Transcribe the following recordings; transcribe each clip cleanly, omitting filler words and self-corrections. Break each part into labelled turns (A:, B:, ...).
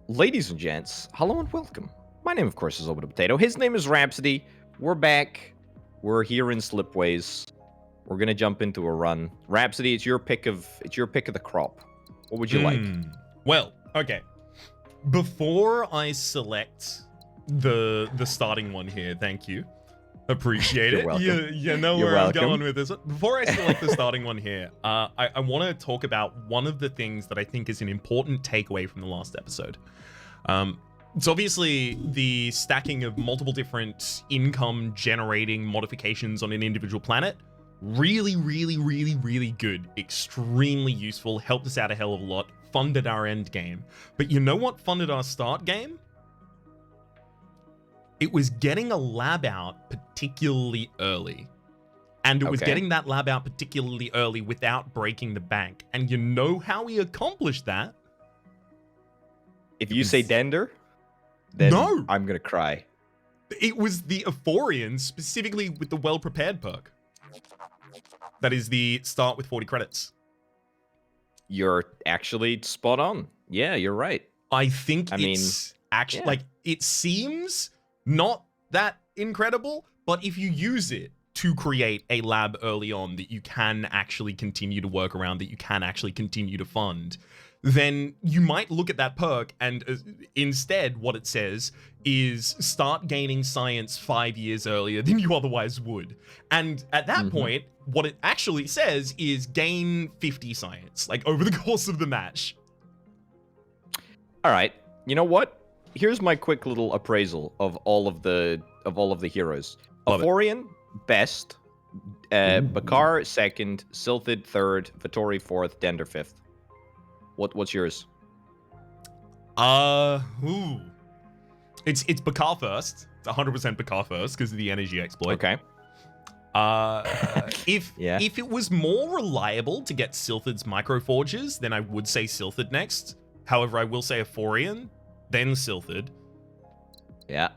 A: Ladies and gents, hello and welcome. My name, of course, is Orbital Potato. His name is Rhapsody. We're back. We're here in Slipways. We're gonna jump into a run. Rhapsody, it's your pick of the crop. What would you like?
B: Well, okay. Before I select the starting one here, thank you. Appreciate
A: You're
B: it.
A: welcome.
B: You know
A: You're
B: where
A: welcome.
B: I'm going with this. Before I select the starting one here, I want to talk about one of the things that I think is an important takeaway from the last episode. It's obviously the stacking of multiple different income generating modifications on an individual planet. Really good. Extremely useful. Helped us out a hell of a lot. Funded our end game. But you know what funded our start game? It was getting a lab out particularly early. And it was getting that lab out particularly early without breaking the bank. And you know how we accomplished that?
A: If you say Dender, then
B: No!
A: I'm gonna cry.
B: It was the Euphorian, specifically with the well-prepared perk. That is the start with 40 credits.
A: You're actually spot on. Yeah, you're right.
B: I think it's actually, like, it seems not that incredible, but if you use it to create a lab early on that you can actually continue to work around, that you can actually continue to fund, then you might look at that perk and instead what it says is start gaining science 5 years earlier than you otherwise would. And at that point, what it actually says is gain 50 science, like over the course of the match.
A: All right. You know what? Here's my quick little appraisal of all of the heroes. Euphorian, best. Bakar, second. Silthid, third. Vittori, fourth. Dender, fifth. What's yours?
B: It's Bakar first. It's 100% Bakar first because of the energy exploit.
A: Okay.
B: If it was more reliable to get Silthid's microforges, then I would say Silthid next. However, I will say Euphorian, then Silthid.
A: Yeah.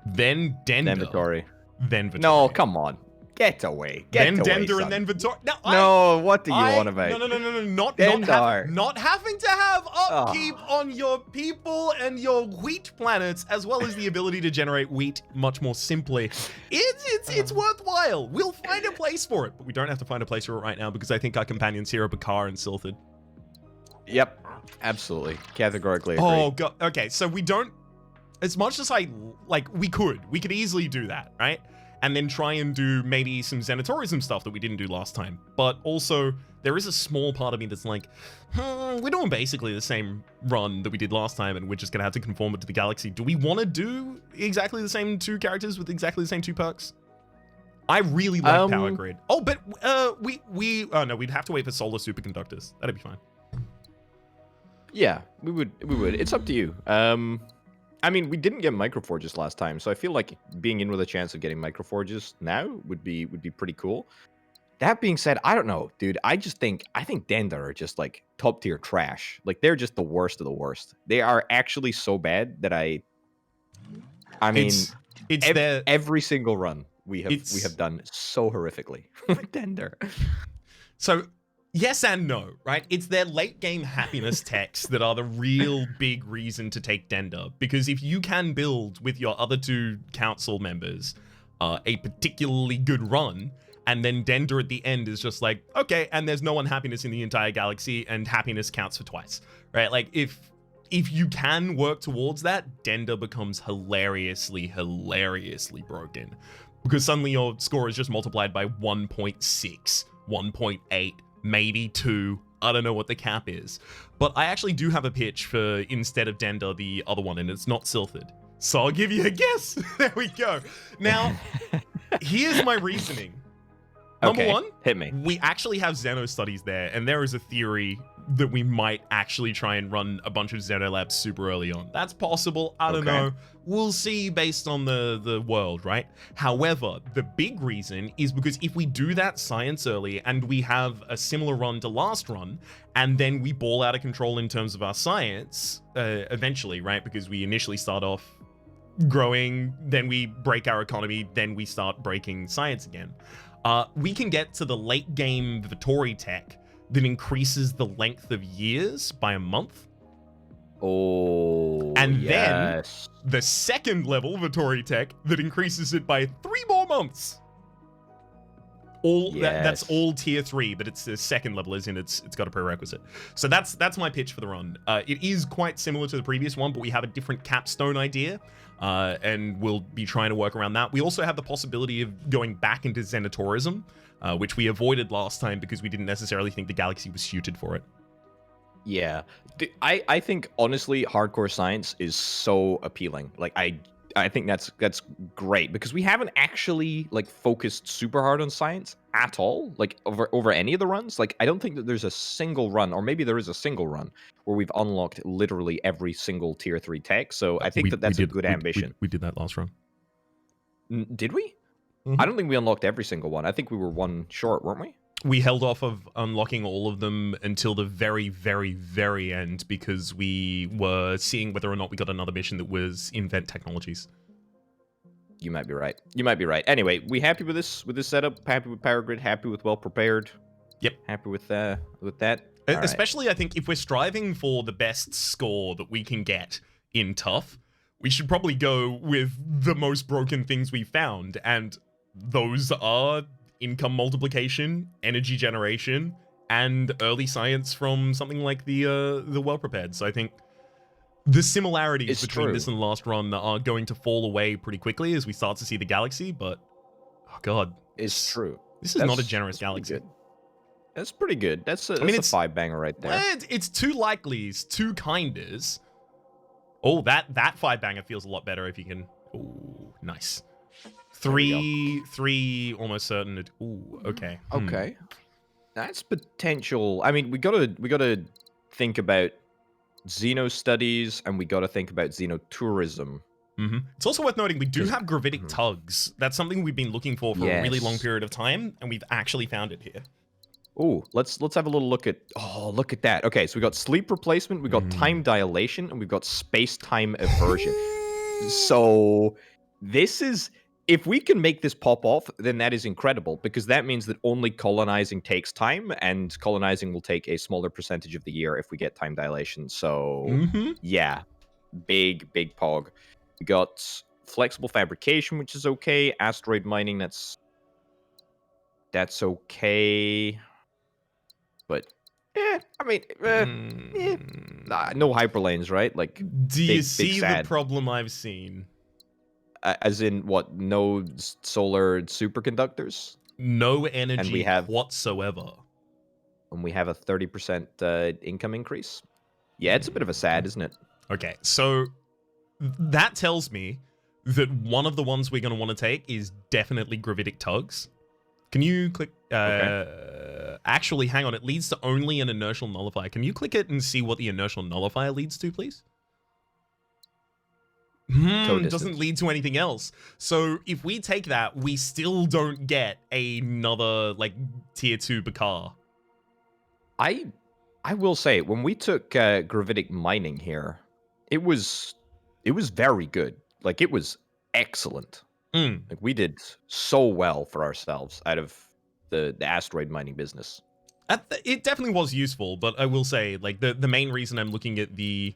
B: Then Dender.
A: Then Vittori.
B: Then Vittori.
A: No, come on. Get away.
B: Then Dender and then Vittori.
A: No, what do you want about?
B: No. Not having to have upkeep on your people and your wheat planets, as well as the ability to generate wheat much more simply. It's worthwhile. We'll find a place for it, but we don't have to find a place for it right now because I think our companions here are Bakar and Silthid.
A: Yep, absolutely. Categorically agree.
B: Oh, God. Okay, so we don't... As much as we could easily do that, right? And then try and do maybe some Xenotourism stuff that we didn't do last time. But also, there is a small part of me that's like, we're doing basically the same run that we did last time, and we're just gonna have to conform it to the galaxy. Do we want to do exactly the same two characters with exactly the same two perks? I really like Power Grid. Oh, but we'd have to wait for solar superconductors. That'd be fine.
A: Yeah, we would. It's up to you. I mean, we didn't get microforges last time, so I feel like being in with a chance of getting microforges now would be pretty cool. That being said, I don't know, dude. I think Dender are just like top tier trash. Like they're just the worst of the worst. They are actually so bad that I mean, every single run we have done so horrifically with Dender.
B: So. Yes and no, right? It's their late game happiness techs that are the real big reason to take Dender. Because if you can build with your other two council members a particularly good run, and then Dender at the end is just like, okay, and there's no unhappiness in the entire galaxy, and happiness counts for twice, right? Like if you can work towards that, Dender becomes hilariously broken. Because suddenly your score is just multiplied by 1.6, 1.8, maybe 2. I don't know what the cap is. But I actually do have a pitch for, instead of Dender, the other one, and it's not Silthid. So I'll give you a guess. There we go. Now, here's my reasoning. Number one,
A: hit me.
B: We actually have Xeno studies there, and there is a theory that we might actually try and run a bunch of Xeno labs super early on. That's possible. I don't know. We'll see based on the world, right? However, the big reason is because if we do that science early and we have a similar run to last run, and then we ball out of control in terms of our science, eventually, right? Because we initially start off growing, then we break our economy, then we start breaking science again. We can get to the late game Vittori tech that increases the length of years by a month.
A: Oh.
B: And then
A: yes.
B: the second level Vittori tech that increases it by 3 more months. That's
A: Yes.
B: all tier 3, but it's the second level, as in it's got a prerequisite. So that's my pitch for the run. It is quite similar to the previous one, but we have a different capstone idea, and we'll be trying to work around that. We also have the possibility of going back into Zenitourism, which we avoided last time because we didn't necessarily think the galaxy was suited for it.
A: Yeah. I think honestly hardcore science is so appealing. Like I think that's great because we haven't actually like focused super hard on science at all, like over any of the runs. Like I don't think that there's a single run, or maybe there is a single run where we've unlocked literally every single tier 3 tech. So I think that's a good ambition.
B: We did that last run.
A: Did we?
B: Mm-hmm.
A: I don't think we unlocked every single one. I think we were one short, weren't we?
B: We held off of unlocking all of them until the very, very, very end because we were seeing whether or not we got another mission that was invent technologies.
A: You might be right. You might be right. Anyway, we happy with this setup? Happy with Power Grid? Happy with well prepared?
B: Yep.
A: Happy with that?
B: Especially, I think if we're striving for the best score that we can get in tough, we should probably go with the most broken things we found, and those are income multiplication, energy generation, and early science from something like the well prepared. So I think the similarities between this and the last run are going to fall away pretty quickly as we start to see the galaxy. But oh god,
A: it's true.
B: This is not a generous galaxy.
A: That's pretty good. That's a 5-banger right there.
B: It's 2 likelies, 2 kinders. Oh, that 5-banger feels a lot better if you can. Oh, nice. 3 almost certain. Ooh, okay.
A: Okay. That's potential. I mean, we gotta think about Xeno studies, and we gotta think about Xenotourism.
B: Mm-hmm. It's also worth noting we do have gravitic tugs. That's something we've been looking for a really long period of time, and we've actually found it here.
A: Oh, let's have a little look at. Oh, look at that. Okay, so we got sleep replacement, we got time dilation, and we've got space-time aversion. So this is, if we can make this pop off, then that is incredible, because that means that only colonizing takes time, and colonizing will take a smaller percentage of the year if we get time dilation. So yeah, big pog. We got flexible fabrication, which is okay. Asteroid mining, that's okay. But I mean, no hyperlanes, right? Like,
B: do you see the problem I've seen?
A: As in what? No solar superconductors?
B: No energy
A: and
B: whatsoever.
A: And we have a 30% income increase? Yeah, it's a bit of a sad, isn't it?
B: Okay, so that tells me that one of the ones we're going to want to take is definitely gravitic tugs. Can you click... Actually, hang on. It leads to only an inertial nullifier. Can you click it and see what the inertial nullifier leads to, please? Doesn't lead to anything else. So if we take that, we still don't get another, like, tier 2 Bakar.
A: I will say, when we took gravitic mining here, it was very good. Like, it was excellent. Like, we did so well for ourselves out of the asteroid mining business.
B: It definitely was useful, but I will say, like, the main reason I'm looking at the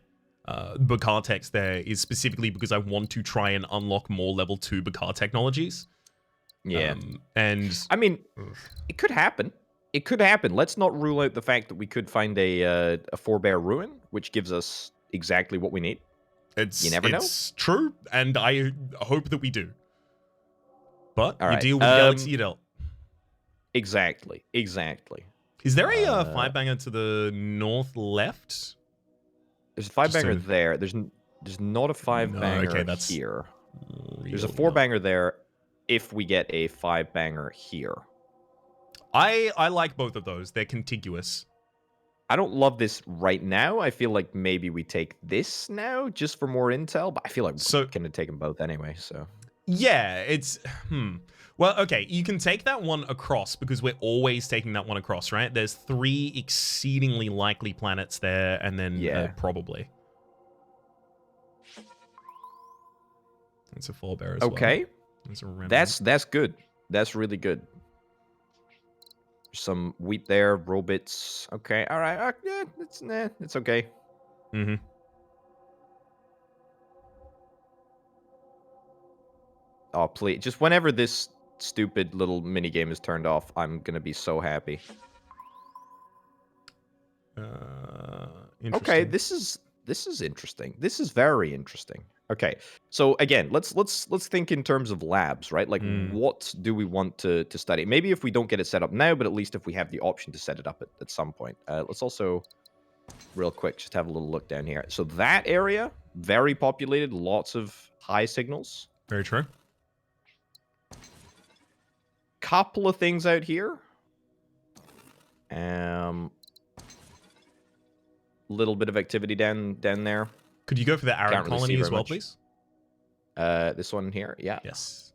B: Bakar text there is specifically because I want to try and unlock more level 2 Bakar technologies.
A: Yeah.
B: And
A: I mean, it could happen. It could happen. Let's not rule out the fact that we could find a forebear ruin, which gives us exactly what we need. You never know.
B: It's true, and I hope that we do. But
A: all right.
B: You deal with the galaxy you dealt.
A: Exactly.
B: Is there a 5-banger to the north left?
A: There's a 5-banger there. There's not a 5-banger here. There's a 4-banger there if we get a 5-banger here.
B: I like both of those. They're contiguous.
A: I don't love this right now. I feel like maybe we take this now just for more intel, but I feel like we're going to take them both anyway, so...
B: Yeah, it's... Well, okay, you can take that one across because we're always taking that one across, right? There's 3 exceedingly likely planets there, and then probably. It's a forebear as well.
A: Okay. That's good. That's really good. Some wheat there, robits. Okay, all right. Yeah, it's okay. Oh, please. Just whenever this stupid little mini game is turned off, I'm gonna be so happy. Okay,
B: Interesting.
A: this is interesting. This is very interesting. Okay, so again, let's think in terms of labs, right? Like, what do we want to study? Maybe if we don't get it set up now, but at least if we have the option to set it up at some point. Let's also, real quick, just have a little look down here. So that area, very populated, lots of high signals.
B: Very true.
A: Couple of things out here. Little bit of activity down there.
B: Could you go for the arid
A: Can't really see
B: colony as
A: very
B: well,
A: much.
B: please?
A: This one here, yeah.
B: Yes.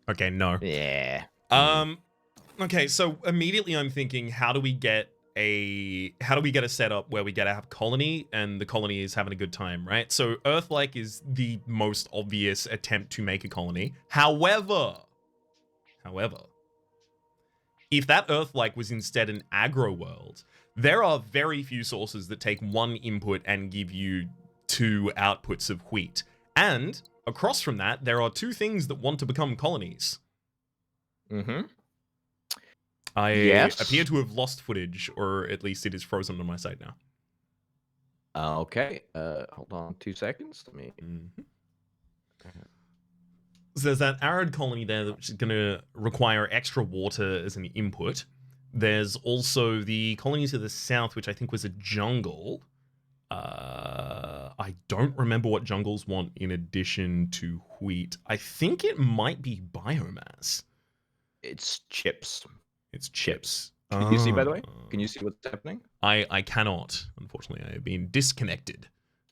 B: Okay, no.
A: Yeah.
B: Okay, so immediately I'm thinking, how do we get a setup where we get a colony and the colony is having a good time, right? So Earth-like is the most obvious attempt to make a colony. However, if that Earth-like was instead an agro world, there are very few sources that take one input and give you 2 outputs of wheat. And across from that, there are 2 things that want to become colonies.
A: Mm-hmm.
B: I
A: Yes.
B: appear to have lost footage, or at least it is frozen on my side now.
A: Okay. Hold on 2 seconds. Let me.
B: So there's that arid colony there, which is going to require extra water as an input. There's also the colony to the south, which I think was a jungle. I don't remember what jungles want in addition to wheat. I think it might be biomass.
A: It's chips.
B: It's chips.
A: Can you see, by the way? Can you see what's happening?
B: I cannot. Unfortunately, I have been disconnected.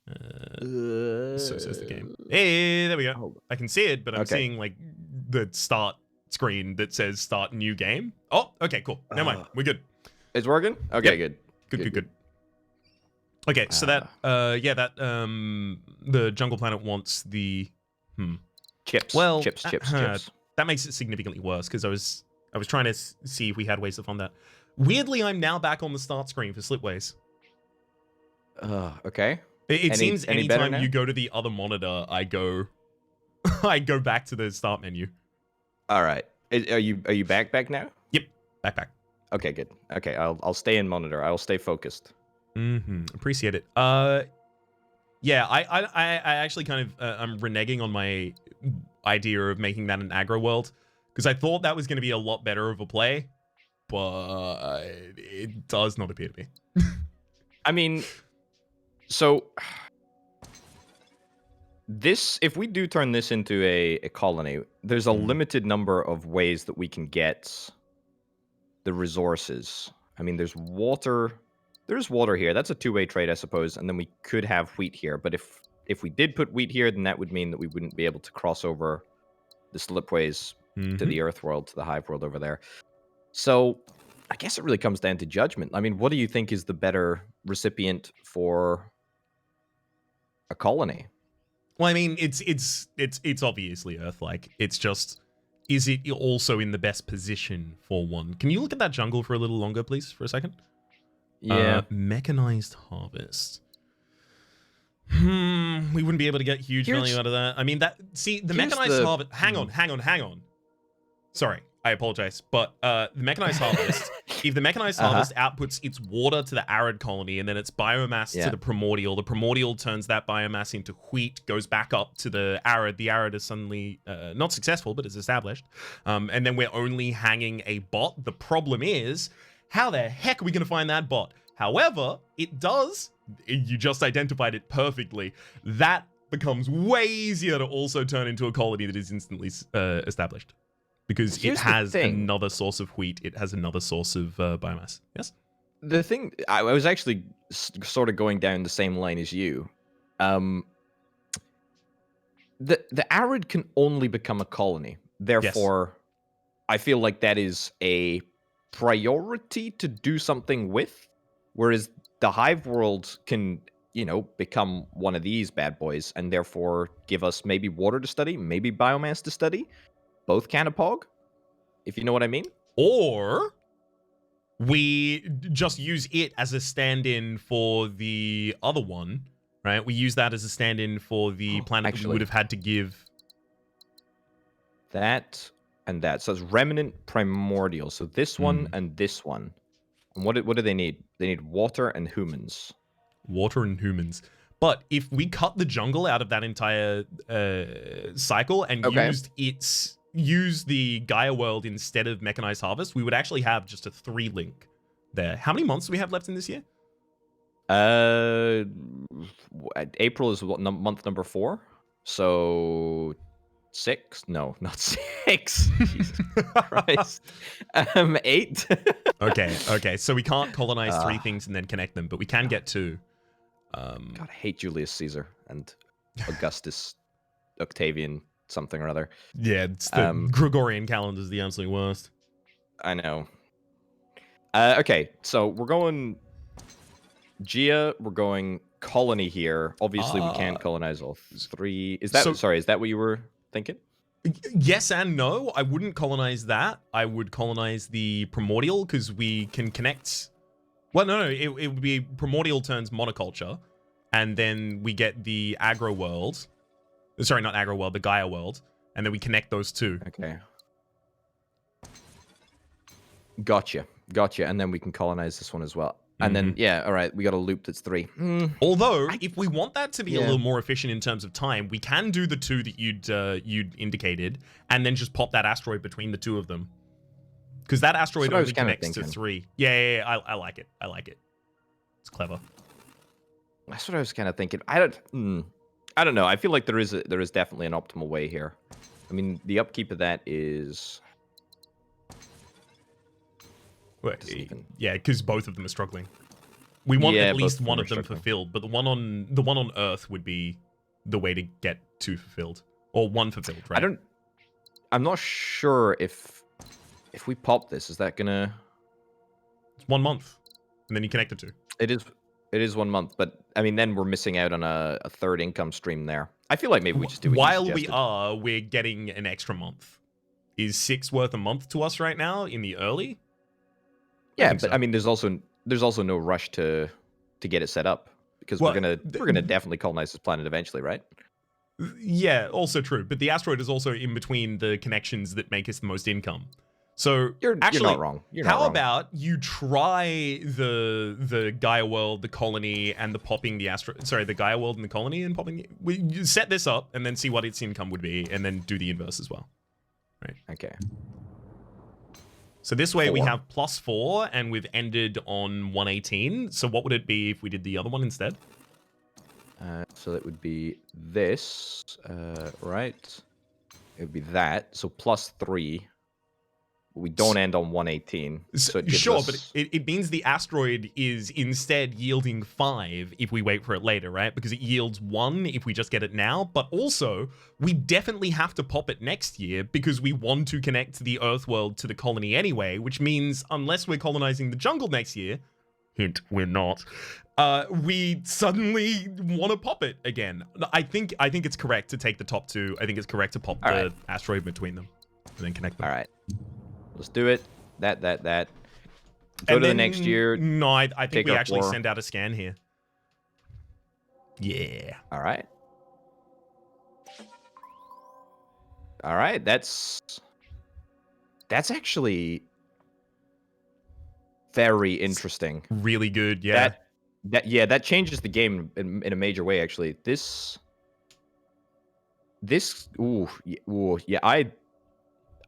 B: So says the game. Hey, there we go.
A: Oh.
B: I can see it, but I'm seeing like the start screen that says start new game. Oh, okay, cool. Never mind. We're good.
A: It's working? Okay,
B: Yep. Good.
A: Good.
B: Okay, so that the jungle planet wants the
A: chips.
B: Well,
A: chips.
B: That makes it significantly worse because I was trying to see if we had ways to fund that. Weirdly, I'm now back on the start screen for Slipways.
A: Okay.
B: It seems anytime
A: now?
B: you go to the other monitor, I go back to the start menu.
A: All right. Are you back now?
B: Yep, back.
A: Okay, good. Okay, I'll stay in monitor. I'll stay focused.
B: Appreciate it. Yeah, I actually kind of I'm reneging on my idea of making that an aggro world because I thought that was going to be a lot better of a play, but it does not appear to be.
A: I mean, so if we do turn this into a colony, there's a limited number of ways that we can get the resources. I mean, there's water. There's water here. That's a 2-way trade, I suppose. And then we could have wheat here. But if we did put wheat here, then that would mean that we wouldn't be able to cross over the Slipways to the Earth world, to the Hive world over there. So I guess it really comes down to judgment. I mean, what do you think is the better recipient for a colony?
B: Well, I mean, it's obviously Earth-like. It's just, is it also in the best position for one? Can you look at that jungle for a little longer, please, for a second?
A: Yeah.
B: Mechanized harvest. We wouldn't be able to get huge value out of that. I mean, the mechanized harvest. Hang on. Sorry, I apologize. But the mechanized harvest, if the mechanized harvest outputs its water to the arid colony and then its biomass to the primordial turns that biomass into wheat, goes back up to the arid is suddenly not successful, but is established. And then we're only hanging a bot. The problem is, how the heck are we going to find that bot? However, it does, you just identified it perfectly, that becomes way easier to also turn into a colony that is instantly established. Because it has another source of wheat, it has another source of biomass. Yes?
A: The thing, I was actually sort of going down the same line as you. The arid can only become a colony. Therefore, I feel like that is a priority to do something with. Whereas the Hive world can, become one of these bad boys and therefore give us maybe water to study, maybe biomass to study. Both can of pog, if you know what I mean.
B: Or we just use it as a stand-in for the other one, right? We use that as a stand-in for the planet that we would have had to give.
A: That and that. So it's remnant primordial. So this one and this one. And what do they need? They need water and humans.
B: Water and humans. But if we cut the jungle out of that entire cycle and
A: Okay.
B: use the Gaia world instead of mechanized harvest, we would actually have just a 3 link there. How many months do we have left in this year?
A: April is month number 4. So 6? No, not 6. Jesus Christ. 8.
B: Okay. So we can't colonize 3 things and then connect them, but we can get 2.
A: God, I hate Julius Caesar and Augustus Octavian something or other.
B: Yeah, it's the Gregorian calendar is the absolute worst.
A: I know. Okay, so we're going Gia, we're going colony here. Obviously, we can't colonize all 3. Is that sorry? Is that what you were thinking?
B: Yes and no. I wouldn't colonize that. I would colonize the primordial because we can connect. Well, no. It would be primordial turns monoculture, and then we get the agro world. Sorry, not agro world, the Gaia world, and then we connect those 2.
A: Okay. Gotcha. And then we can colonize this one as well. And then, yeah, all right, we got a loop that's 3.
B: Although, if we want that to be a little more efficient in terms of time, we can do the 2 that you'd indicated, and then just pop that asteroid between the 2 of them. Because that asteroid only connects to 3. Yeah, I like it. It's clever.
A: That's what I was kind of thinking. I don't know. I feel like there is definitely an optimal way here. I mean, the upkeep of that is...
B: Yeah, because both of them are struggling. We want at least one of them fulfilled, but the one on Earth would be the way to get 2 fulfilled, or 1 fulfilled, right?
A: I'm not sure if we pop this, is that gonna...
B: It's 1 month, and then you connect the 2.
A: It is 1 month, but I mean, then we're missing out on a 3rd income stream there. I feel like maybe we just do what
B: we're getting an extra month. Is 6 worth a month to us right now in the early?
A: Yeah, but I mean, there's also no rush to get it set up because we're gonna definitely colonize this planet eventually, right?
B: Yeah, also true. But the asteroid is also in between the connections that make us the most income. So
A: you're not wrong.
B: How about you try the Gaia world, the colony, and the popping the the Gaia world and the colony and popping. You set this up and then see what its income would be, and then do the inverse as well. Right.
A: Okay.
B: So this way we have +4, and we've ended on 118. So what would it be if we did the other one instead?
A: So it would be this, right? It would be that. So +3. We don't end on 118. So
B: sure, but it means the asteroid is instead yielding 5 if we wait for it later, right? Because it yields 1 if we just get it now. But also, we definitely have to pop it next year because we want to connect the Earth world to the colony anyway, which means unless we're colonizing the jungle next year, hint, we're not, we suddenly want to pop it again. I think it's correct to take the top 2. I think it's correct to pop the asteroid between them and then connect them.
A: All right. Let's do it. That. Go
B: and
A: to the next year.
B: No, I think we actually send out a scan here. Yeah.
A: All right. That's actually very interesting.
B: Really good. Yeah.
A: That changes the game in a major way. Actually,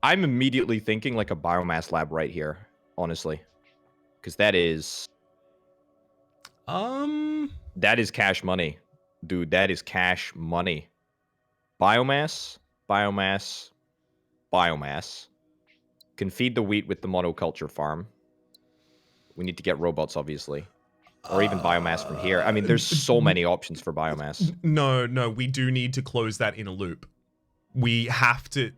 A: I'm immediately thinking like a biomass lab right here, honestly, because that is cash money, dude. That is cash money. Biomass can feed the wheat with the monoculture farm. We need to get robots, obviously, or even biomass from here. I mean, there's so many options for biomass.
B: No, we do need to close that in a loop. We have to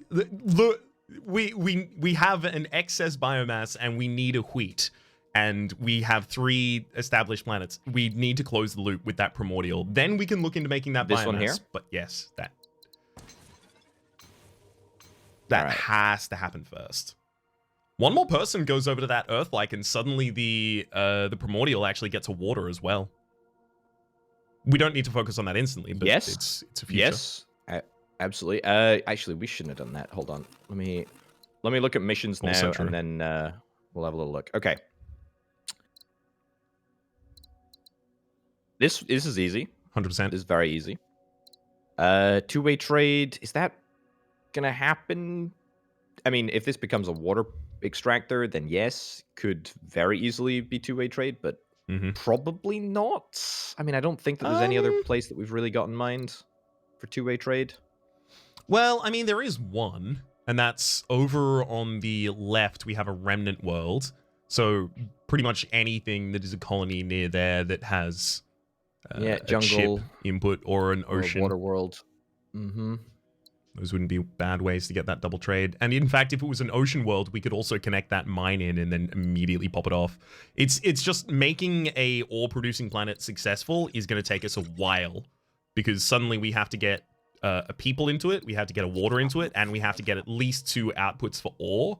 B: look. We have an excess biomass and we need a wheat, and we have 3 established planets. We need to close the loop with that primordial. Then we can look into making that biomass.
A: One here?
B: But yes, that has to happen first. One more person goes over to that Earth-like, and suddenly the primordial actually gets a water as well. We don't need to focus on that instantly, but it's a future.
A: Yes. Absolutely. Actually, we shouldn't have done that. Hold on. Let me look at missions
B: Also
A: now,
B: true.
A: and then we'll have a little look. Okay. This is easy.
B: 100%.
A: This is very easy. Two-way trade. Is that gonna happen? I mean, if this becomes a water extractor, then yes, could very easily be two-way trade, but
B: Mm-hmm.
A: probably not. I mean, I don't think that there's any other place that we've really got in mind for two-way trade.
B: Well, I mean, there is one, and that's over on the left. We have a remnant world. So pretty much anything that is a colony near there that has
A: Yeah,
B: a chip
A: jungle
B: input or an
A: or a
B: ocean.
A: water world. Mm-hmm.
B: Those wouldn't be bad ways to get that double trade. And in fact, if it was an ocean world, we could also connect that mine in and then immediately pop it off. It's just making a ore-producing planet successful is going to take us a while, because suddenly we have to get a people into it, we have to get a water into it, and we have to get at least 2 outputs for ore,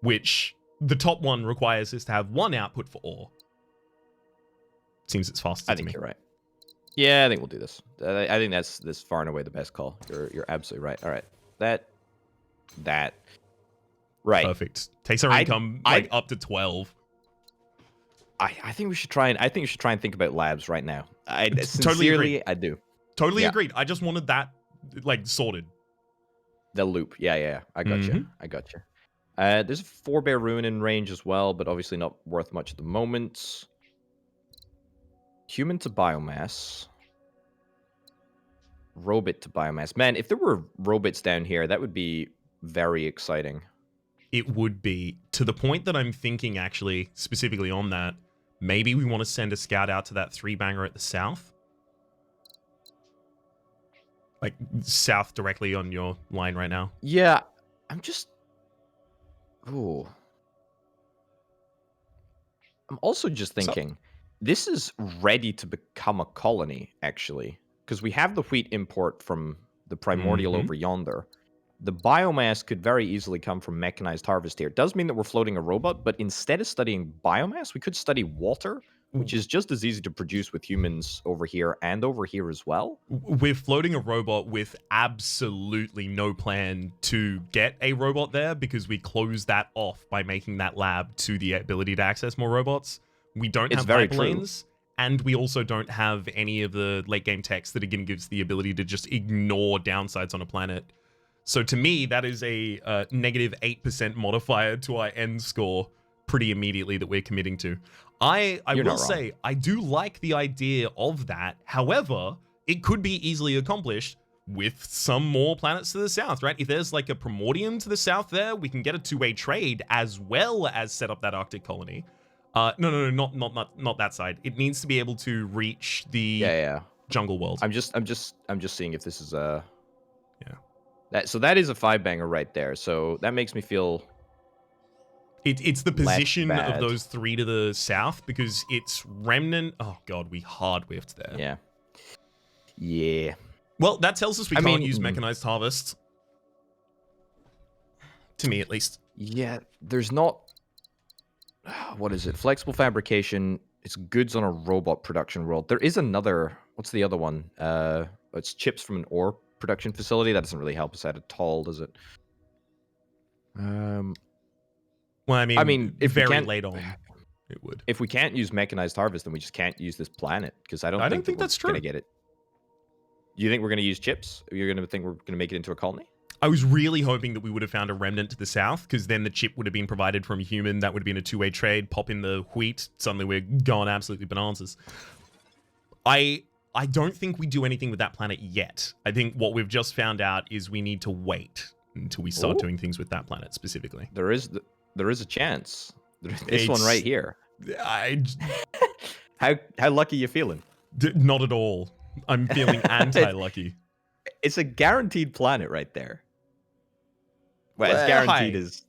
B: which the top one requires us to have 1 output for ore. Seems it's faster
A: I
B: to me.
A: think you're right. Yeah, I think we'll do this. I think that's this far and away the best call. You're absolutely right. All right, that right.
B: Perfect. Takes our income like up to 12.
A: I think we should try and think about labs right now. I
B: Totally
A: sincerely
B: agree.
A: I do.
B: Totally
A: Yeah.
B: agreed. I just wanted that like sorted.
A: The loop. Yeah. I got you. I got you. There's a 4-bear ruin in range as well, but obviously not worth much at the moment. Human to biomass. Robot to biomass. Man, if there were robots down here, that would be very exciting.
B: It would be, to the point that I'm thinking actually specifically on that, maybe we want to send a scout out to that 3-banger at the south. Like south directly on your line right now.
A: Yeah, I'm just... Ooh. I'm also just thinking, this is ready to become a colony, actually. Because we have the wheat import from the primordial over yonder. The biomass could very easily come from mechanized harvest here. It does mean that we're floating a robot, but instead of studying biomass, we could study water, which is just as easy to produce with humans over here and over here as well.
B: We're floating a robot with absolutely no plan to get a robot there, because we closed that off by making that lab to the ability to access more robots. We don't have pipelines, and we also don't have any of the late game techs that again gives the ability to just ignore downsides on a planet. So to me, that is a negative 8% modifier to our end score pretty immediately that we're committing to. I will say, I do like the idea of that. However, it could be easily accomplished with some more planets to the south, right? If there's like a Primordium to the south there, we can get a 2-way trade as well as set up that Arctic colony. No, not that side. It needs to be able to reach the jungle world.
A: I'm just seeing if this is a... So that is a 5-banger right there. So that makes me feel...
B: It's the position of those 3 to the south, because it's remnant. Oh god, we hard whiffed there.
A: Yeah.
B: Well, that tells us we can't use mechanized harvest. To me, at least. Yeah,
A: there's not... What is it? Flexible fabrication. It's goods on a robot production world. There is another... What's the other one? It's chips from an ore production facility. That doesn't really help us out at all, does it?
B: Well, I mean, if
A: very
B: late on, it would.
A: If we can't use mechanized harvest, then we just can't use this planet, because I don't think that's true. Gonna get it. You think we're gonna use chips? You're gonna think we're gonna make it into a colony?
B: I was really hoping that we would have found a remnant to the south, because then the chip would have been provided from a human. That would have been a 2-way trade. Pop in the wheat. Suddenly we're going absolutely bananas. I don't think we do anything with that planet yet. I think what we've just found out is we need to wait until we start doing things with that planet specifically.
A: There is a chance. This one right here. How lucky you feeling?
B: Not at all. I'm feeling anti-lucky.
A: It's a guaranteed planet right there. Well, as guaranteed as...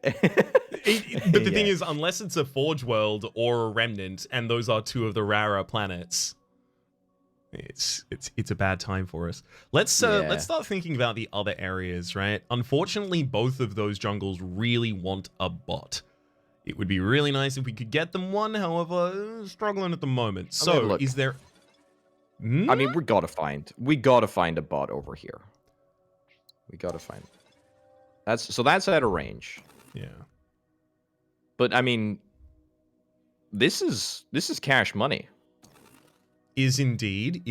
B: But the thing is, unless it's a Forge world or a Remnant, and those are 2 of the rarer planets, it's a bad time for us. Let's start thinking about the other areas, right? Unfortunately, both of those jungles really want a bot. It would be really nice if we could get them one, however, struggling at the moment. So, is there...
A: I mean, we gotta find a bot over here. We gotta find. That's out of range.
B: Yeah.
A: But I mean, this is cash money.
B: Is indeed.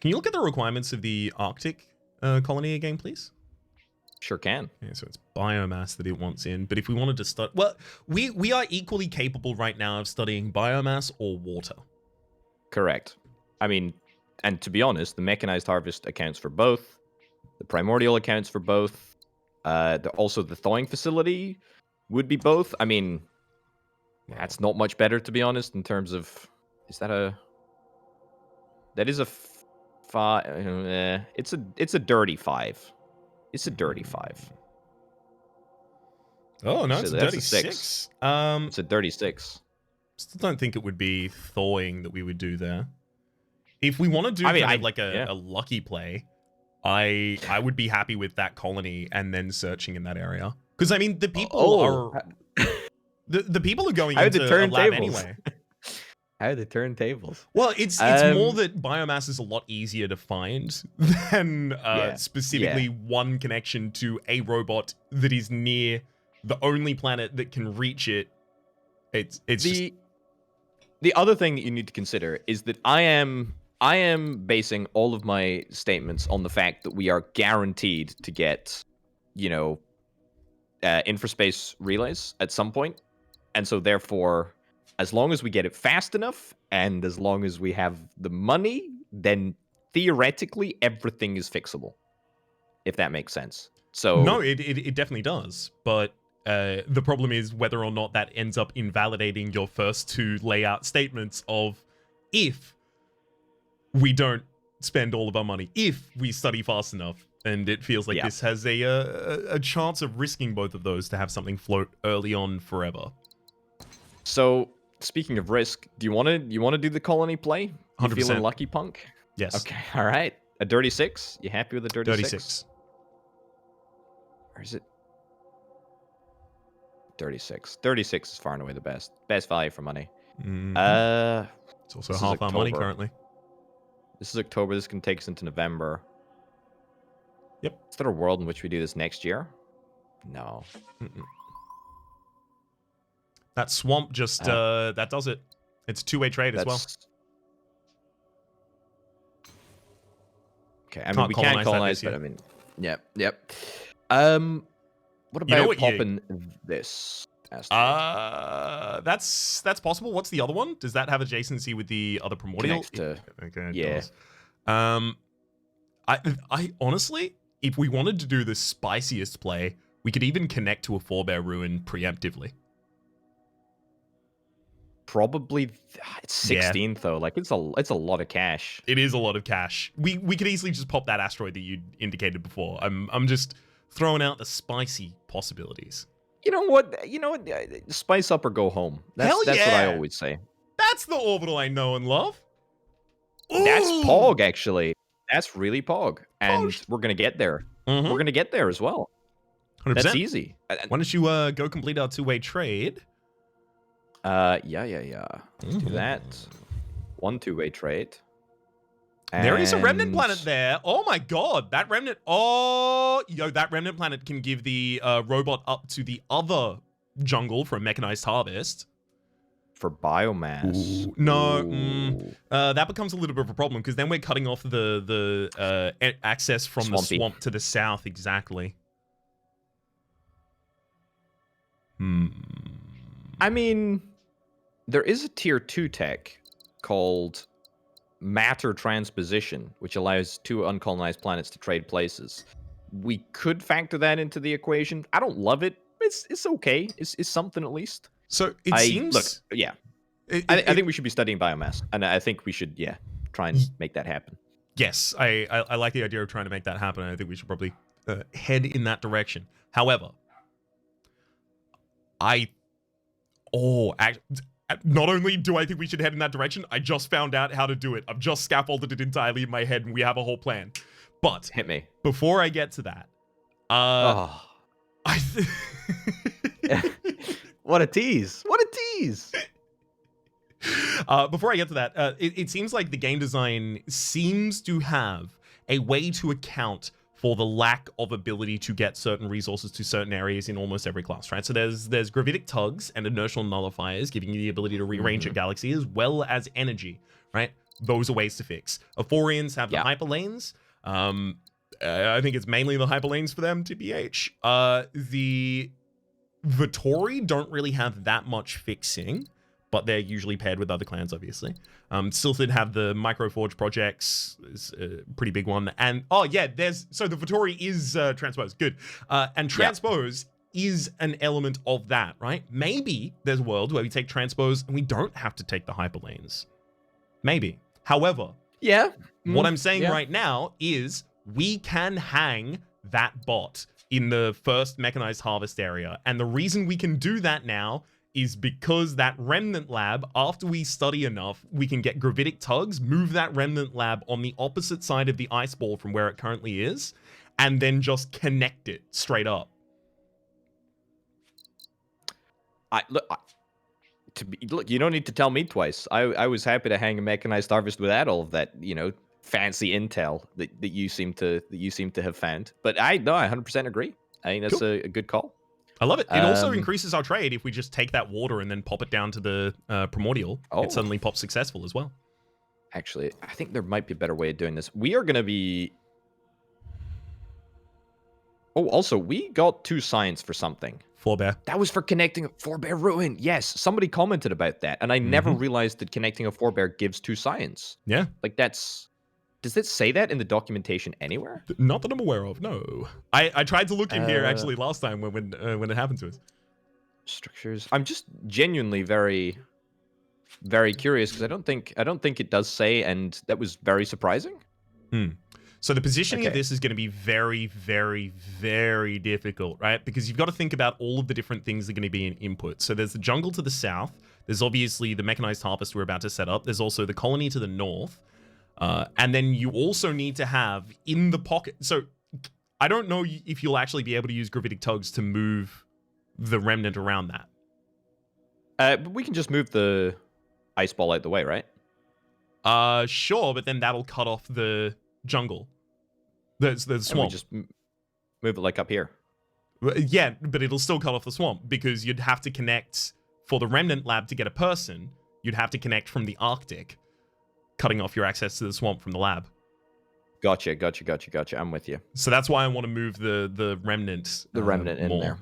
B: Can you look at the requirements of the Arctic colony again, please?
A: Sure can.
B: Yeah, so it's biomass that it wants in. But if we wanted to start, well, we are equally capable right now of studying biomass or water.
A: Correct. I mean, and to be honest, the mechanized harvest accounts for both. The primordial accounts for both. Also, the thawing facility would be both. I mean, that's not much better, to be honest, in terms of. Is that a? That is a. It's a dirty 5. It's a dirty 5.
B: Oh no, it's a
A: That's
B: dirty
A: a 6.
B: 6.
A: It's a dirty 6.
B: Still don't think it would be thawing that we would do there. If we want to do kind of like a lucky play, I would be happy with that colony and then searching in that area. Because I mean, the people are the people are going into a lab anyway.
A: How the turntables?
B: Well, it's more that biomass is a lot easier to find than specifically one connection to a robot that is near the only planet that can reach it. It's
A: the other thing that you need to consider is that I am basing all of my statements on the fact that we are guaranteed to get, infraspace relays at some point, and so therefore, as long as we get it fast enough and as long as we have the money, then theoretically everything is fixable. If that makes sense. So
B: no, it definitely does, but. The problem is whether or not that ends up invalidating your first 2 layout statements of if we don't spend all of our money, if we study fast enough, and it feels like this has a chance of risking both of those to have something float early on forever.
A: So speaking of risk, do you want to do the colony play?
B: 100%.
A: You feeling lucky, punk?
B: Yes.
A: Okay. All right. A dirty 6. You happy with a dirty
B: 6?
A: Or is it? 36. 36 is far and away the best. Best value for money.
B: It's also half our money currently.
A: This is October. This can take us into November.
B: Yep.
A: Is there a world in which we do this next year? No.
B: That swamp just that does it. It's a 2-way trade as well.
A: Okay, I mean we can't colonize, but I mean, yep. What about popping this?
B: That's possible. What's the other one? Does that have adjacency with the other primordial?
A: Okay,
B: yeah. I honestly, if we wanted to do the spiciest play, we could even connect to a forebear ruin preemptively.
A: Probably, it's 16th though. Like it's a lot of cash.
B: It is a lot of cash. We could easily just pop that asteroid that you indicated before. I'm just throwing out the spicy possibilities.
A: You know what? Spice up or go home. That's what I always say.
B: That's the orbital I know and love. Ooh.
A: That's Pog, actually. That's really Pog. And we're going to get there. We're going to get there as well.
B: 100%.
A: That's easy.
B: Why don't you go complete our 2-way trade?
A: Yeah. Do that. 1 2-way trade.
B: There is a remnant planet there. Oh my god, that remnant. Oh, that remnant planet can give the robot up to the other jungle for a mechanized harvest.
A: For biomass.
B: Ooh. No, that becomes a little bit of a problem because then we're cutting off the access from the swamp to the south. Exactly.
A: I mean, there is a tier 2 tech called matter transposition, which allows 2 uncolonized planets to trade places. We could factor that into the equation. I don't love it. It's okay. It's something at least.
B: So it seems.
A: Look, I think we should be studying biomass, and I think we should try and make that happen.
B: Yes, I like the idea of trying to make that happen. And I think we should probably head in that direction. However, not only do I think we should head in that direction, I just found out how to do it. I've just scaffolded it entirely in my head, and we have a whole plan. But
A: hit me
B: before I get to that.
A: What a tease! What a tease!
B: Before I get to that, it seems like the game design seems to have a way to account for the lack of ability to get certain resources to certain areas in almost every class, right? So there's gravitic tugs and inertial nullifiers, giving you the ability to rearrange a galaxy, as well as energy, right? Those are ways to fix. Ephorians have the hyperlanes. I think it's mainly the hyperlanes for them, TBH. The Vittori don't really have that much fixing, but they're usually paired with other clans, obviously. Silthid have the Microforge projects, is a pretty big one. And, so the Vittori is Transpose, good. And Transpose is an element of that, right? Maybe there's a world where we take Transpose and we don't have to take the hyperlanes. Maybe. However, what I'm saying right now is we can hang that bot in the first mechanized harvest area. And the reason we can do that now is because that remnant lab, after we study enough, we can get gravitic tugs, move that remnant lab on the opposite side of the ice ball from where it currently is, and then just connect it straight up.
A: Look, you don't need to tell me twice. I was happy to hang a mechanized harvest without all of that, fancy intel that you seem to have found. But I 100% agree. I think that's a good call.
B: I love it. It also increases our trade if we just take that water and then pop it down to the primordial. It suddenly pops successful as well.
A: Actually, I think there might be a better way of doing this. We are going to be... Oh, also, we got 2 science for something.
B: Forebear.
A: That was for connecting a Forebear Ruin. Yes, somebody commented about that, and I never realized that connecting a Forebear gives 2 science.
B: Yeah.
A: Like, that's... Does it say that in the documentation anywhere?
B: Not that I'm aware of, no. I tried to look in here, actually, last time when it happened to us.
A: Structures. I'm just genuinely very, very curious, because I don't think it does say, and that was very surprising.
B: So the positioning of this is going to be very, very, very difficult, right? Because you've got to think about all of the different things that are going to be in input. So there's the jungle to the south. There's obviously the mechanized harvest we're about to set up. There's also the colony to the north. And then you also need to have in the pocket. So I don't know if you'll actually be able to use gravitic tugs to move the remnant around that.
A: But we can just move the ice ball out the way, right?
B: Sure, but then that'll cut off the jungle. The swamp.
A: And we just move it like up here.
B: Yeah, but it'll still cut off the swamp because you'd have to connect for the remnant lab to get a person. You'd have to connect from the Arctic, cutting off your access to the swamp from the lab.
A: Gotcha. I'm with you.
B: So that's why I want to move the remnant.
A: The remnant in
B: more.
A: there.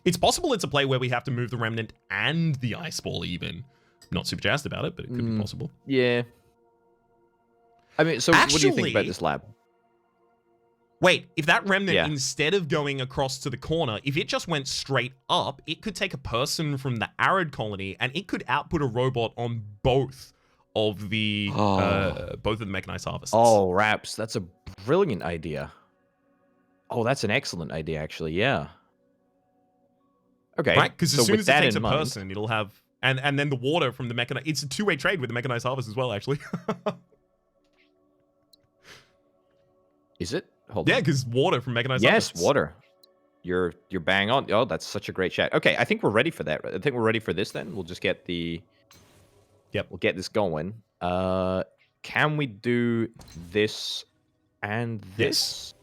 B: It's possible it's a play where we have to move the remnant and the ice ball even. Not super jazzed about it, but it could be possible.
A: Yeah. I mean, so
B: actually,
A: what do you think about this lab?
B: Wait, if that remnant, instead of going across to the corner, if it just went straight up, it could take a person from the arid colony and it could output a robot on both of the mechanized harvests.
A: Oh, Raps, that's a brilliant idea. Oh, that's an excellent idea, actually. Yeah. Okay.
B: Right, because as soon as it takes a person, it'll have... And then the water from the mechanized... It's a two-way trade with the mechanized harvest as well, actually.
A: Is it? Hold on.
B: Yeah, because water from mechanized harvests.
A: Yes, water. You're bang on. Oh, that's such a great shot. Okay, I think we're ready for that. I think we're ready for this then. We'll just get the...
B: Yep.
A: We'll get this going. Can we do this and this?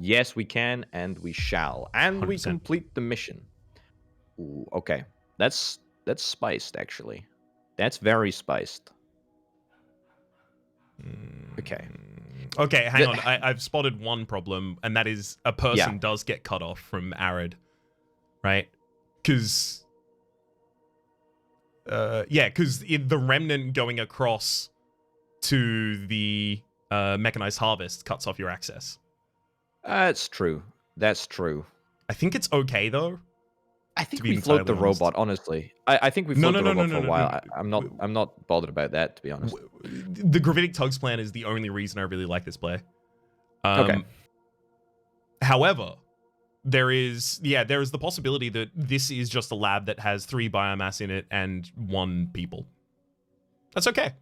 A: Yes, we can, and we shall. And 100%. We complete the mission. Ooh, okay. That's spiced, actually. That's very spiced. Okay.
B: Okay, hang on. I've spotted one problem, and that is a person does get cut off from Arid, right? Because, because the remnant going across to the mechanized harvest cuts off your access.
A: That's true. That's true.
B: I think it's okay though.
A: I think we float the robot. Honestly, I think we float the robot for a while. I'm not bothered about that, to be honest.
B: The gravitic tugs plan is the only reason I really like this play.
A: Okay.
B: However, there is the possibility that this is just a lab that has 3 biomass in it and 1 people. That's okay.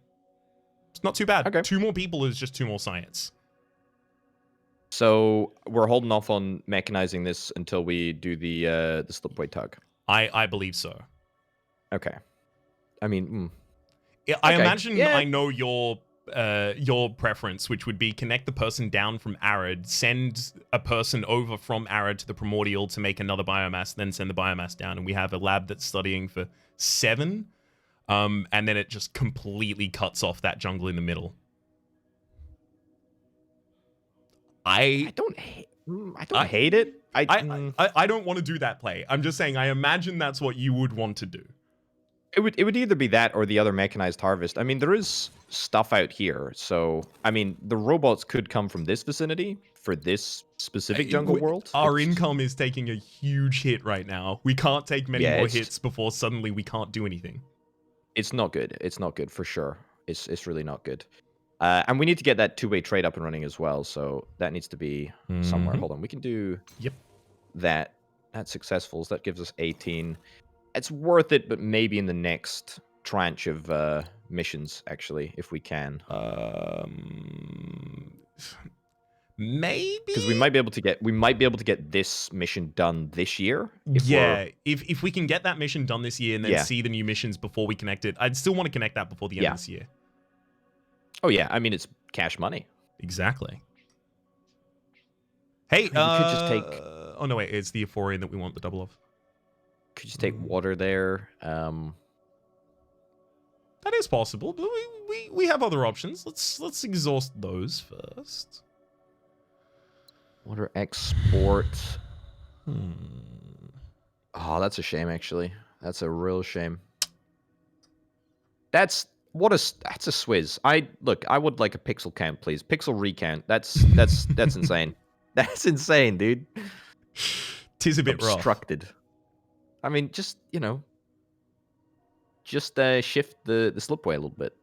B: It's not too bad.
A: Okay.
B: 2 more people is just 2 more science.
A: So we're holding off on mechanizing this until we do the slipway tug.
B: I believe so.
A: Okay. I mean,
B: I imagine I know your your preference, which would be connect the person down from Arid, send a person over from Arid to the Primordial to make another biomass, then send the biomass down, and we have a lab that's studying for 7, and then it just completely cuts off that jungle in the middle.
A: I don't hate it.
B: I don't want to do that play. I'm just saying I imagine that's what you would want to do.
A: It would either be that or the other mechanized harvest. I mean, there is stuff out here, so I mean, the robots could come from this vicinity for this specific jungle world.
B: Our income is taking a huge hit right now. We can't take many more hits before suddenly we can't do anything.
A: It's not good. It's not good for sure. It's really not good. And we need to get that two-way trade up and running as well, so that needs to be somewhere. Hold on, we can do that. That's successful. So that gives us 18. It's worth it, but maybe in the next tranche of missions, actually, if we can.
B: Maybe
A: because we might be able to get this mission done this year.
B: If we can get that mission done this year and then see the new missions before we connect it, I'd still want to connect that before the end of this year.
A: Oh yeah, I mean it's cash money.
B: Exactly. Hey,
A: we could just take.
B: Oh no, wait, it's the Euphorian that we want the double of.
A: Could you take water there?
B: That is possible, but we have other options. Let's exhaust those first.
A: Water export. Oh, that's a shame. Actually, that's a real shame. That's a swizz. I would like a pixel count, please. Pixel recount. That's insane. That's insane, dude.
B: Tis a bit
A: obstructed. I mean, just shift the slipway a little bit.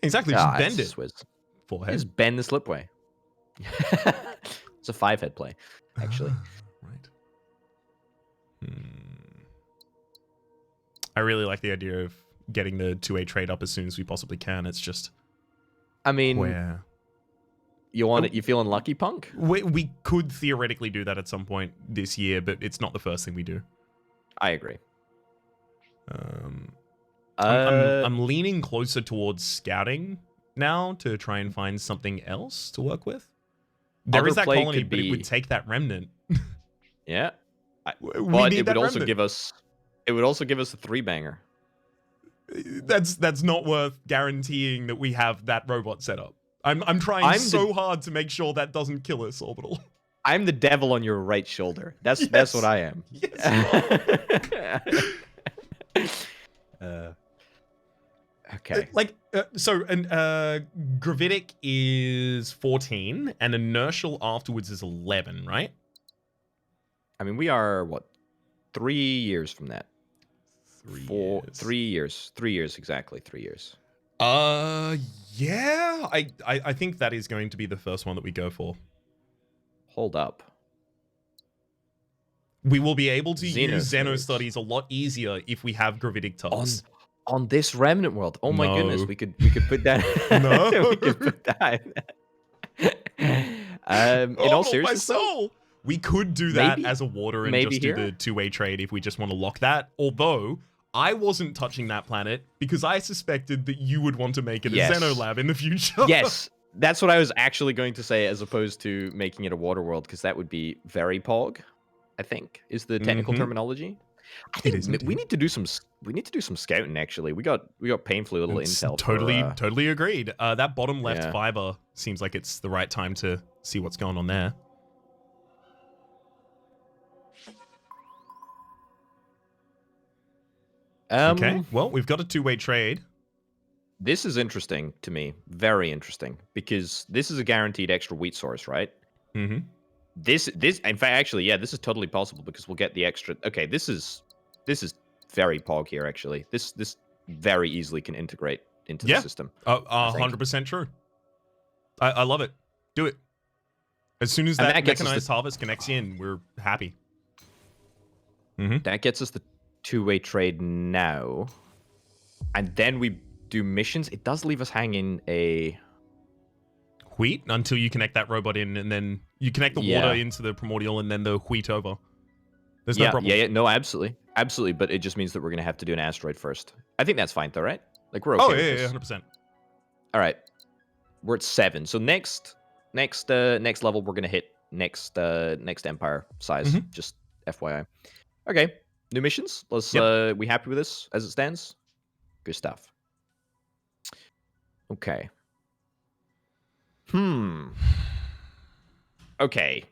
B: Exactly, just bend it.
A: Swizz.
B: Forehead.
A: Just bend the slipway. It's a 5-head play, actually.
B: Right. I really like the idea of getting the 2A trade up as soon as we possibly can. It's just,
A: I mean,
B: where
A: you want it? You feeling lucky, punk?
B: We could theoretically do that at some point this year, but it's not the first thing we do.
A: I agree.
B: I'm leaning closer towards scouting now to try and find something else to work with. There is that colony, but it would take that remnant.
A: Yeah,
B: but it would
A: also give us. It would also give us a 3-banger.
B: That's not worth guaranteeing that we have that robot set up. I'm trying so hard to make sure that doesn't kill us, Orbital.
A: I'm the devil on your right shoulder. That's what I am.
B: Yes.
A: Okay.
B: Gravitic is 14, and inertial afterwards is 11, right?
A: I mean, we are, 3 years from that? 3 years. 3 years, exactly. 3 years.
B: Yeah. I think that is going to be the first one that we go for.
A: Hold up.
B: We will be able to use Xeno studies a lot easier if we have gravitic tufts.
A: On this remnant world. Oh my goodness, we could put that.
B: No.
A: We could put that. In all seriousness,
B: my soul. We could do that as a water and just do the 2-way trade if we just want to lock that. Although I wasn't touching that planet because I suspected that you would want to make it a Xeno lab in the future.
A: Yes, that's what I was actually going to say, as opposed to making it a water world, because that would be very pog. I think is the technical terminology. I think we need to do some scouting. Actually, we got painfully little intel.
B: Totally agreed. That bottom left fiber seems like it's the right time to see what's going on there. Okay, well, we've got a 2-way trade.
A: This is interesting to me, very interesting, because this is a guaranteed extra wheat source, right?
B: Mm-hmm.
A: This, in fact, actually, yeah, this is totally possible because we'll get the extra. Okay, this is very pog here. Actually, this very easily can integrate into the system.
B: 100% true. I love it. Do it. As soon as that mechanized harvest connects in, we're happy.
A: That gets us the 2-way trade now, and then we do missions. It does leave us hanging a
B: wheat until you connect that robot in, and then you connect the water into the primordial, and then the wheat over. There's no problem.
A: Yeah, no, absolutely, but it just means that we're gonna have to do an asteroid first. I think that's fine, though, right? Like we're okay.
B: Yeah, 100%.
A: All right, we're at 7. So next level, we're gonna hit next empire size.
B: Mhm.
A: Just FYI. Okay, new missions. Let's.
B: Yep.
A: We happy with this as it stands? Good stuff. Okay. Okay.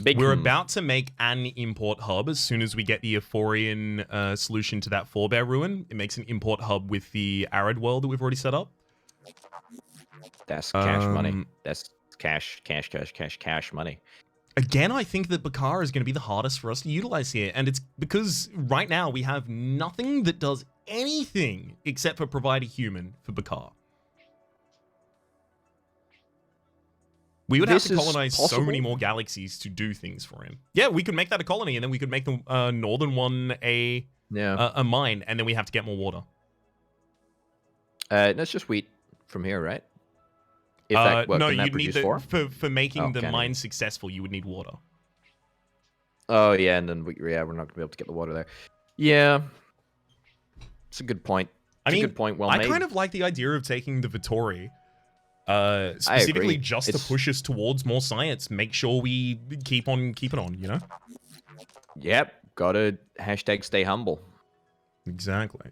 A: Big
B: We're about to make an import hub as soon as we get the Euphorian solution to that forebear ruin. It makes an import hub with the arid world that we've already set up.
A: That's cash money. That's cash money.
B: Again, I think that Bakar is going to be the hardest for us to utilize here. And it's because right now we have nothing that does anything except for provide a human for Bakar. We would have to colonize so many more galaxies to do things for him. Yeah, we could make that a colony, and then we could make the northern one a mine, and then we have to get more water.
A: That's just wheat from here, right? If that,
B: no,
A: can that
B: you'd need for making the mine successful. You would need water.
A: Oh yeah, and then we're not gonna be able to get the water there. Yeah, it's a good point. It's a good point. Well made.
B: I kind of like the idea of taking the Vittori. Specifically just to push us towards more science, make sure we keep on keeping on, you know?
A: Yep, gotta stay humble.
B: Exactly.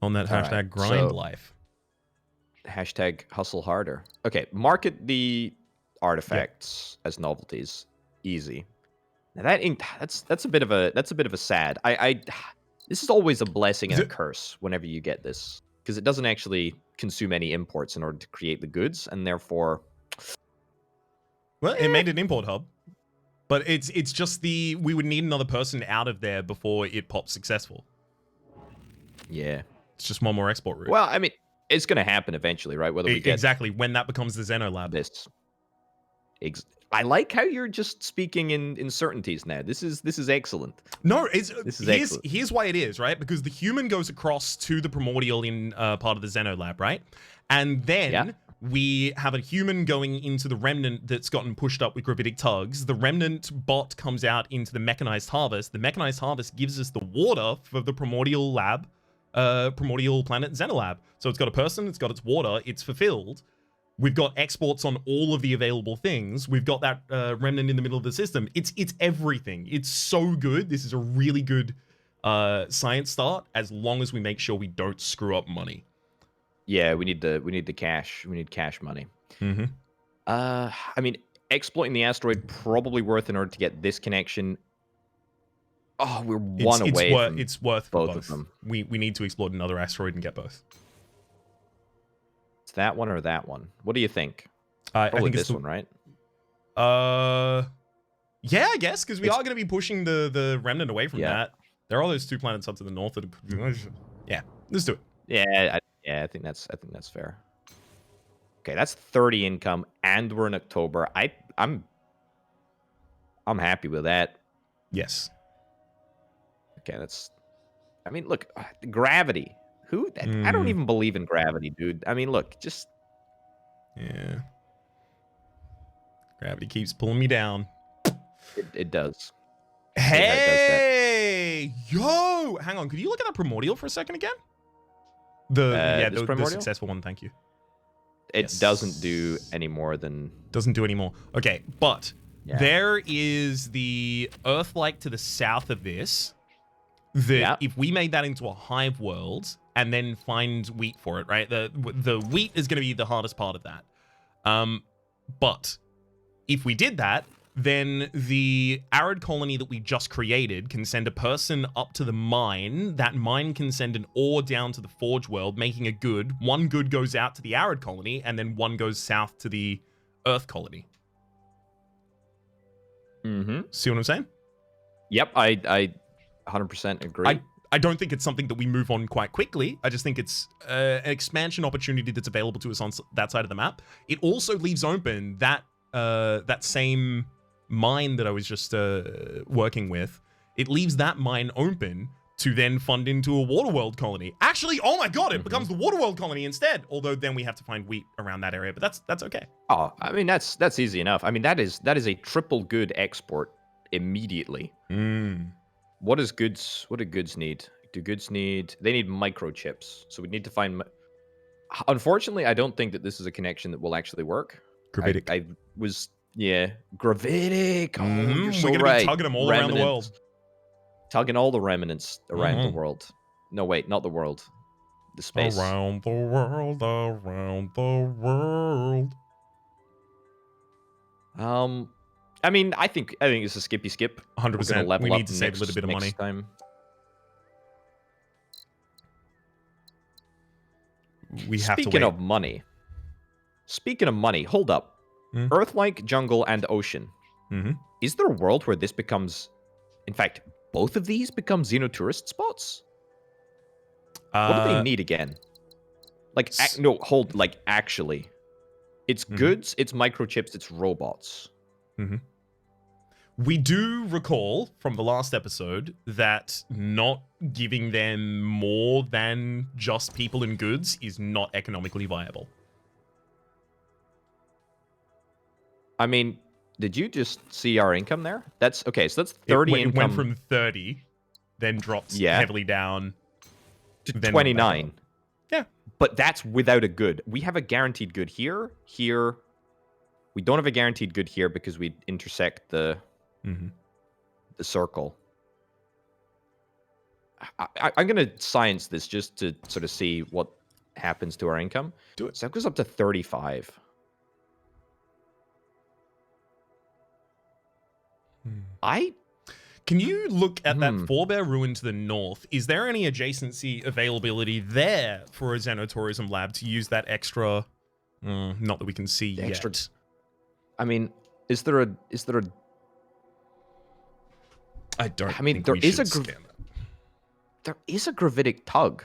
B: On that hashtag grind life.
A: Hashtag hustle harder. Okay, market the artifacts as novelties. Easy. Now that's a bit of a sad. This is always a blessing and a curse whenever you get this, because it doesn't actually consume any imports in order to create the goods, and therefore,
B: well, it made an import hub, but it's just we would need another person out of there before it pops successful.
A: Yeah,
B: it's just one more export route.
A: Well, I mean, it's going to happen eventually, right? Whether we get
B: exactly when that becomes the Xenolab.
A: I like how you're just speaking in certainties now. This is excellent.
B: No, here's why it is, right? Because the human goes across to the primordial in part of the Xenolab, right? And then we have a human going into the remnant that's gotten pushed up with gravitic tugs. The remnant bot comes out into the mechanized harvest. The mechanized harvest gives us the water for the primordial lab, primordial planet Xenolab. So it's got a person, it's got its water, it's fulfilled. We've got exports on all of the available things. We've got that remnant in the middle of the system. It's everything. It's so good. This is a really good science start, as long as we make sure we don't screw up money.
A: Yeah, we need the cash. We need cash money.
B: Mm-hmm.
A: I mean, exploiting the asteroid probably worth in order to get this connection. Oh, we're one away from
B: it's worth
A: both of them.
B: We need to exploit another asteroid and get both.
A: It's that one or that one. What do you think?
B: I think
A: this one, right?
B: Yeah, I guess, because we are going to be pushing the remnant away from that. There are those 2 planets up to the north that yeah, let's do it.
A: Yeah, I think that's fair. Okay, that's 30 income, and we're in October. I'm happy with that.
B: Yes.
A: Okay, I mean, look, gravity. I don't even believe in gravity, dude. I mean, look, just...
B: Yeah. Gravity keeps pulling me down.
A: It does.
B: Hey! Yo! Hang on, could you look at that primordial for a second again? The successful one, thank you.
A: It doesn't do any more than...
B: Doesn't do any more. Okay, but there is the Earth-like to the south of this. That if we made that into a hive world and then find wheat for it, right? The wheat is going to be the hardest part of that. But if we did that, then the arid colony that we just created can send a person up to the mine. That mine can send an ore down to the forge world, making a good. One good goes out to the arid colony, and then one goes south to the Earth colony.
A: Mm-hmm.
B: See what I'm saying?
A: Yep, I 100% agree.
B: I don't think it's something that we move on quite quickly. I just think it's an expansion opportunity that's available to us on that side of the map. It also leaves open that same mine that I was just working with. It leaves that mine open to then fund into a Waterworld colony. Actually, oh my god, it becomes the Waterworld colony instead. Although then we have to find wheat around that area, but that's okay.
A: Oh, I mean that's easy enough. I mean that is a triple good export immediately. What do goods need? Do goods need... They need microchips. So we need to find... Unfortunately, I don't think that this is a connection that will actually work.
B: Gravitic.
A: I was... Yeah. Gravitic! Oh, you're so
B: We're gonna
A: right.
B: be tugging them all around the world.
A: Tugging all the remnants around the world. No, wait, not the world. The space.
B: Around the world, around the world.
A: I mean, I think it's a skippy skip.
B: 100%.
A: We're gonna level
B: We
A: up
B: need to save a little bit of money.
A: next time.
B: We have to wait.
A: Speaking of money, hold up. Earth-like, jungle, and ocean. Is there a world where this becomes... In fact, both of these become Xenotourist spots? What do they need again? Like, actually. It's goods, it's microchips, it's robots.
B: We do recall from the last episode that not giving them more than just people and goods is not economically viable.
A: I mean, did you just see our income there? That's okay. So that's 30 income.
B: It went from 30, then drops heavily down
A: to 29.
B: Yeah,
A: but that's without a good. We have a guaranteed good here. Here, we don't have a guaranteed good here because we intersect the circle. I'm gonna science this just to sort of see what happens to our income.
B: Do it.
A: So that goes up to 35.
B: Can you look at that forebear ruin to the north? Is there any adjacency availability there for a Xenotourism lab to use that extra? Not that we can see yet.
A: I mean, is there a?
B: I don't.
A: I mean, there is a gravitic tug.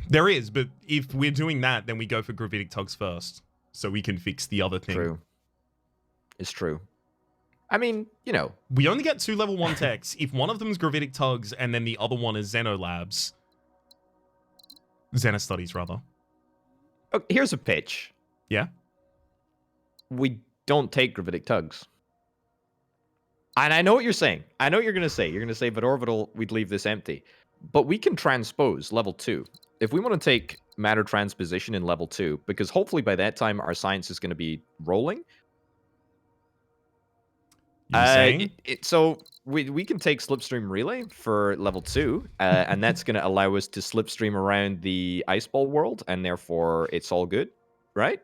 B: There is, but if we're doing that, then we go for gravitic tugs first, so we can fix the other thing.
A: True. It's true. I mean, you know.
B: We only get 2 level 1 techs. If one of them is gravitic tugs and then the other one is Xenolabs. Xenostudies, rather.
A: Oh, here's a pitch.
B: Yeah?
A: We don't take gravitic tugs. And I know what you're saying. I know what you're going to say. You're going to say, but Orbital, we'd leave this empty. But we can transpose level 2. If we want to take matter transposition in level 2, because hopefully by that time our science is going to be rolling. So we can take slipstream relay for level 2, and that's going to allow us to slipstream around the ice ball world, and therefore it's all good, right?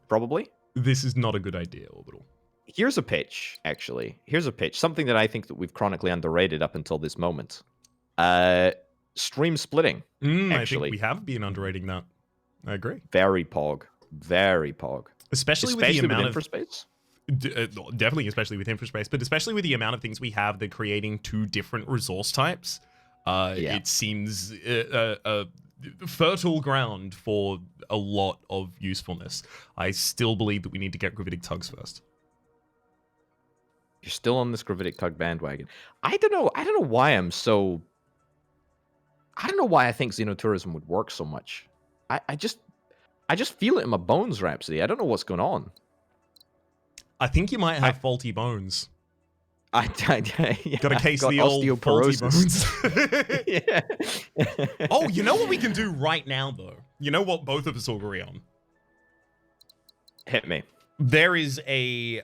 A: Probably.
B: This is not a good idea, Orbital.
A: Here's a pitch, actually. Here's a pitch. Something that I think that we've chronically underrated up until this moment. Stream splitting, actually.
B: I think we have been underrating that. I agree.
A: Very pog. Very pog.
B: Especially with the amount of...
A: infraspace?
B: Definitely, especially with infraspace, but especially with the amount of things we have that creating 2 different resource types, it seems a fertile ground for a lot of usefulness. I still believe that we need to get gravitic tugs first.
A: You're still on this gravitic tug bandwagon. I don't know why I'm so... I don't know why I think Xenotourism would work so much. I just feel it in my bones, Rhapsody. I don't know what's going on.
B: I think you might have faulty bones.
A: Yeah,
B: got a case of the old faulty bones. Oh, you know what we can do right now, though? You know what both of us will agree on?
A: Hit me.
B: There is a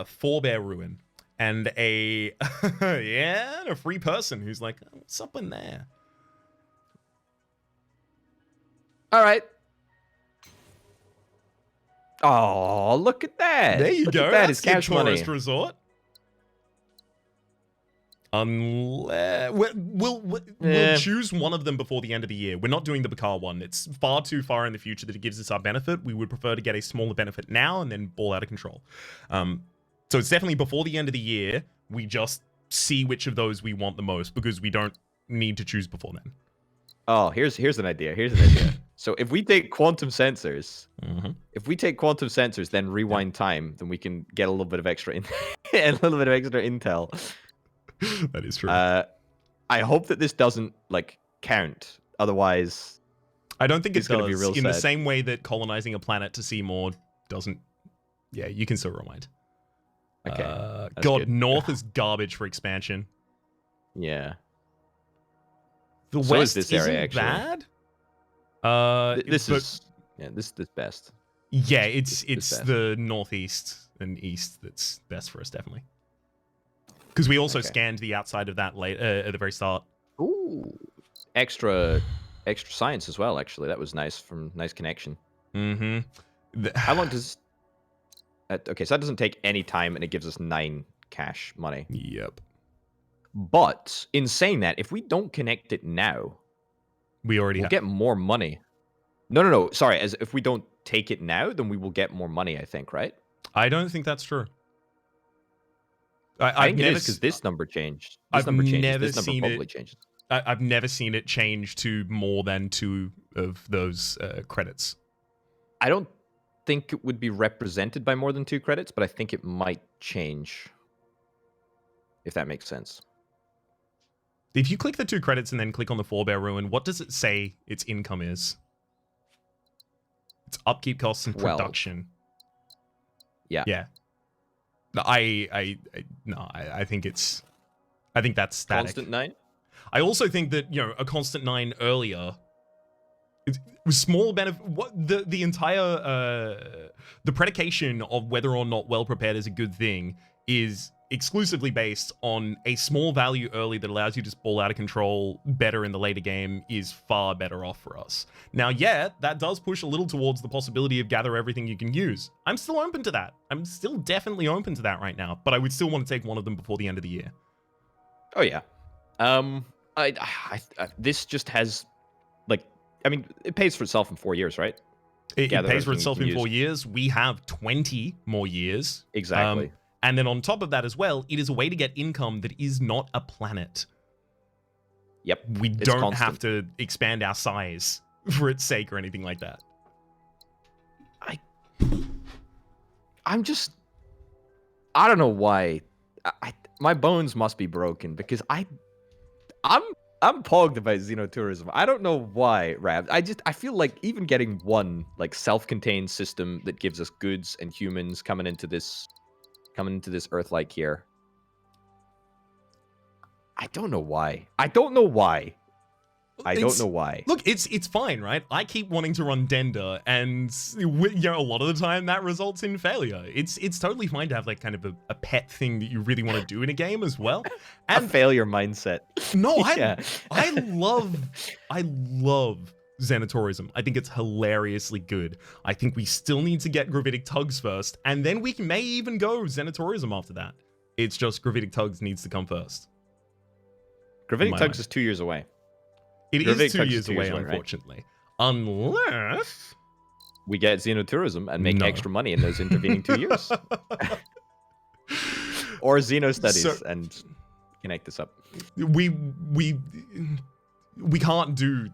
B: forebear ruin and a a free person who's like, oh, what's up in there?
A: All right. Oh, look at that!
B: There you go.
A: That is cash money.
B: Tourist resort. Unless we'll choose one of them before the end of the year. We're not doing the Bakar one. It's far too far in the future that it gives us our benefit. We would prefer to get a smaller benefit now and then ball out of control. So it's definitely before the end of the year. We just see which of those we want the most because we don't need to choose before then.
A: Oh, here's an idea. So if we take quantum sensors, then rewind time, then we can get a little bit of extra intel.
B: That is true.
A: I hope that this doesn't count. Otherwise,
B: I don't think it does.
A: Be real
B: in
A: sad.
B: The same way that colonizing a planet to see more doesn't. Yeah, you can still rewind.
A: Okay.
B: God, good. North is garbage for expansion.
A: Yeah.
B: The
A: So is
B: west
A: this area,
B: isn't
A: actually.
B: bad.
A: This
B: but
A: is this best.
B: yeah,
A: This
B: it's
A: best.
B: the northeast and east that's best for us, definitely. Because we also
A: Okay.
B: scanned the outside of that late at the very start.
A: Ooh, extra science as well. Actually, that was nice. From nice connection.
B: Mm-hmm.
A: How long does? Okay, so that doesn't take any time, and it gives us 9 cash money.
B: Yep.
A: But in saying that, if we don't connect it now,
B: We already
A: we'll
B: have.
A: get more money. No. Sorry, as if we don't take it now, then we will get more money. I think, right?
B: I don't think that's true.
A: I
B: I've
A: think it
B: never.
A: is because this number changed. This
B: I've
A: number changes.
B: never
A: This number
B: seen
A: probably
B: it.
A: changes.
B: I've never seen it change to more than 2 of those credits.
A: I don't think it would be represented by more than 2 credits, but I think it might change. If that makes sense.
B: If you click the 2 credits and then click on the forebear ruin, what does it say its income is? It's upkeep costs and
A: 12.
B: production.
A: Yeah.
B: Yeah. No, I think it's. I think that's static.
A: Constant 9.
B: I also think that a constant 9 earlier. It was small benefit. What the entire the predication of whether or not well prepared is a good thing is exclusively based on a small value early that allows you to ball out of control better in the later game is far better off for us. Now, yeah, that does push a little towards the possibility of gather everything you can use. I'm still open to that. I'm still definitely open to that right now, but I would still want to take one of them before the end of the year.
A: Oh yeah. This just has it pays for itself in 4 years, right?
B: It pays for
A: everything you
B: itself
A: can
B: in 4
A: use.
B: years. We have 20 more years.
A: Exactly.
B: And then on top of that as well, it is a way to get income that is not a planet.
A: Yep.
B: We
A: It's
B: don't
A: constant.
B: have to expand our size for its sake or anything like that.
A: I don't know why. My bones must be broken because I'm pogged about xenotourism. I don't know why, Rab. I feel like even getting one self-contained system that gives us goods and humans coming into this Earth-like here. I don't know why. I don't know why.
B: Look, it's fine, right? I keep wanting to run Dender, and a lot of the time that results in failure. It's totally fine to have kind of a pet thing that you really want to do in a game as well. And
A: a failure mindset.
B: No,
A: Yeah.
B: I love xenotourism. I think it's hilariously good. I think we still need to get gravitic tugs first, and then we may even go xenotourism after that. It's just gravitic tugs needs to come first.
A: Gravitic tugs is 2 years away.
B: It
A: Gravitic
B: is 2
A: tugs
B: years away, unfortunately. Right? Unless
A: we get xenotourism and make extra money in those intervening 2 years. Or Xeno studies and connect this up.
B: We can't do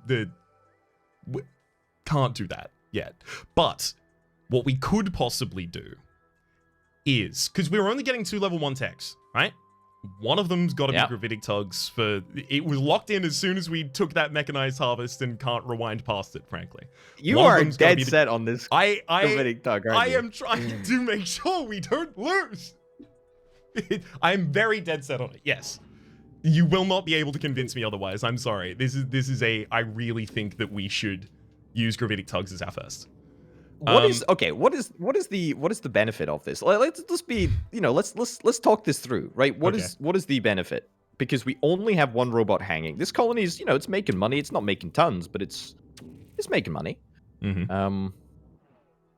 B: that yet. But what we could possibly do is, because we're only getting 2 level 1 techs, right? One of them's got to be gravitic tugs it was locked in as soon as we took that mechanized harvest and can't rewind past it, frankly.
A: You are dead set on this gravitic tug, aren't you?
B: I am trying to make sure we don't lose. I am very dead set on it, yes. You will not be able to convince me otherwise. I'm sorry. I really think that we should use gravitic tugs as our first.
A: What is the benefit of this? Let's be, let's talk this through, right? What is the benefit? Because we only have 1 robot hanging. This colony is, it's making money. It's not making tons, but it's making money.
B: Mm-hmm.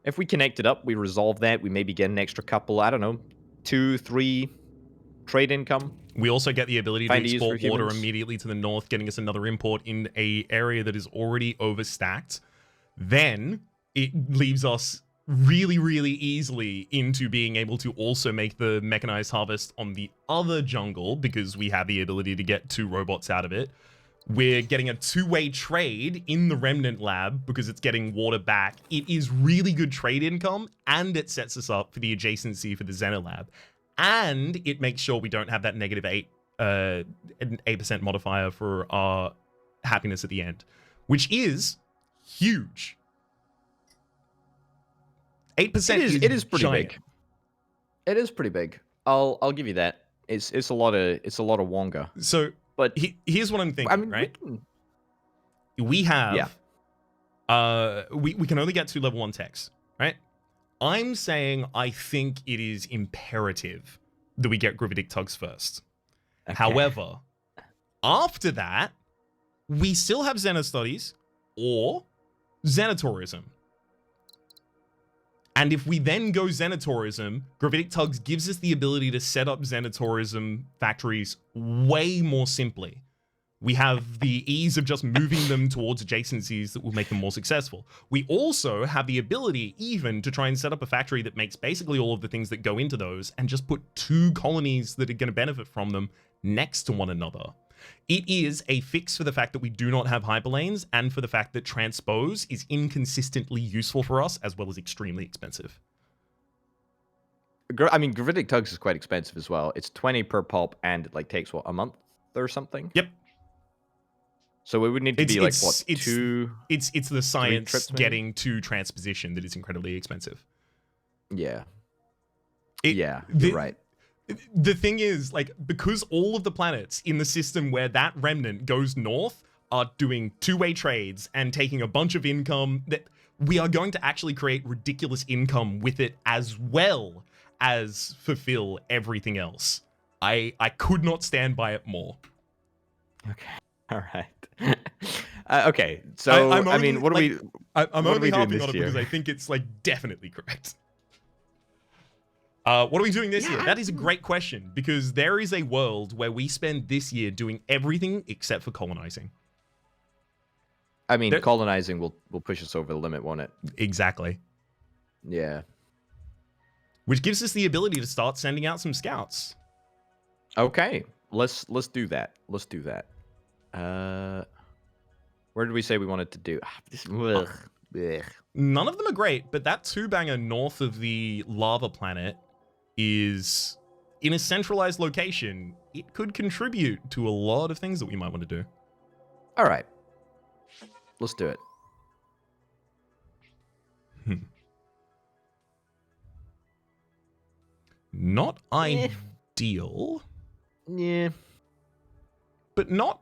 A: If we connect it up, we resolve that. We maybe get an extra couple, I don't know, 2, 3 trade income.
B: We also get the ability to export water
A: humans.
B: Immediately to the north, getting us another import in a area that is already overstacked. Then it leaves us really, really easily into being able to also make the mechanized harvest on the other jungle because we have the ability to get 2 robots out of it. We're getting a 2-way trade in the Remnant Lab because it's getting water back. It is really good trade income, and it sets us up for the adjacency for the Xeno Lab. And it makes sure we don't have that negative 8% modifier for our happiness at the end, which is huge. 8%
A: is pretty
B: giant.
A: big. It is pretty big. I'll give you that. It's a lot of wonga.
B: So,
A: but
B: here's what I'm thinking, right? we have
A: Yeah.
B: we can only get 2 level 1 techs, right? I'm saying I think it is imperative that we get gravitic tugs first.
A: Okay.
B: However, after that, we still have Xenostudies or Xenotourism. And if we then go Xenotourism, gravitic tugs gives us the ability to set up Xenotourism factories way more simply. We have the ease of just moving them towards adjacencies that will make them more successful. We also have the ability even to try and set up a factory that makes basically all of the things that go into those and just put 2 colonies that are going to benefit from them next to one another. It is a fix for the fact that we do not have hyperlanes and for the fact that transpose is inconsistently useful for us as well as extremely expensive.
A: I mean, gravitic tugs is quite expensive as well. It's 20 per pulp, and it like takes what, a month or something.
B: Yep.
A: So it would need to be like what,
B: it's
A: 2?
B: It's the science
A: trips, maybe?
B: getting to transposition that is incredibly expensive.
A: Yeah.
B: You're
A: right.
B: The thing is, like, because all of the planets in the system where that remnant goes north are doing 2-way trades and taking a bunch of income, that we are going to actually create ridiculous income with it as well as fulfill everything else. I could not stand by it more.
A: Okay. All right. Okay. So I mean, what
B: like,
A: are we?
B: I'm
A: what are
B: only
A: we doing
B: harping on
A: this
B: it because
A: year?
B: I think it's like definitely correct. What are we doing this year? That is a great question, because there is a world where we spend this year doing everything except for colonizing.
A: I mean, colonizing will push us over the limit, won't it?
B: Exactly.
A: Yeah.
B: Which gives us the ability to start sending out some scouts.
A: Okay. Let's do that. Let's do that. Where did we say we wanted to do?
B: None of them are great, but that 2-banger north of the lava planet is in a centralized location. It could contribute to a lot of things that we might want to do.
A: All right. Let's do it.
B: Not ideal.
A: Yeah.
B: But not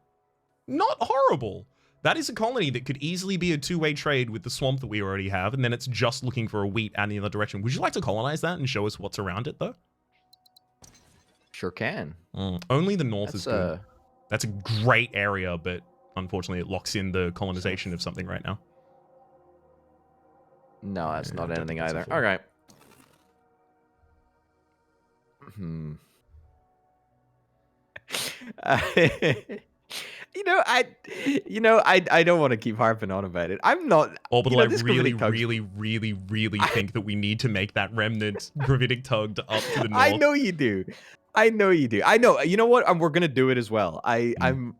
B: horrible. That is a colony that could easily be a 2-way trade with the swamp that we already have, and then it's just looking for a wheat out in the other direction. Would you like to colonize that and show us what's around it, though?
A: Sure can.
B: Only the north is good. That's a great area, but unfortunately it locks in the colonization of something right now.
A: No, that's not anything either. All right. I don't want to keep harping on about it. I'm not.
B: Orbital, I really think that we need to make that remnant gravitic tugged up to the north.
A: I know you do. I know you do. I know. You know what? We're gonna do it as well. I'm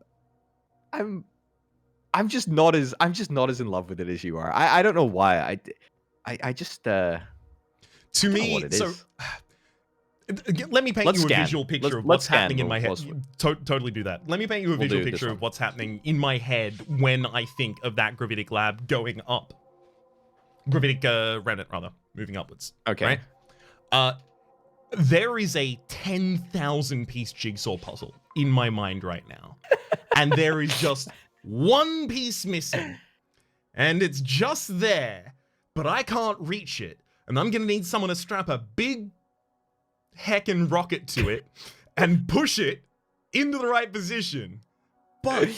A: just not as in love with it as you are. I don't know why. I just to
B: me, so let me paint you a visual picture of what's happening in my head. Totally do that. Let me paint you a visual picture of what's happening in my head when I think of that gravitic lab going up. Gravitic remnant, rather, moving upwards.
A: Okay.
B: Right? There is a 10,000 piece jigsaw puzzle in my mind right now. And there is just one piece missing. And it's just there, but I can't reach it. And I'm going to need someone to strap a big heckin' rocket to it and push it into the right position. But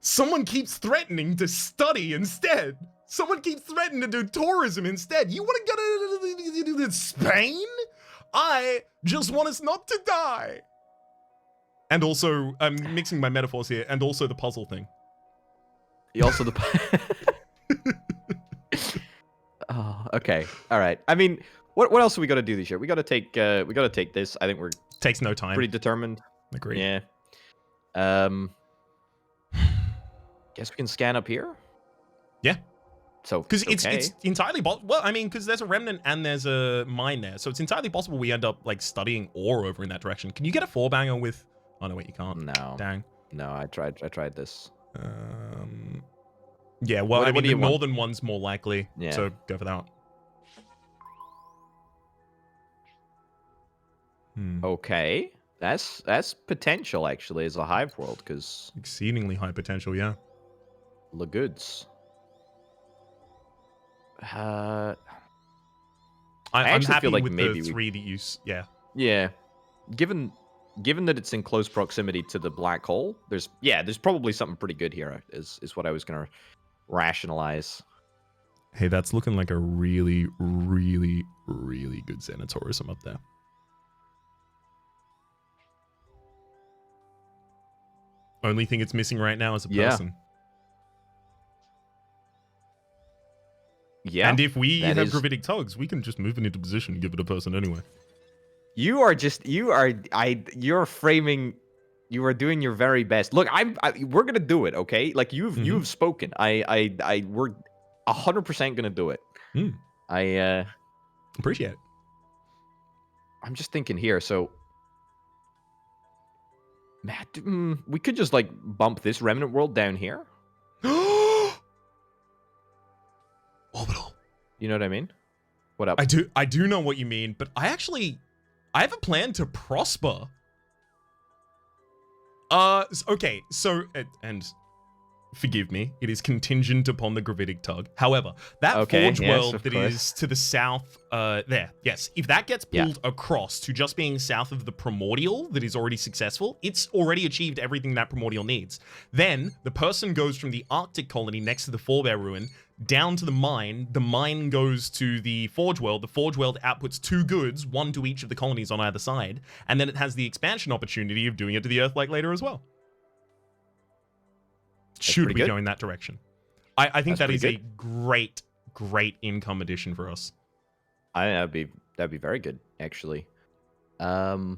B: someone keeps threatening to study instead. Someone keeps threatening to do tourism instead. You want to go to Spain? I just want us not to die. And also, I'm mixing my metaphors here, and also the puzzle thing.
A: Also the Oh, okay. All right. I mean, what else are we got to do this year? We got to take this. I think we're
B: takes no time.
A: Pretty determined.
B: Agreed.
A: Yeah. Guess we can scan up here.
B: Yeah.
A: So
B: because it's entirely well, I mean, because there's a remnant and there's a mine there, so it's entirely possible we end up like studying ore over in that direction. Can you get a 4-banger with? Oh no, wait, you can't.
A: No.
B: Dang.
A: No, I tried this.
B: Yeah, well, I mean, the northern
A: want?
B: one's more likely, so go for that.
A: Okay, that's potential actually as a hive world, because
B: exceedingly high potential, yeah.
A: Le goods. I
B: I'm
A: actually feel
B: happy
A: like
B: with the
A: maybe we.
B: 3 that you... Yeah.
A: Yeah. Given that it's in close proximity to the black hole, there's probably something pretty good here. Is what I was gonna rationalize.
B: Hey, that's looking like a really, really, really good Xenotourism up there. Only thing it's missing right now is a
A: Yeah.
B: person.
A: Yeah.
B: And if we
A: that
B: have
A: is.
B: gravitic tugs, we can just move it into position and give it a person anyway.
A: You're framing. You are doing your very best. Look, we're gonna do it, okay? Like you've spoken. We're 100% gonna do it.
B: Mm,
A: I
B: appreciate it.
A: I'm just thinking here. So, Matt, we could just like bump this remnant world down here.
B: Orbital.
A: You know what I mean? What up?
B: I do know what you mean, but I have a plan to prosper. Okay, so and forgive me, it is contingent upon the gravitic tug. However, that forge world that is to the south, yes, if that gets pulled across to just being south of the primordial that is already successful, it's already achieved everything that primordial needs. Then the person goes from the Arctic colony next to the forebear ruin down to the mine goes to the forge world outputs 2 goods, 1 to each of the colonies on either side, and then it has the expansion opportunity of doing it to the Earth like later as well. Should we go in that direction? I think that is a great income addition for us.
A: That'd be very good, actually. I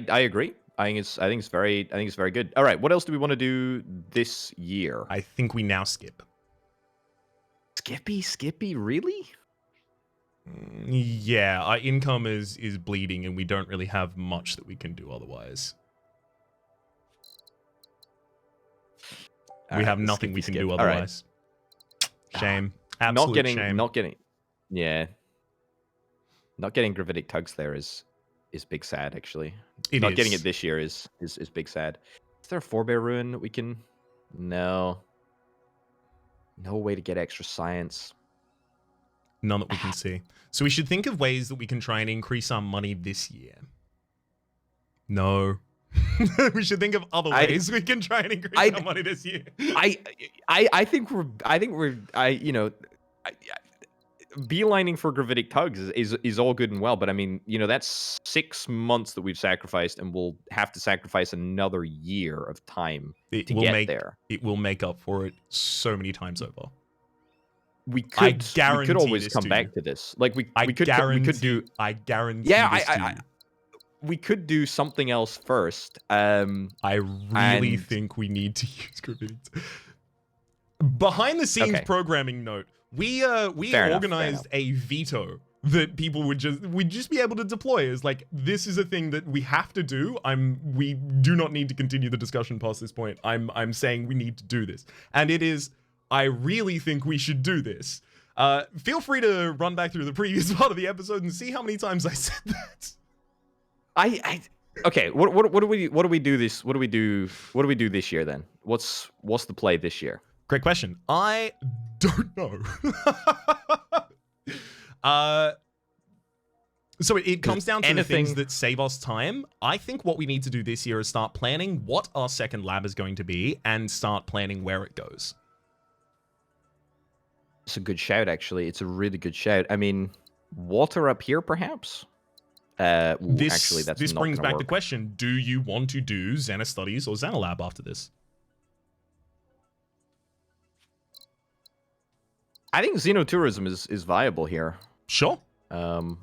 A: agree. I think it's very good. All right, what else do we want to do this year?
B: I think we now skip.
A: Skippy, really?
B: Yeah, our income is bleeding, and we don't really have much that we can do otherwise. We have nothing we can do otherwise. Right. Shame. Absolute shame.
A: Not getting gravitic tugs there is big sad, actually. Not getting it this year is big sad. Is there a forebear ruin we can? No way to get extra science.
B: None that we can see. So we should think of ways that we can try and increase our money this year. No. We should think of other ways we can try and increase our money this year.
A: I think we're beelining for gravitic tugs is all good and well, but I mean, that's 6 months that we've sacrificed, and we'll have to sacrifice another year of time to get there.
B: It will make up for it so many times over.
A: We could always come back to this. Like we could do.
B: I guarantee. Yeah,
A: we could do something else first.
B: I really think we need to use gravitic. Behind the scenes programming note. We organized a veto that people would just be able to deploy as like, this is a thing that we have to do. We do not need to continue the discussion past this point. I'm saying we need to do this. And it is, I really think we should do this. Feel free to run back through the previous part of the episode and see how many times I said that.
A: Okay, what do we do this year then? What's the play this year?
B: Great question. I don't know. So it comes down to the things that save us time. I think what we need to do this year is start planning what our second lab is going to be and start planning where it goes.
A: It's a good shout, actually. It's a really good shout. I mean, water up here, perhaps?
B: This brings back the question, do you want to do Xena Studies or Xena Lab after this?
A: I think xenotourism is viable here.
B: Sure.
A: I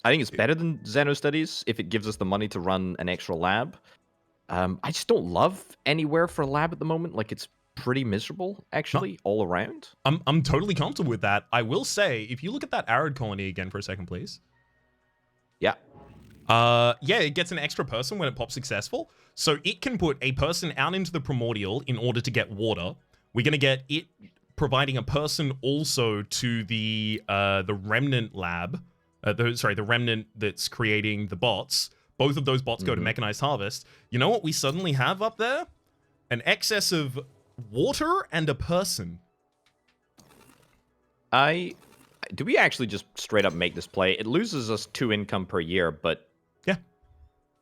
A: think it's better than Xeno Studies if it gives us the money to run an extra lab. I just don't love anywhere for a lab at the moment. Like, it's pretty miserable, actually, all around.
B: I'm totally comfortable with that. I will say, if you look at that arid colony again for a second, please.
A: Yeah.
B: Yeah, it gets an extra person when it pops successful. So it can put a person out into the primordial in order to get water. We're going to get it providing a person also to the remnant lab. The remnant that's creating the bots. Both of those bots go to mechanized harvest. You know what we suddenly have up there? An excess of water and a person.
A: Do we actually just straight up make this play? It loses us 2 income per year, but
B: Yeah.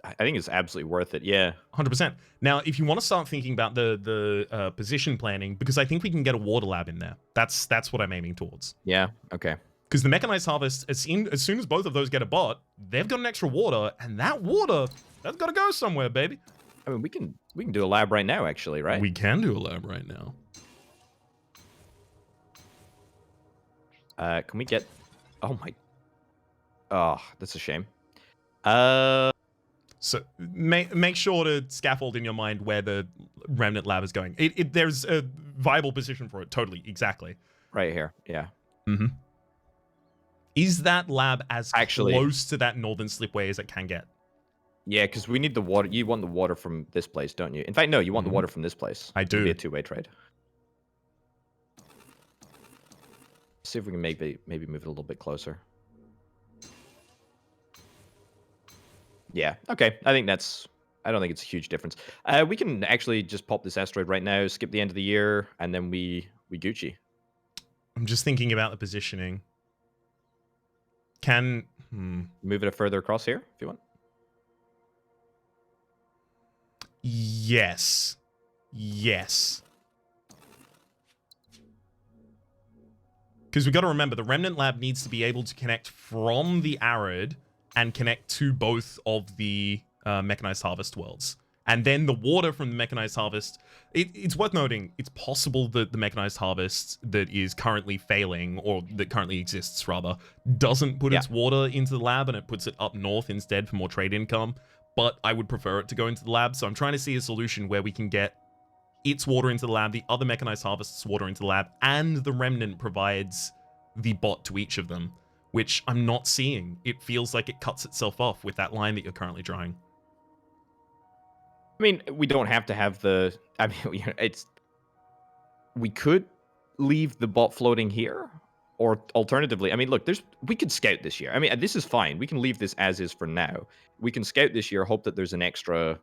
A: I think it's absolutely worth it. Yeah.
B: 100%. Now, if you want to start thinking about the position planning, because I think we can get a water lab in there. That's what I'm aiming towards.
A: Yeah. Okay.
B: Because the mechanized harvest, as soon as both of those get a bot, they've got an extra water, and that water, that's got to go somewhere, baby.
A: I mean, we can do a lab right now, actually, right?
B: We can do a lab right now.
A: Can we get? Oh my. Oh, that's a shame. Uh,
B: So make sure to scaffold in your mind where the remnant lab is going. There's a viable position for it. Totally, exactly.
A: right here. Yeah.
B: Mm-hmm. Is that lab as
A: Actually,
B: close to that northern slipway as it can get?
A: Yeah, because we need the water. You want the water from this place, don't you? In fact, no, you want the water from this place.
B: I
A: It'll
B: do.
A: be a two-way trade. See if we can maybe move it a little bit closer. Yeah. Okay. I think that's. I don't think it's a huge difference. We can actually just pop this asteroid right now, skip the end of the year, and then we Gucci.
B: I'm just thinking about the positioning. Can
A: Move it further across here if you want.
B: Yes. Because we've got to remember, the Remnant Lab needs to be able to connect from the Arid and connect to both of the Mechanized Harvest worlds. And then the water from the Mechanized Harvest, it's worth noting, it's possible that the Mechanized Harvest that is currently failing, or that currently exists rather, doesn't put its water into the lab and it puts it up north instead for more trade income. But I would prefer it to go into the lab, so I'm trying to see a solution where we can get its water into the lab, the other Mechanized Harvest's water into the lab, and the Remnant provides the bot to each of them, which I'm not seeing. It feels like it cuts itself off with that line that you're currently drawing.
A: I mean, we don't have to have the. I mean, it's. We could leave the bot floating here, or alternatively, I mean, look, we could scout this year. I mean, this is fine. We can leave this as is for now. We can scout this year, hope that there's an extra,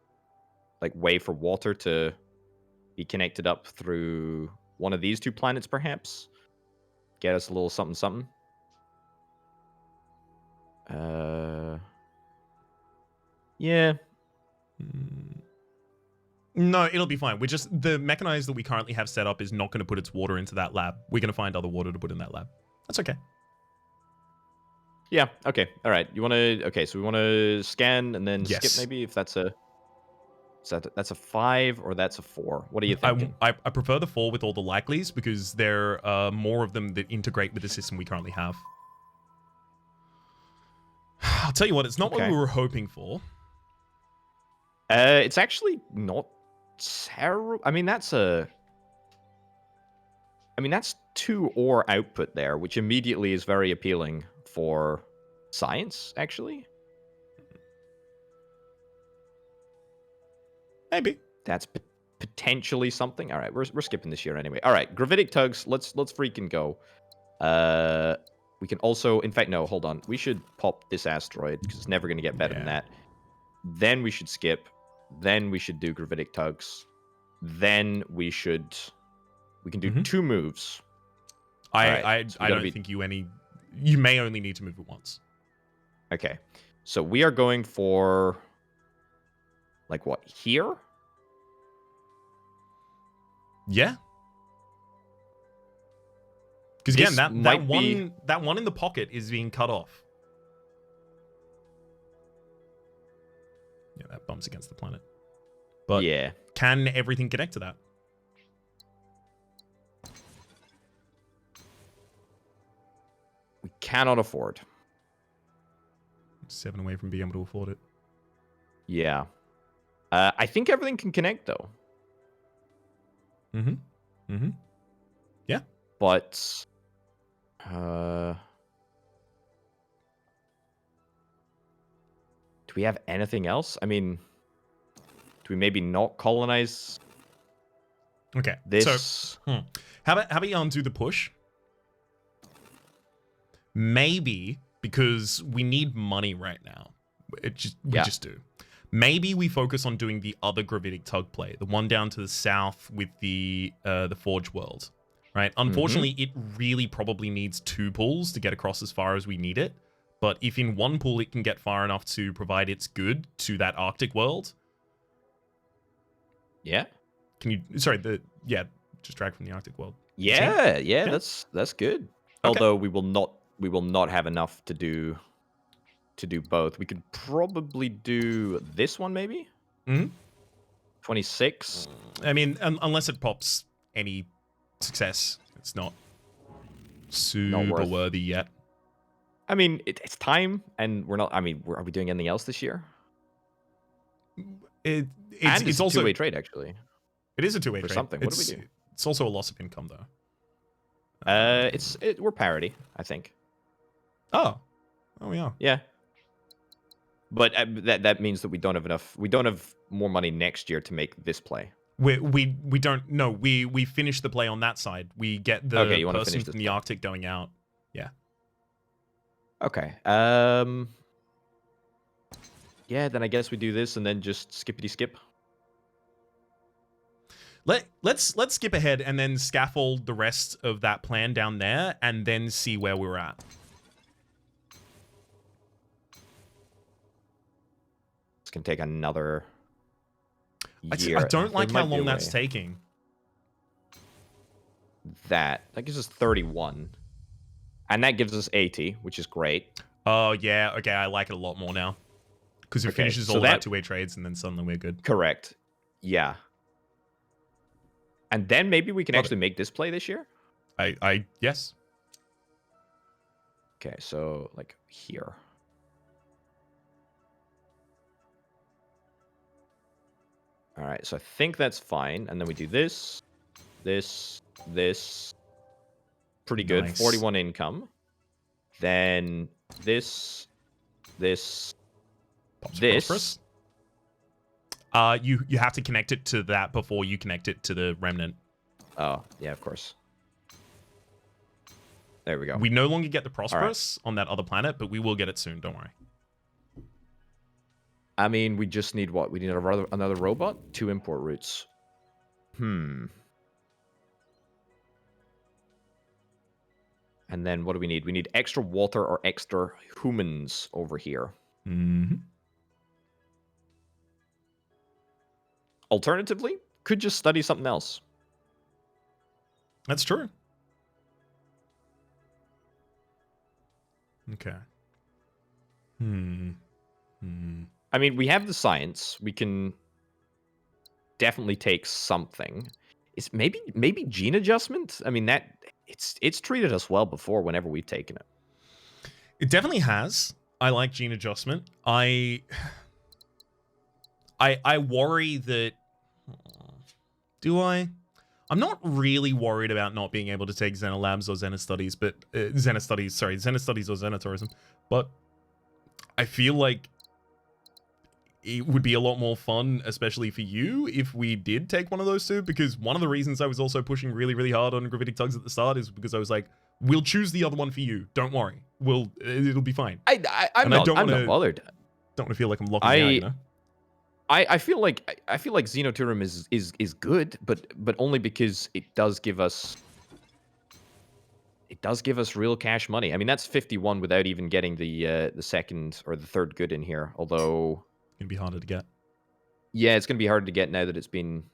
A: like, way for water to be connected up through one of these two planets, perhaps. Get us a little something, something. Yeah.
B: No, it'll be fine. The mechanized that we currently have set up is not going to put its water into that lab. We're going to find other water to put in that lab. That's okay.
A: Yeah, okay. All right. You want to... Okay, so we want to scan and then skip maybe if that's a... That's a 5 or that's a 4? What are you thinking?
B: I prefer the 4 with all the likelies because there are more of them that integrate with the system we currently have. I'll tell you what, it's not what we were hoping for.
A: It's actually not terrible. I mean, that's 2 ore output there, which immediately is very appealing for science, actually.
B: Maybe.
A: That's potentially something. All right, we're skipping this year anyway. All right, gravitic tugs. Let's freaking go. We can also, in fact, no, hold on. We should pop this asteroid because it's never going to get better than that. Then we should skip. Then we should do gravitic tugs. Then we can do 2 moves.
B: I don't think you may only need to move it once.
A: Okay, so we are going for, like, what, here?
B: Yeah. Because again, that one in the pocket is being cut off. Yeah, that bumps against the planet. But
A: yeah,
B: can everything connect to that?
A: We cannot afford.
B: 7 away from being able to afford it.
A: Yeah. I think everything can connect, though.
B: Yeah.
A: But... do we have anything else? I mean... Do we maybe not colonize...
B: Okay,
A: this?
B: So, how about you undo the push? Maybe, because we need money right now. We just do. Maybe we focus on doing the other gravitic tug play, the one down to the south with the Forge World, right? Unfortunately, it really probably needs 2 pulls to get across as far as we need it. But if in 1 pull it can get far enough to provide its good to that Arctic world,
A: Yeah.
B: can you? Just drag from the Arctic world.
A: Yeah, that's good.
B: Okay.
A: Although we will not have enough to do both. We could probably do this one maybe. 26.
B: I mean, unless it pops any success, it's not super
A: worth.
B: worthy yet.
A: I mean, it's time, and we're not. I mean, are we doing anything else this year?
B: It's also
A: a two-way trade, actually.
B: It is a two-way trade.
A: Something. What do we do?
B: It's also a loss of income, though.
A: We're parity, I think.
B: Oh, we are.
A: Yeah. But that means that we don't have enough. We don't have more money next year to make this play.
B: We don't. No, we finish the play on that side. We get the person from the Arctic going out. Yeah.
A: Okay. Yeah. Then I guess we do this and then just skippity skip.
B: Let's skip ahead and then scaffold the rest of that plan down there and then see where we're at.
A: This can take another year.
B: I don't like how long that's taking.
A: That gives us 31. And that gives us 80, which is great.
B: Oh, yeah. Okay, I like it a lot more now. Because it finishes all that two-way trades and then suddenly we're good.
A: Correct. Yeah. And then maybe we can actually make this play this year?
B: Yes.
A: Okay, so like here. All right, so I think that's fine. And then we do this, this. Pretty good.
B: Nice.
A: 41 income. Then this.
B: Prosperous. You have to connect it to that before you connect it to the remnant.
A: Oh, yeah, of course. There we go.
B: We no longer get the prosperous on that other planet, but we will get it soon. Don't worry.
A: I mean, we just need what? We need another robot? 2 import routes. And then what do we need? We need extra water or extra humans over here. Alternatively, could just study something else.
B: That's true. Okay.
A: I mean, we have the science. We can definitely take something. It's maybe gene adjustment. I mean, that it's treated us well before whenever we've taken it.
B: It definitely has. I like gene adjustment. I worry that... Do I? I'm not really worried about not being able to take Xenolabs or Xenostudies, but... Xenostudies or Xenotourism. But I feel like it would be a lot more fun, especially for you, if we did take one of those two, because one of the reasons I was also pushing really, really hard on Gravitic Tugs at the start is because I was like, we'll choose the other one for you. Don't worry. It'll be fine.
A: I'm not bothered.
B: Don't want to feel like I'm locking you out, you know?
A: I feel like Xenotourism is good, but only because it does give us real cash money. I mean, that's 51 without even getting the second or the third good in here. Although
B: it's gonna be harder to get.
A: Yeah, it's gonna be harder to get now that it's been,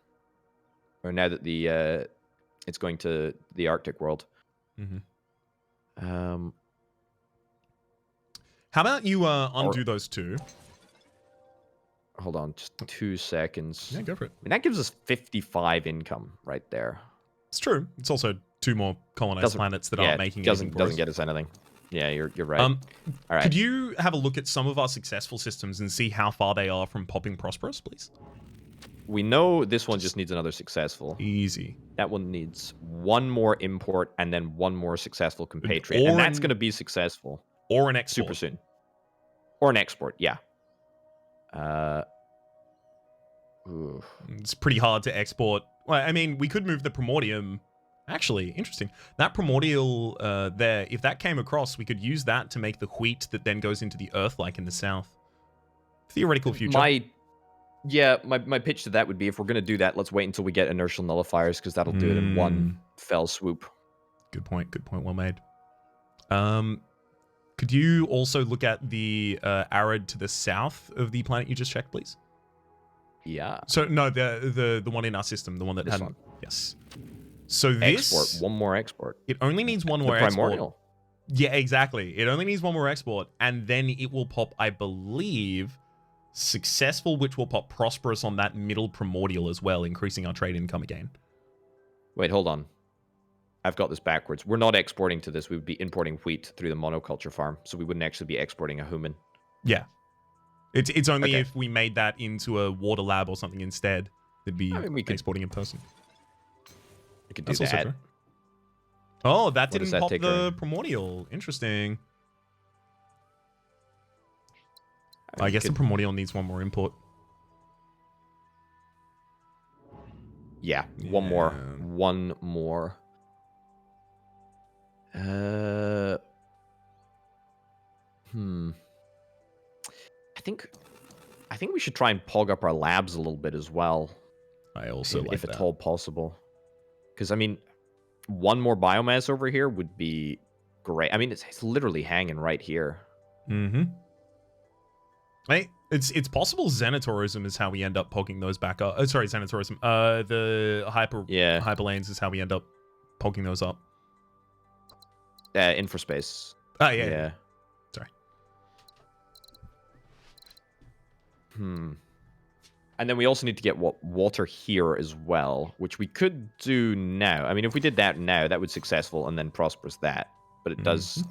A: or now that the it's going to the Arctic world.
B: How about you undo those two?
A: Hold on, just 2 seconds.
B: Yeah, go for it.
A: I mean, that gives us 55 income right there.
B: It's true. It's also 2 more colonized planets that aren't making anything for us.
A: Doesn't get us anything. Yeah, you're right. All right.
B: Could you have a look at some of our successful systems and see how far they are from popping prosperous, please?
A: We know this one just needs another successful.
B: Easy.
A: That one needs 1 more import and then 1 more successful compatriot. And that's going to be successful.
B: Or an export.
A: Super soon. Or an export, yeah.
B: It's pretty hard to export. Well, I mean, we could move the Primordium. Actually, interesting. That Primordial there, if that came across, we could use that to make the wheat that then goes into the Earth, like in the south. Theoretical future.
A: Yeah, my pitch to that would be if we're gonna do that, let's wait until we get inertial nullifiers because that'll do it in one fell swoop.
B: Good point. Good point. Well made. Could you also look at the arid to the south of the planet you just checked, please?
A: Yeah.
B: So no, the one in our system, the one that
A: This
B: hadn't.
A: one.
B: Yes. So this
A: Export. One more export.
B: It only needs one more
A: the
B: export.
A: primordial.
B: Yeah, exactly. It only needs one more export, and then it will pop, I believe, successful, which will pop prosperous on that middle primordial as well, increasing our trade income again.
A: Wait, hold on. I've got this backwards. We're not exporting to this. We would be importing wheat through the monoculture farm, so we wouldn't actually be exporting a human.
B: Yeah. It's only
A: Okay.
B: if we made that into a water lab or something instead, they'd be exporting in person.
A: We could do
B: That's also
A: that.
B: true. Oh, that
A: What does
B: didn't
A: that
B: pop
A: take
B: the
A: her?
B: primordial. Interesting.
A: I
B: I guess the
A: could-
B: primordial needs one more input.
A: Yeah, one more. One more. I think we should try and pog up our labs a little bit as well,
B: I also like
A: if
B: that.
A: at all possible. Because I mean, one more biomass over here would be great. I mean, it's literally hanging right here.
B: Mm-hmm. Hey, it's possible Xenotourism is how we end up poking those back up. Sorry, Xenotourism. The hyperlanes is how we end up poking those up.
A: Infraspace.
B: Oh yeah. Sorry.
A: And then we also need to get water here as well, which we could do now. I mean, if we did that now, that would successful and then prosperous that. But it does...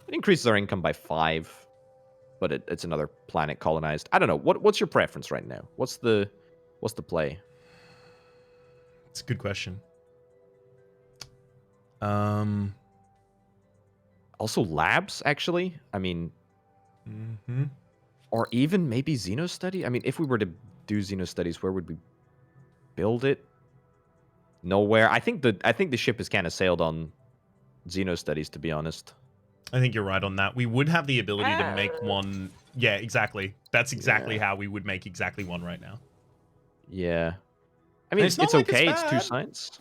A: It increases our income by 5. But it's another planet colonized. I don't know. What's your preference right now? What's the play?
B: It's a good question.
A: Also labs, actually. I mean... Or even maybe Xenostudy? I mean, if we were to do Xenostudies, where would we build it? Nowhere. I think the ship has kind of sailed on Xenostudies, to be honest.
B: I think you're right on that. We would have the ability to make one. Yeah, exactly. That's exactly how we would make exactly one right now.
A: Yeah. I mean, it's
B: not like
A: okay.
B: it's
A: It's 2
B: bad.
A: science.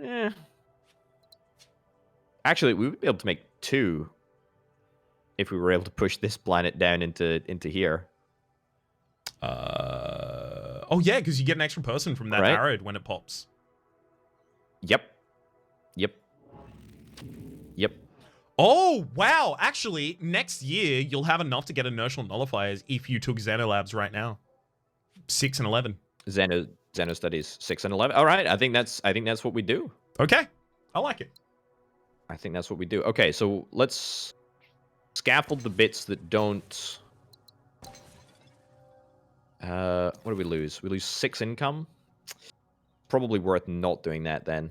A: Yeah. Actually, we would be able to make 2 if we were able to push this planet down into here.
B: Oh yeah, because you get an extra person from that
A: Right.
B: arid when it pops.
A: Yep.
B: Oh, wow. Actually, next year, you'll have enough to get inertial nullifiers if you took Xenolabs right now. 6 and 11.
A: Xenostudies 6 and 11. All right, I think that's what we do.
B: Okay. I like it.
A: I think that's what we do. Okay, so let's scaffold the bits that don't... what do we lose? We lose 6 income? Probably worth not doing that then.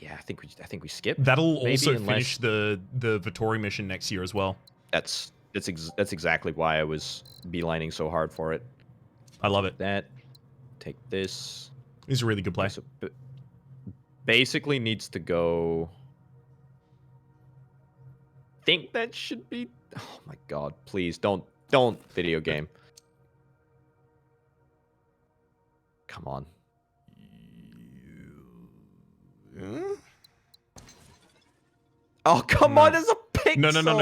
A: Yeah, I think we skip.
B: That'll
A: maybe,
B: also
A: unless...
B: finish the Vittori mission next year as well.
A: That's exactly why I was beelining so hard for it.
B: I love it.
A: That. Take this.
B: It's a really good play.
A: So basically needs to go... think that should be... Oh my god, please, don't video game. Come on. Oh, come on, there's a pixel!
B: No.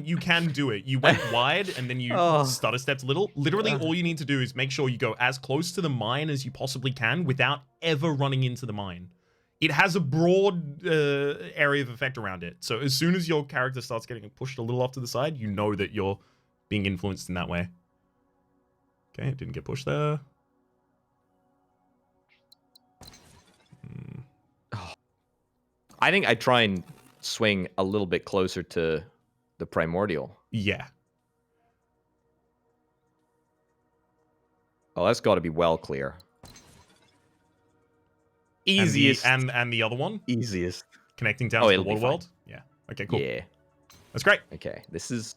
B: You can do it. You went wide and then you stutter stepped little. Literally, all you need to do is make sure you go as close to the mine as you possibly can without ever running into the mine. It has a broad area of effect around it. So as soon as your character starts getting pushed a little off to the side, you know that you're being influenced in that way. Okay, it didn't get pushed there.
A: I think I try and swing a little bit closer to the primordial.
B: Yeah.
A: Oh, that's got to be well clear. Easiest.
B: And the other one?
A: Easiest.
B: Connecting down to the water world? Yeah. Okay, cool.
A: Yeah.
B: That's great.
A: Okay, this is...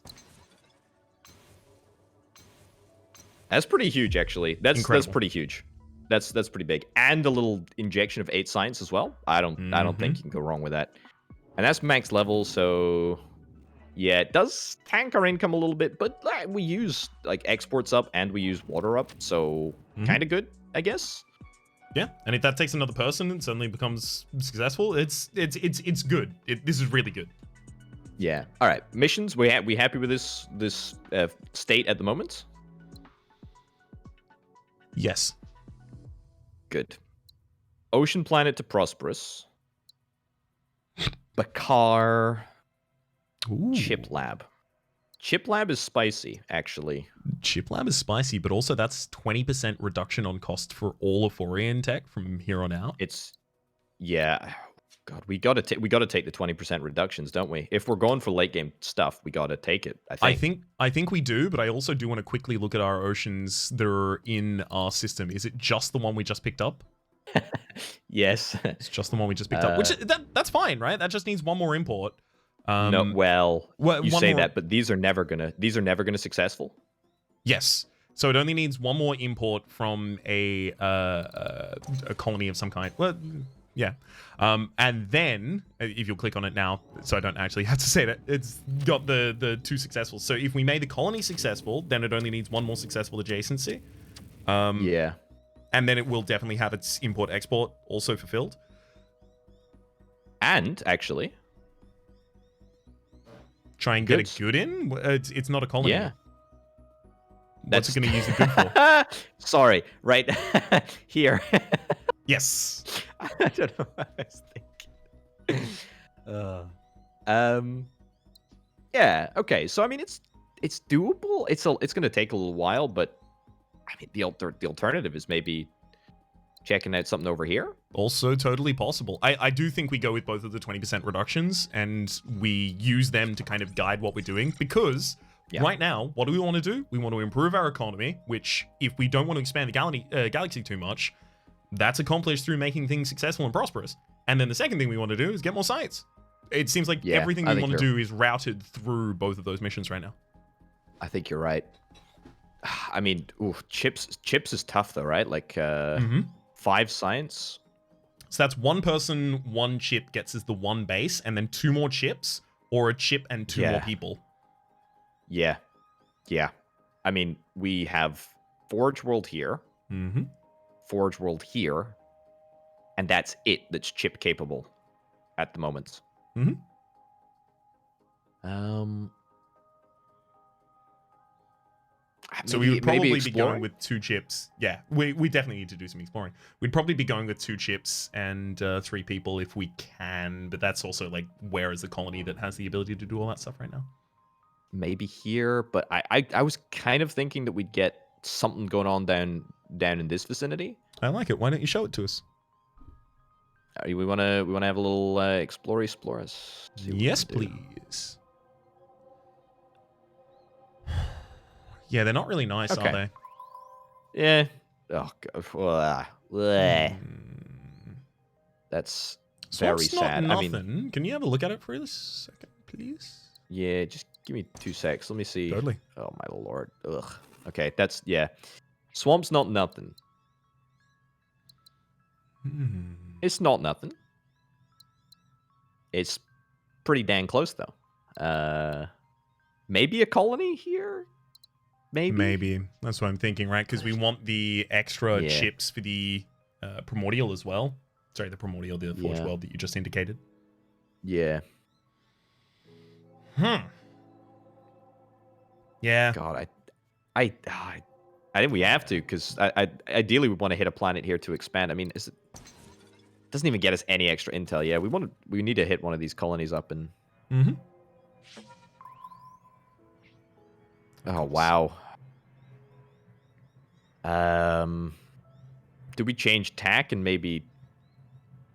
A: That's pretty huge, actually. That's pretty huge. That's pretty big. And a little injection of 8 science as well. I don't think you can go wrong with that. And that's max level, so Yeah, it does tank our income a little bit, but we use like exports up and we use water up, so kind of good, I guess.
B: Yeah, and if that takes another person and suddenly becomes successful, it's good. This is really good.
A: Yeah. All right. Missions. We happy with this state at the moment?
B: Yes.
A: Good. Ocean planet to prosperous. Bakar.
B: Ooh.
A: Chip lab. Chip lab is spicy, actually.
B: Chip lab is spicy, but also that's 20% reduction on cost for all Euphorian tech from here on out.
A: It's yeah. God, we gotta take the 20% reductions, don't we? If we're going for late game stuff, we gotta take it.
B: I think we do, but I also do want to quickly look at our oceans that are in our system. Is it just the one we just picked up?
A: Yes.
B: It's just the one we just picked up, which that's fine, right? That just needs one more import.
A: No, well, you say
B: more...
A: that, but these are never gonna successful.
B: Yes. So it only needs one more import from a colony of some kind. Well, yeah. And then, if you'll click on it now, so I don't actually have to say that, it's got the 2 successful. So if we made the colony successful, then it only needs one more successful adjacency.
A: Yeah.
B: And then it will definitely have its import-export also fulfilled.
A: And, actually...
B: Try and get a good in? It's not a colony.
A: Yeah.
B: What's it going to use the good for?
A: Sorry, right here.
B: Yes.
A: I don't know what I was thinking. Yeah. Okay. So I mean, it's doable. It's going to take a little while, but I mean, the alternative is maybe checking out something over here.
B: Also totally possible. I do think we go with both of the 20% reductions and we use them to kind of guide what we're doing, because right now, what do we want to do? We want to improve our economy, which if we don't want to expand the galaxy too much, that's accomplished through making things successful and prosperous. And then the second thing we want to do is get more science. It seems like everything we want to do is routed through both of those missions right now.
A: I think you're right. I mean, chips is tough though, right? Like 5 science.
B: So that's 1 person, 1 chip gets us the 1 base, and then 2 more chips, or a chip and 2 more people.
A: Yeah. Yeah. I mean, we have Forge World here. Forge World here. And that's it. That's chip capable at the moment.
B: So we would probably be going with 2 chips. Yeah, we definitely need to do some exploring. We'd probably be going with 2 chips and 3 people if we can, but that's also like, where is the colony that has the ability to do all that stuff right now?
A: Maybe here, but I was kind of thinking that we'd get something going on down in this vicinity.
B: I like it. Why don't you show it to us?
A: We wanna have a little explore.
B: Yes, please. Yeah, they're not really nice, are they?
A: Yeah. Oh god. That's very sad.
B: Not
A: I
B: nothing.
A: mean,
B: can you have a look at it for a second, please?
A: Yeah, just give me 2 secs. Let me see.
B: Totally.
A: Oh my lord. Ugh. Okay, that's Swamp's not nothing. It's not nothing. It's pretty dang close though. Maybe a colony here?
B: Maybe. That's what I'm thinking, right? Because we want the extra chips for the primordial as well. Sorry, the primordial, the Forge World that you just indicated.
A: Yeah.
B: Yeah.
A: God, I think we have to, because I ideally we want to hit a planet here to expand. I mean, it doesn't even get us any extra intel. Yeah, we need to hit one of these colonies up and. Oh wow. Do we change tack and maybe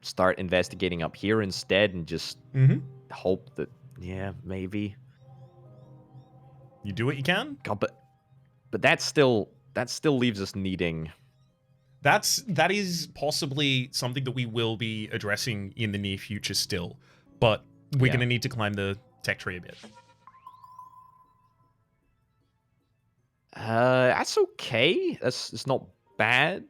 A: start investigating up here instead and just hope that maybe.
B: You do what you can.
A: God, but that still leaves us needing.
B: That is possibly something that we will be addressing in the near future still, but we're going to need to climb the tech tree a bit.
A: That's okay. It's not bad.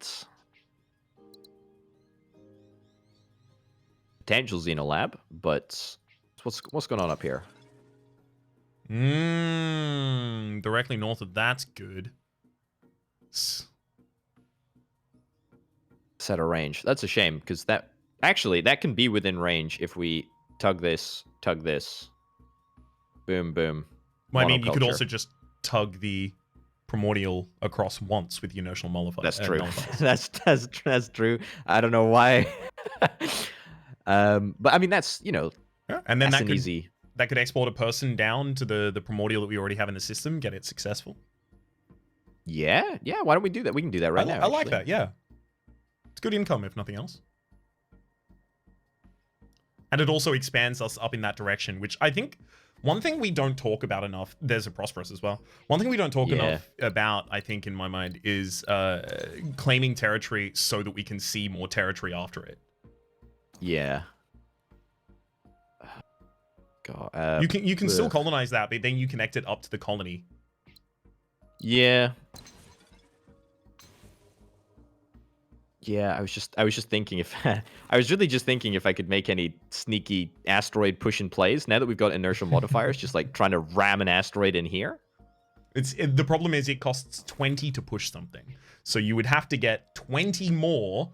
A: Potential Xenolab, but what's going on up here?
B: Directly north of that's good.
A: Set a range. That's a shame, because that can be within range if we tug this, boom, boom.
B: Well, I mean, you could
A: Monoculture.
B: also just tug the primordial across once with the inertial nullifier.
A: That's true.
B: Nullifiers.
A: that's true. I don't know why. But I mean, that's
B: Yeah, and then
A: that's
B: that
A: an
B: could
A: easy.
B: that could export a person down to the primordial that we already have in the system, get it successful.
A: Yeah. Why don't we do that? We can do that right now.
B: I like that. Yeah, it's good income if nothing else. And it also expands us up in that direction, which I think one thing we don't talk about enough, there's a Prosperous as well. One thing we don't talk enough about, I think, in my mind, is claiming territory so that we can see more territory after it.
A: Yeah. God.
B: You can still colonize that, but then you connect it up to the colony.
A: Yeah. Yeah, I was just thinking if I was really just thinking if I could make any sneaky asteroid push-in plays now that we've got inertial modifiers, just like trying to ram an asteroid in here.
B: The problem is it costs 20 to push something, so you would have to get 20 more.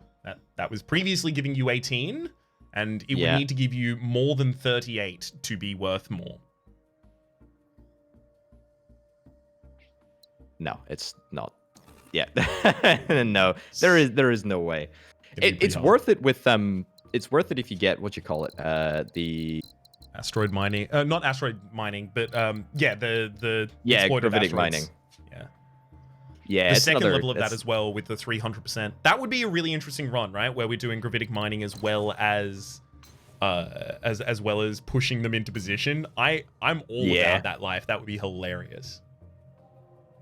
B: That was previously giving you 18, and it would need to give you more than 38 to be worth more.
A: No, it's not. Yeah, no, there is no way. It's worth it with It's worth it if you get what you call it, the
B: asteroid mining. Not asteroid mining, but yeah, the exploited
A: gravitic
B: asteroids.
A: mining.
B: Yeah, the second level of
A: that's...
B: that as well with the 300%. That would be a really interesting run, right? Where we're doing gravitic mining as well as pushing them into position. I'm all about that life. That would be hilarious.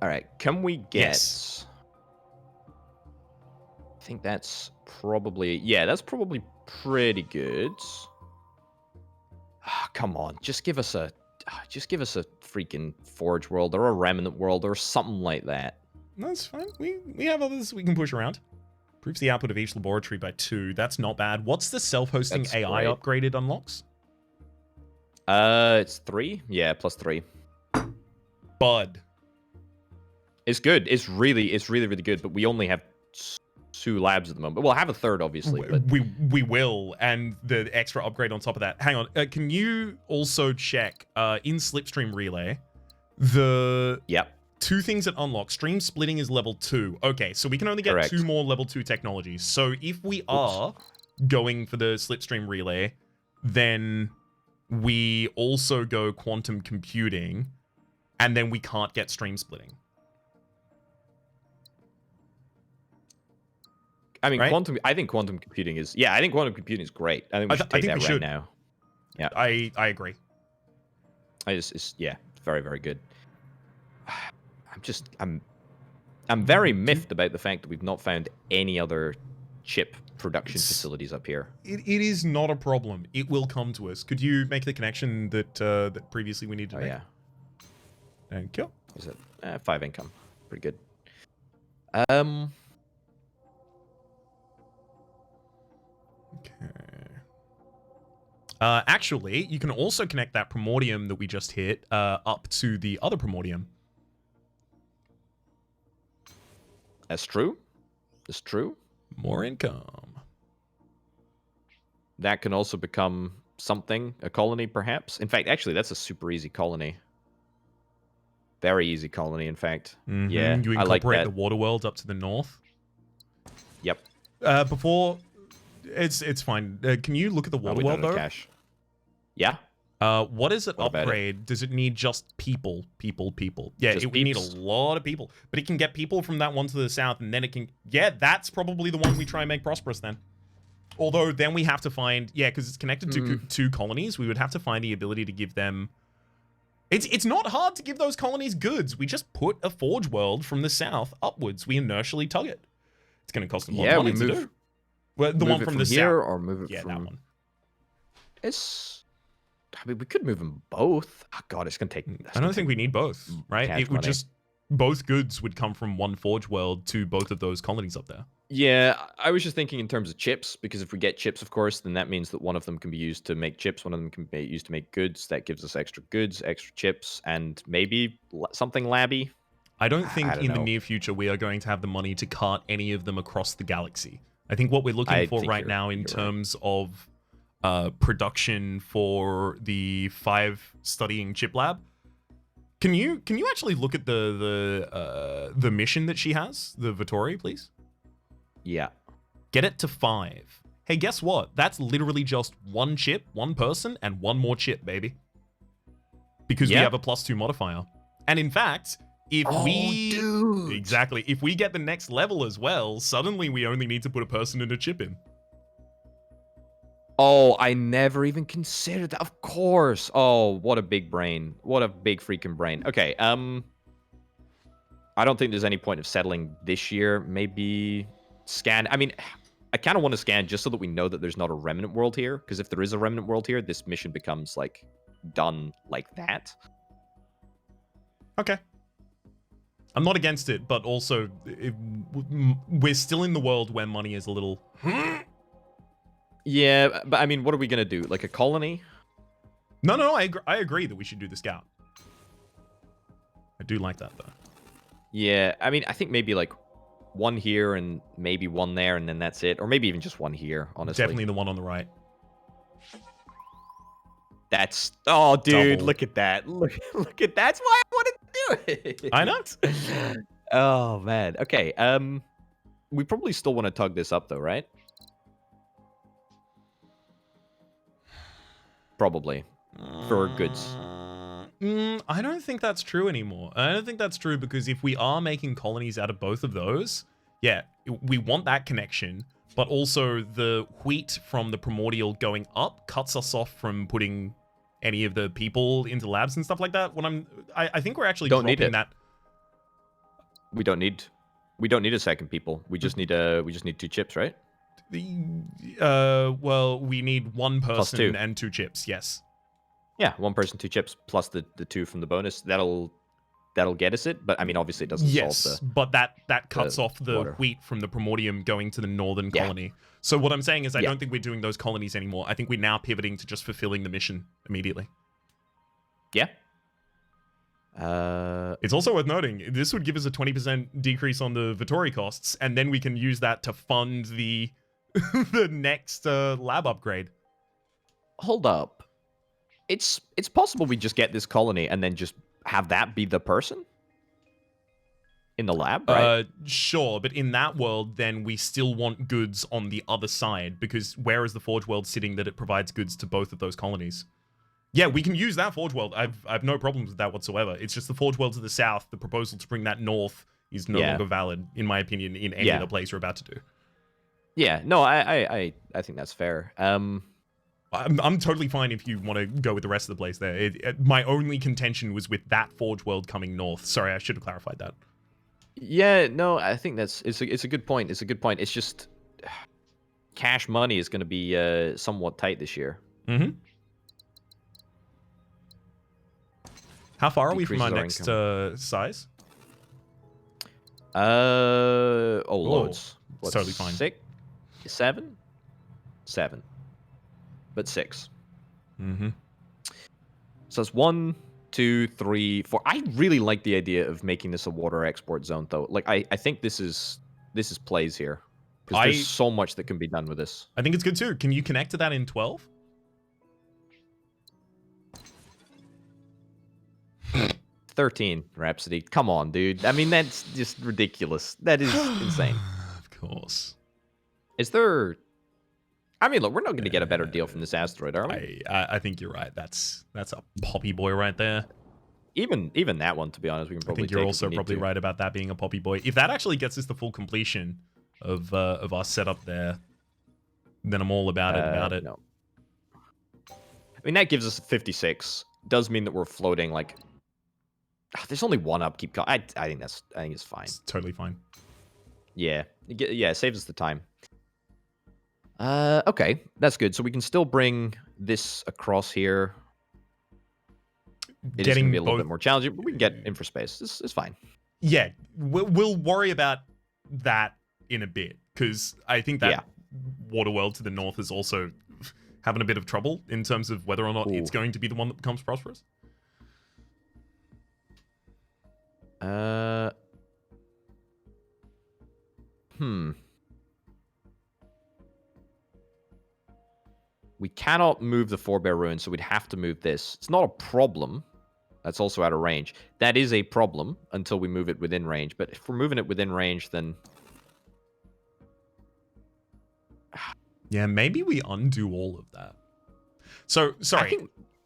A: All right, can we get?
B: Yes.
A: I think that's probably that's probably pretty good. Oh, come on, just give us a freaking Forge world or a Remnant world or something like that.
B: That's fine. We have others we can push around. Improves the output of each laboratory by 2. That's not bad. What's the self-hosting
A: That's
B: AI
A: great.
B: upgrade it unlocks?
A: It's 3. Yeah, plus 3.
B: Bud.
A: It's good. It's really good. But we only have 2 labs at the moment. We'll have a third, obviously. But...
B: We will, and the extra upgrade on top of that. Hang on. Can you also check in Slipstream Relay the 2 things that unlock? Stream splitting is level 2. Okay, so we can only get 2 more level 2 technologies. So if we are going for the Slipstream Relay, then we also go quantum computing, and then we can't get stream splitting.
A: I mean, I think quantum computing is... Yeah, I think quantum computing is great. I think we should take that right now. Yeah,
B: I agree.
A: It's very, very good. I'm very miffed about the fact that we've not found any other chip production facilities up here.
B: It is not a problem. It will come to us. Could you make the connection that that previously we needed to make?
A: Yeah.
B: Thank you.
A: Is it 5 income? Pretty good.
B: Okay. Actually, you can also connect that primordium that we just hit up to the other primordium.
A: That's true. That's true.
B: More income.
A: That can also become something, a colony, perhaps. In fact, actually, that's a super easy colony. Very easy colony, in fact.
B: Mm-hmm.
A: Yeah,
B: you incorporate the water world up to the north.
A: Yep.
B: Before, it's fine. Can you look at the water world though?
A: Cash. Yeah.
B: What does it upgrade? Does it need just people? Yeah, it would need a lot of people. But it can get people from that one to the south, and then it can... Yeah, that's probably the one we try and make prosperous then. Although, then we have to find... Yeah, because it's connected to 2 colonies. We would have to find the ability to give them... It's not hard to give those colonies goods. We just put a forge world from the south upwards. We inertially tug it. It's going to cost them a lot of money to do. Well, the one from the
A: here
B: south.
A: Or move it
B: from...
A: that
B: one.
A: It's... I mean, we could move them both. Oh, God, it's going to take...
B: I don't think we need both, right? It would just... Both goods would come from one forge world to both of those colonies up there.
A: Yeah, I was just thinking in terms of chips, because if we get chips, of course, then that means that one of them can be used to make chips, one of them can be used to make goods. That gives us extra goods, extra chips, and maybe something labby.
B: I don't
A: I
B: think
A: don't
B: in the
A: know.
B: near future we are going to have the money to cart any of them across the galaxy. I think what we're looking
A: I
B: for
A: think
B: right now in
A: you're right.
B: terms of production for the 5 studying chip lab. Can you actually look at the mission that she has, the Vittori, please?
A: Yeah.
B: Get it to 5. Hey, guess what? That's literally just 1 chip, 1 person, and 1 more chip, baby. Because we
A: Yeah.
B: have a +2 modifier. And in fact, if
A: Oh,
B: we...
A: dude.
B: Exactly. If we get the next level as well, suddenly we only need to put a person and a chip in.
A: Oh, I never even considered that. Of course. Oh, what a big brain. What a big freaking brain. Okay, I don't think there's any point of settling this year. Maybe scan. I mean, I kind of want to scan just so that we know that there's not a remnant world here. Because if there is a remnant world here, this mission becomes like done like that.
B: Okay. I'm not against it, but also we're still in the world where money is a little...
A: Yeah, but I mean, what are we gonna do? Like a colony?
B: No, I agree that we should do the scout. I do like that, though.
A: Yeah, I mean, I think maybe like one here and maybe one there, and then that's it. Or maybe even just one here, honestly.
B: Definitely the one on the right.
A: That's dude,
B: Double.
A: look at that. Look at that's why I wanted to do it.
B: I know.
A: Oh man. Okay. We probably still want to tug this up though, right? Probably. For goods.
B: I don't think that's true anymore. I don't think that's true because if we are making colonies out of both of those, yeah, we want that connection, but also the wheat from the primordial going up cuts us off from putting any of the people into labs and stuff like that. I think we're actually
A: Don't need
B: dropping
A: it.
B: that.
A: We don't need a second people. We just need 2 chips, right?
B: Well, we need 1
A: Plus
B: person
A: 2.
B: and 2 chips. Yes.
A: Yeah, 1 person, 2 chips, plus the 2 from the bonus. That'll get us it. But I mean, obviously, it doesn't solve
B: Yes,
A: the
B: but that cuts off the
A: water.
B: wheat from the primordium going to the northern
A: Yeah.
B: colony. So what I'm saying is I
A: Yeah.
B: don't think we're doing those colonies anymore. I think we're now pivoting to just fulfilling the mission immediately.
A: Yeah.
B: It's also worth noting, this would give us a 20% decrease on the Vittori costs, and then we can use that to fund the the next lab upgrade.
A: Hold up. It's possible we just get this colony and then just have that be the person in the lab, right?
B: Sure, but in that world, then we still want goods on the other side, because where is the Forge world sitting that it provides goods to both of those colonies? Yeah, we can use that Forge world. I've no problems with that whatsoever. It's just the Forge world to the south. The proposal to bring that north is no longer valid, in my opinion, in any other place we're about to do.
A: Yeah, no, I think that's fair.
B: I'm totally fine if you want to go with the rest of the place there. My only contention was with that Forge world coming north. Sorry, I should have clarified that.
A: Yeah, no, I think it's a good point. It's a good point. It's just cash money is going to be somewhat tight this year.
B: Mm-hmm. How far are we from our
A: Decreases
B: next size?
A: Loads.
B: It's totally fine.
A: 6, 7, 7, but 6.
B: Mm-hmm.
A: So it's 1, 2, 3, 4. I really like the idea of making this a water export zone, though. Like, I think this is plays here because there's so much that can be done with this.
B: I think it's good too. Can you connect to that in 12?
A: 13, Rhapsody. Come on, dude. I mean, that's just ridiculous. That is insane.
B: Of course.
A: Is there... I mean, look, we're not going to get a better deal from this asteroid, are we?
B: I think you're right. That's a poppy boy right there.
A: Even that one, to be honest, we can probably
B: I think you're also probably right about that being a poppy boy. If that actually gets us the full completion of our setup there, then I'm all about it.
A: No. I mean, that gives us 56. Does mean that we're floating like... There's only 1 upkeep. I think it's fine.
B: It's totally fine.
A: Yeah, it saves us the time. Okay, that's good. So we can still bring this across here. It is going to be a little bit more challenging, but we can get infraspace. It's fine.
B: Yeah, we'll worry about that in a bit. because I think that
A: Yeah.
B: Waterworld to the north is also having a bit of trouble in terms of whether or not it's
A: Ooh.
B: going to be the one that becomes prosperous.
A: Hmm. We cannot move the Forebear Ruin, so we'd have to move this. It's not a problem. That's also out of range. That is a problem until we move it within range. But if we're moving it within range, then...
B: Yeah, maybe we undo all of that. So, sorry.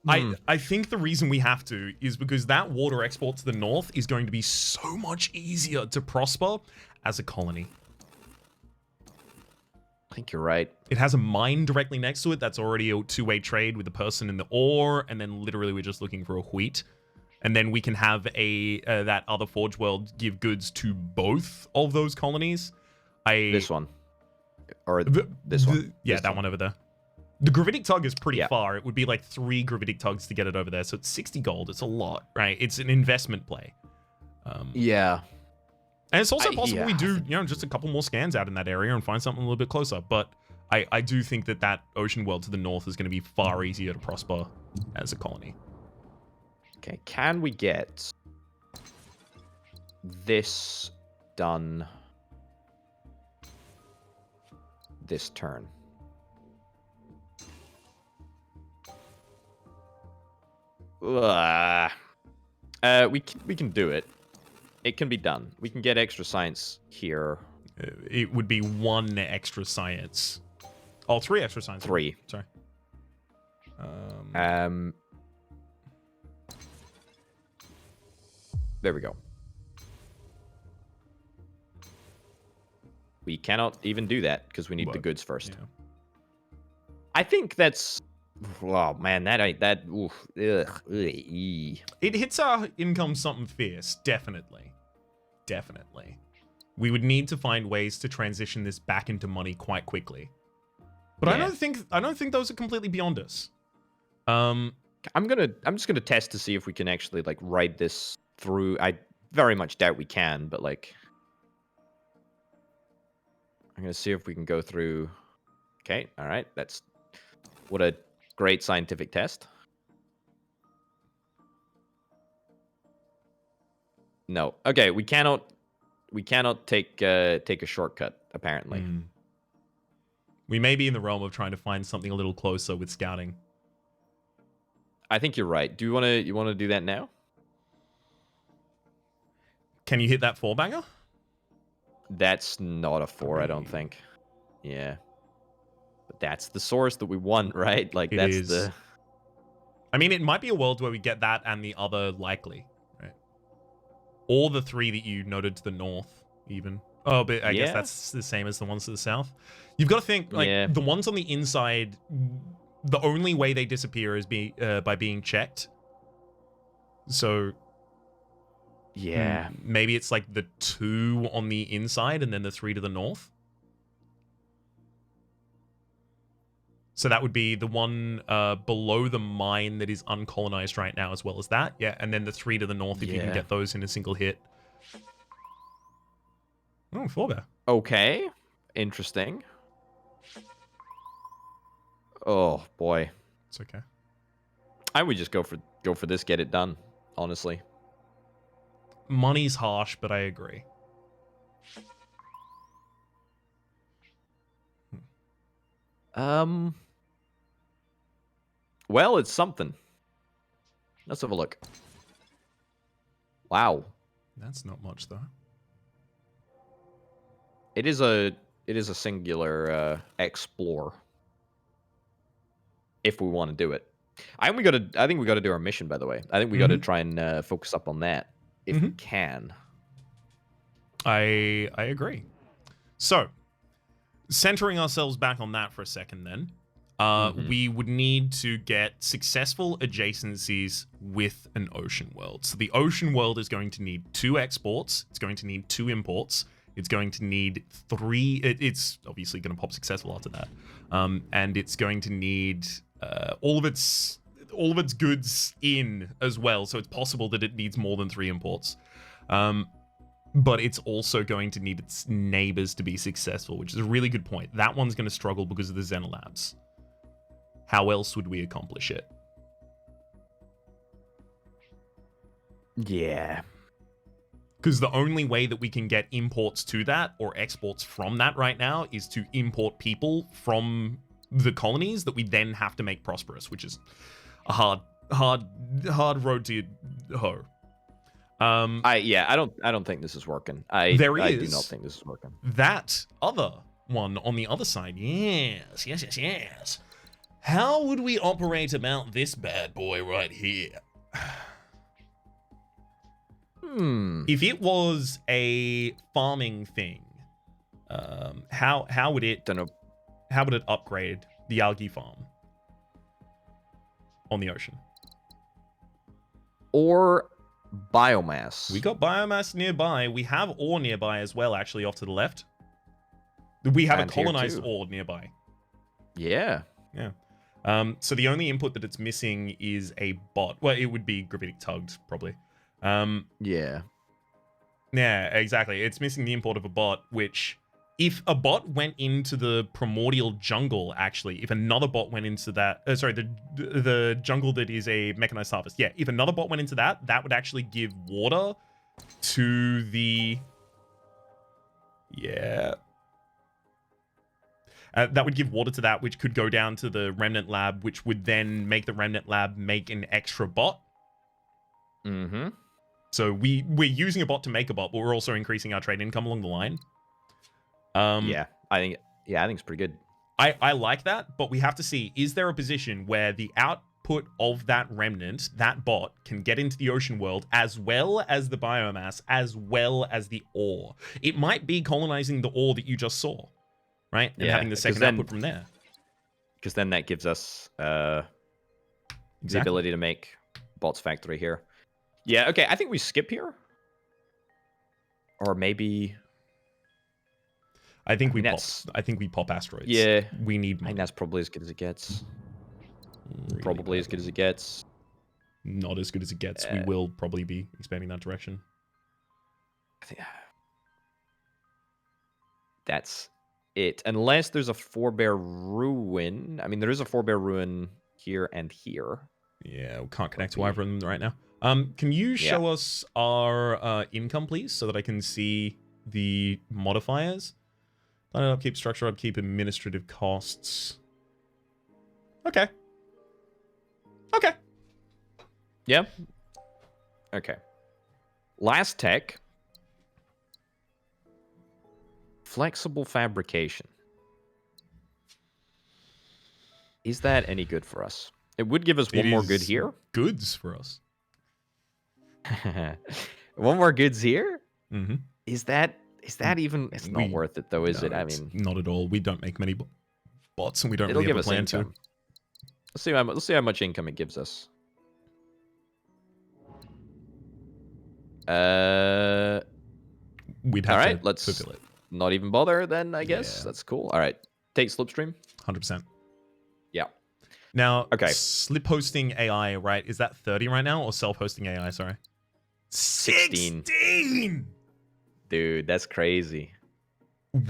B: I think the reason we have to is because that water export to the north is going to be so much easier to prosper as a colony.
A: I think you're right.
B: It has a mine directly next to it that's already a two-way trade with the person in the ore, and then literally we're just looking for a wheat. And then we can have that other Forge World give goods to both of those colonies.
A: This one. Or this one.
B: Yeah,
A: this
B: that one over there. The Gravitic Tug is pretty far. It would be like 3 Gravitic Tugs to get it over there. So it's 60 gold. It's a lot, right? It's an investment play.
A: Yeah.
B: And it's also possible we do, just a couple more scans out in that area and find something a little bit closer. But I do think that ocean world to the north is going to be far easier to prosper as a colony.
A: Okay, can we get this done this turn? We can do it. It can be done. We can get extra science here.
B: It would be 1 extra science. Oh, 3 extra science.
A: 3.
B: Sorry.
A: There we go. We cannot even do that because we need the goods first.
B: Yeah.
A: I think that's... Oh, man, that ain't... That... Oof, ugh,
B: It hits our income something fierce, definitely. Definitely. We would need to find ways to transition this back into money quite quickly. But I don't think those are completely beyond us.
A: I'm just gonna test to see if we can actually like ride this through. I very much doubt we can, but like I'm gonna see if we can go through. Okay, all right. That's what a great scientific test. No. Okay, we cannot take a shortcut apparently.
B: We may be in the realm of trying to find something a little closer with scouting.
A: I think you're right. Do you want to do that now?
B: Can you hit that 4-banger?
A: That's not a 4, I don't think. Yeah. But that's the source that we want, right? Like that's the...
B: I mean, it might be a world where we get that and the other likely, right? Or the 3 that you noted to the north, even. Oh, but I guess that's the same as the ones to the south. You've got to think, like, the ones on the inside, the only way they disappear is by being checked. So...
A: Yeah.
B: Maybe it's like the 2 on the inside and then the 3 to the north. So that would be the one below the mine that is uncolonized right now, as well as that. Yeah, and then the 3 to the north if you can get those in a single hit. Oh, 4-bear.
A: Okay. Interesting. Oh boy.
B: It's okay.
A: I would just go for this, get it done, honestly.
B: Money's harsh, but I agree.
A: Well, it's something. Let's have a look. Wow.
B: That's not much, though.
A: It is a singular explore. If we want to do it. I think we got to do our mission, by the way. I think we got to try and focus up on that if we can.
B: I agree. So, centering ourselves back on that for a second then, we would need to get successful adjacencies with an ocean world. So the ocean world is going to need 2 exports. It's going to need 2 imports. It's going to need 3... It's obviously going to pop successful after that. And it's going to need all of its goods in as well. So it's possible that it needs more than 3 imports. but it's also going to need its neighbors to be successful, which is a really good point. That one's going to struggle because of the Xenolabs. How else would we accomplish it?
A: Yeah.
B: Because the only way that we can get imports to that or exports from that right now is to import people from the colonies that we then have to make prosperous, which is a hard road to hoe.
A: I don't think this is working. I do not think this is working.
B: That other one on the other side. Yes. How would we operate about this bad boy right here? If it was a farming thing, how would it?
A: Don't know.
B: How would it upgrade the algae farm on the ocean?
A: Or biomass.
B: We got biomass nearby. We have ore nearby as well, actually, off to the left. We have
A: And
B: a
A: here
B: colonized
A: too.
B: ore nearby.
A: Yeah.
B: So the only input that it's missing is a bot. Well, it would be gravitic tugged, probably.
A: Yeah.
B: Yeah, exactly. It's missing the import of a bot, which, if a bot went into the primordial jungle, actually, if another bot went into that, the jungle that is a mechanized harvest, yeah, if another bot went into that, that would actually give water to the, that would give water to that, which could go down to the remnant lab, which would then make the remnant lab make an extra bot.
A: Mm-hmm.
B: So we're using a bot to make a bot, but we're also increasing our trade income along the line.
A: I think it's pretty good.
B: I like that, but we have to see, is there a position where the output of that remnant, that bot, can get into the ocean world as well as the biomass, as well as the ore? It might be colonizing the ore that you just saw, right? And having the second output from there.
A: Because then that gives us the ability to make bots factory here. Yeah, okay, I think we skip here. Or maybe...
B: I think we pop asteroids.
A: Yeah.
B: We need
A: I
B: money.
A: think that's probably as good as it gets.
B: Really
A: Probably as good as it gets.
B: Not as good as it gets. We will probably be expanding that direction.
A: I think that's it. Unless there's a forebear ruin. I mean, there is a forebear ruin here and here.
B: Yeah, we can't connect to either of them right now. Can you show us our income, please, so that I can see the modifiers? Upkeep, structure upkeep, administrative costs. Okay.
A: Yeah. Okay. Last tech. Flexible fabrication. Is that any good for us? It would give us one more good here.
B: Goods for us.
A: One more goods here?
B: Mm-hmm.
A: Is that even... It's not worth it, though, is it? I mean...
B: Not at all. We don't make many bots, and we don't
A: It'll
B: really
A: give
B: have a plan
A: us income. Let's see how much income it gives us.
B: We'd have
A: all right,
B: to
A: let's
B: fulfill it.
A: Not even bother then, I guess.
B: Yeah.
A: That's cool. All right. Take Slipstream.
B: 100%.
A: Yeah.
B: Now,
A: okay.
B: Slip hosting AI, right? Is that 30 right now, or self-hosting AI, sorry? 16!
A: Dude, that's crazy.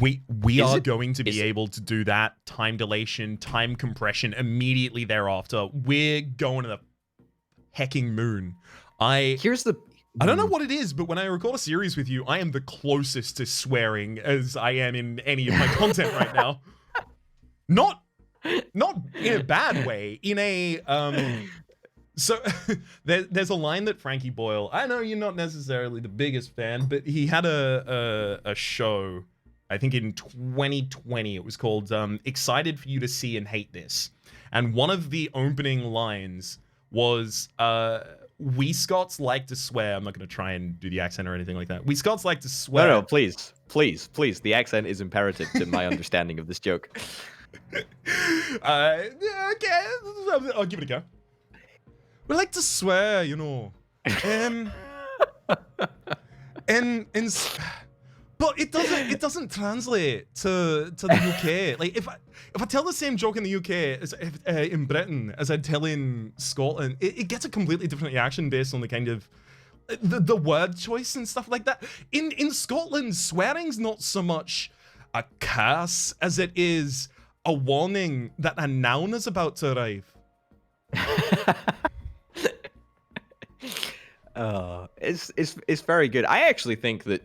B: We are going to be able to do that. Time dilation, time compression immediately thereafter. We're going to the hecking moon. I don't know what it is, but when I record a series with you, I am the closest to swearing as I am in any of my content right now. Not in a bad way. In a so there's a line that Frankie Boyle, I know you're not necessarily the biggest fan, but he had a show, I think in 2020, it was called Excited for You to See and Hate This. And one of the opening lines was we Scots like to swear. I'm not going to try and do the accent or anything like that. We Scots like to swear.
A: No, please. The accent is imperative to my understanding of this joke.
B: Okay, I'll give it a go. We like to swear, you know. But it doesn't translate to the UK. Like if I tell the same joke in the UK as in Britain as I tell in Scotland, it gets a completely different reaction based on the kind of the word choice and stuff like that. In Scotland, swearing's not so much a curse as it is a warning that a noun is about to arrive.
A: It's very good. I actually think that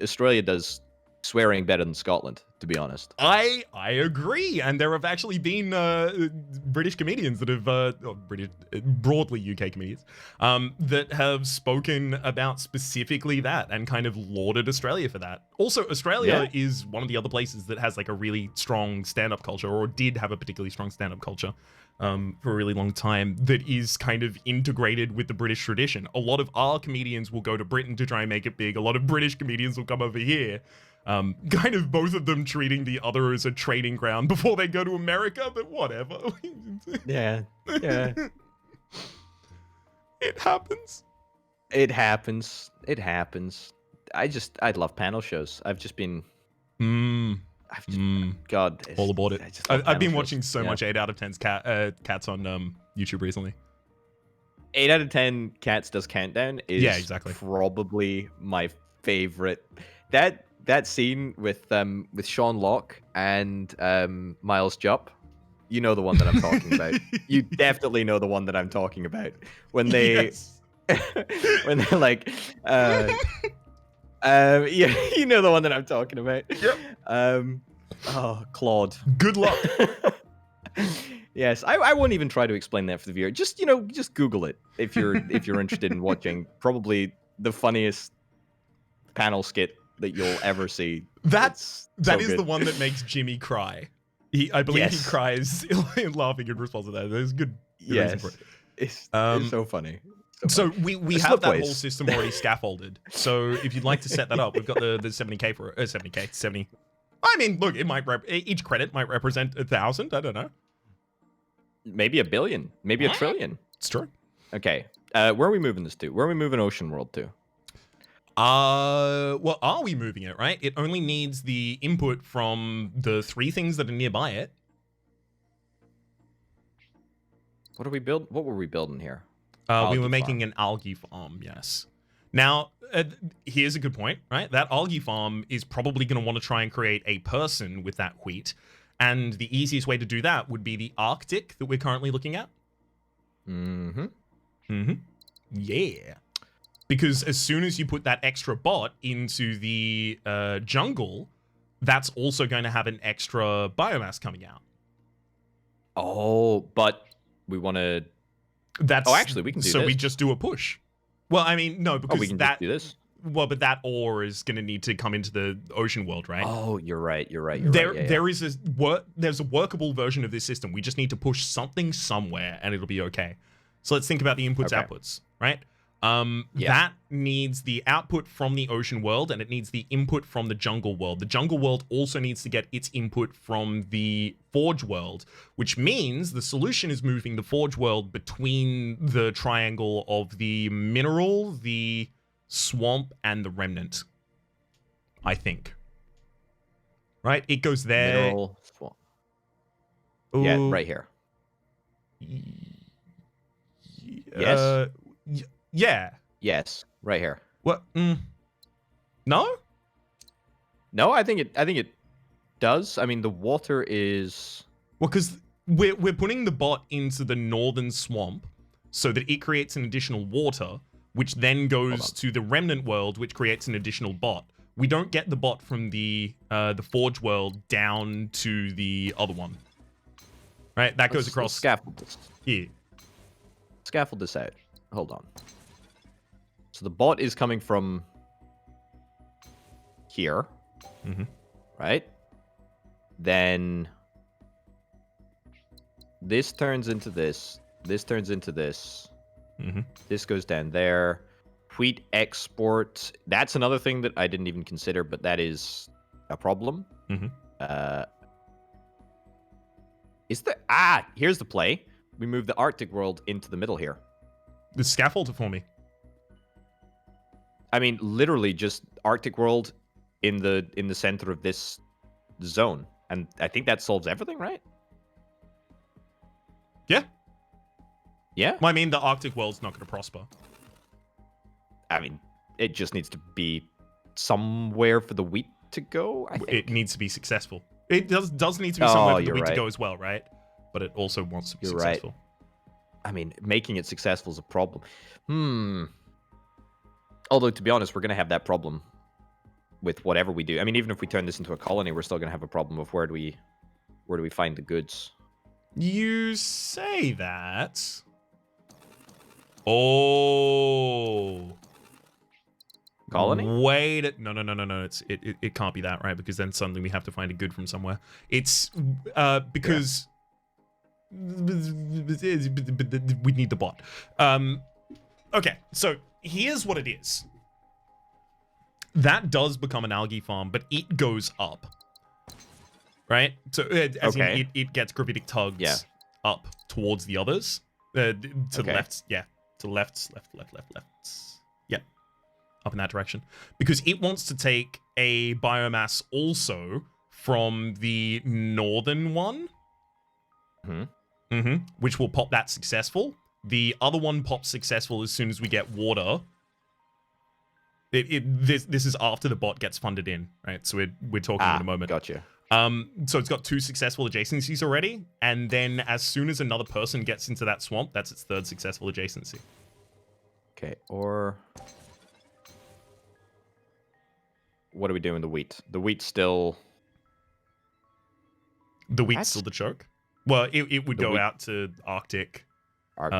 A: Australia does swearing better than Scotland, to be honest.
B: I agree, and there have actually been British comedians that have, broadly UK comedians, that have spoken about specifically that and kind of lauded Australia for that. Also, Australia is one of the other places that has like a really strong stand-up culture, or did have a particularly strong stand-up culture for a really long time, that is kind of integrated with the British tradition. A lot of our comedians will go to Britain to try and make it big. A lot of British comedians will come over here. Kind of both of them treating the other as a trading ground before they go to America, but whatever.
A: Yeah.
B: It happens.
A: It happens. I love panel shows. I've just been God,
B: all about it. I've been watching so much 8 out of 10's cats on YouTube recently.
A: 8 out of 10 Cats Does Countdown is
B: exactly.
A: Probably my favorite. That scene with Sean Locke and Miles Jupp, you know the one that I'm talking about. You definitely know the one that I'm talking about. When they when they're like yeah, you know the one that I'm talking about.
B: Yep.
A: Oh, Claude.
B: Good luck.
A: Yes, I won't even try to explain that for the viewer. Just Google it if you're interested in watching probably the funniest panel skit that you'll ever see.
B: That is the one that makes Jimmy cry. I believe he cries laughing in response to that. There's good reason for it.
A: It's so funny.
B: So we have that whole system already scaffolded. So if you'd like to set that up, we've got the 70k for 70. I mean, look, it might each credit might represent 1,000. I don't know.
A: Maybe 1 billion. Maybe 1 trillion.
B: It's true.
A: Okay. Where are we moving this to? Where are we moving Ocean World to?
B: Well, are we moving it, right? It only needs the input from the 3 things that are nearby it.
A: What were we building here?
B: We were making an algae farm, yes. Now, here's a good point, right? That algae farm is probably going to want to try and create a person with that wheat. And the easiest way to do that would be the Arctic that we're currently looking at. Yeah. Because as soon as you put that extra bot into the jungle, that's also going to have an extra biomass coming out.
A: Oh, but we want to... actually, we can do this.
B: So we just do a push. Well, I mean, no, because
A: we can just do this.
B: Well, but that ore is going to need to come into the ocean world, right?
A: Oh, you're right.
B: There's a workable version of this system. We just need to push something somewhere, and it'll be okay. So let's think about the inputs, outputs, right? That needs the output from the ocean world, and it needs the input from the jungle world. The jungle world also needs to get its input from the forge world, which means the solution is moving the forge world between the triangle of the mineral, the swamp, and the remnant, I think. Right? It goes there.
A: Mineral, swamp.
B: Ooh.
A: Yeah, right here. Yes.
B: Yeah.
A: Yes, right here.
B: What? No?
A: No, I think it does. I mean, the water is...
B: Well, because we're putting the bot into the northern swamp so that it creates an additional water, which then goes to the remnant world, which creates an additional bot. We don't get the bot from the forge world down to the other one. Right? That goes across...
A: Scaffold this.
B: Here.
A: Scaffold this out. Hold on. So the bot is coming from here, right? Then this turns into this. This turns into this. This goes down there. Wheat export. That's another thing that I didn't even consider, but that is a problem. Here's the play. We move the Arctic world into the middle here.
B: The scaffold for me.
A: I mean, literally just Arctic world in the center of this zone. And I think that solves everything, right?
B: Yeah.
A: Yeah?
B: Well, I mean, the Arctic world's not going to prosper.
A: I mean, it just needs to be somewhere for the wheat to go, I think.
B: It needs to be successful. It does need to be
A: Oh,
B: somewhere for the
A: you're
B: wheat to
A: right.
B: go as well, right? But it also wants to be
A: You're right.
B: successful.
A: I mean, making it successful is a problem. Although, to be honest, we're going to have that problem with whatever we do. I mean, even if we turn this into a colony, we're still going to have a problem of where do we find the goods?
B: You say that. Oh.
A: Colony?
B: Wait. No. It can't be that, right? Because then suddenly we have to find a good from somewhere. It's because we need the bot. Okay, so here's what it is. That does become an algae farm, but it goes up. Right? So as in it gets gravitic tugs up towards the others. To the left. Yeah. To the left. Yeah. Up in that direction. Because it wants to take a biomass also from the northern one. Which will pop that successful. The other one pops successful as soon as we get water. This is after the bot gets funded in, right? So we're talking in a moment.
A: Gotcha.
B: So it's got 2 successful adjacencies already, and then as soon as another person gets into that swamp, that's its 3rd successful adjacency.
A: Okay, or what are we doing with the wheat? The wheat's still...
B: The wheat's still the choke? Well, it would go out to Arctic.
A: Or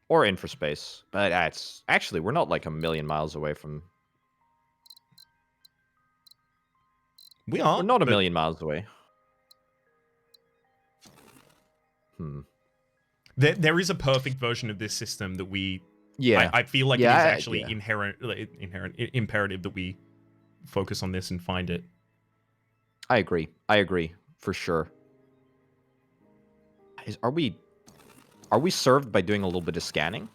A: infraspace. But it's actually, we're not like a million miles away from...
B: We are.
A: We're not a million miles away.
B: There is a perfect version of this system that we...
A: Yeah.
B: I feel like it is actually imperative that we focus on this and find it.
A: I agree, for sure. Are we served by doing a little bit of scanning?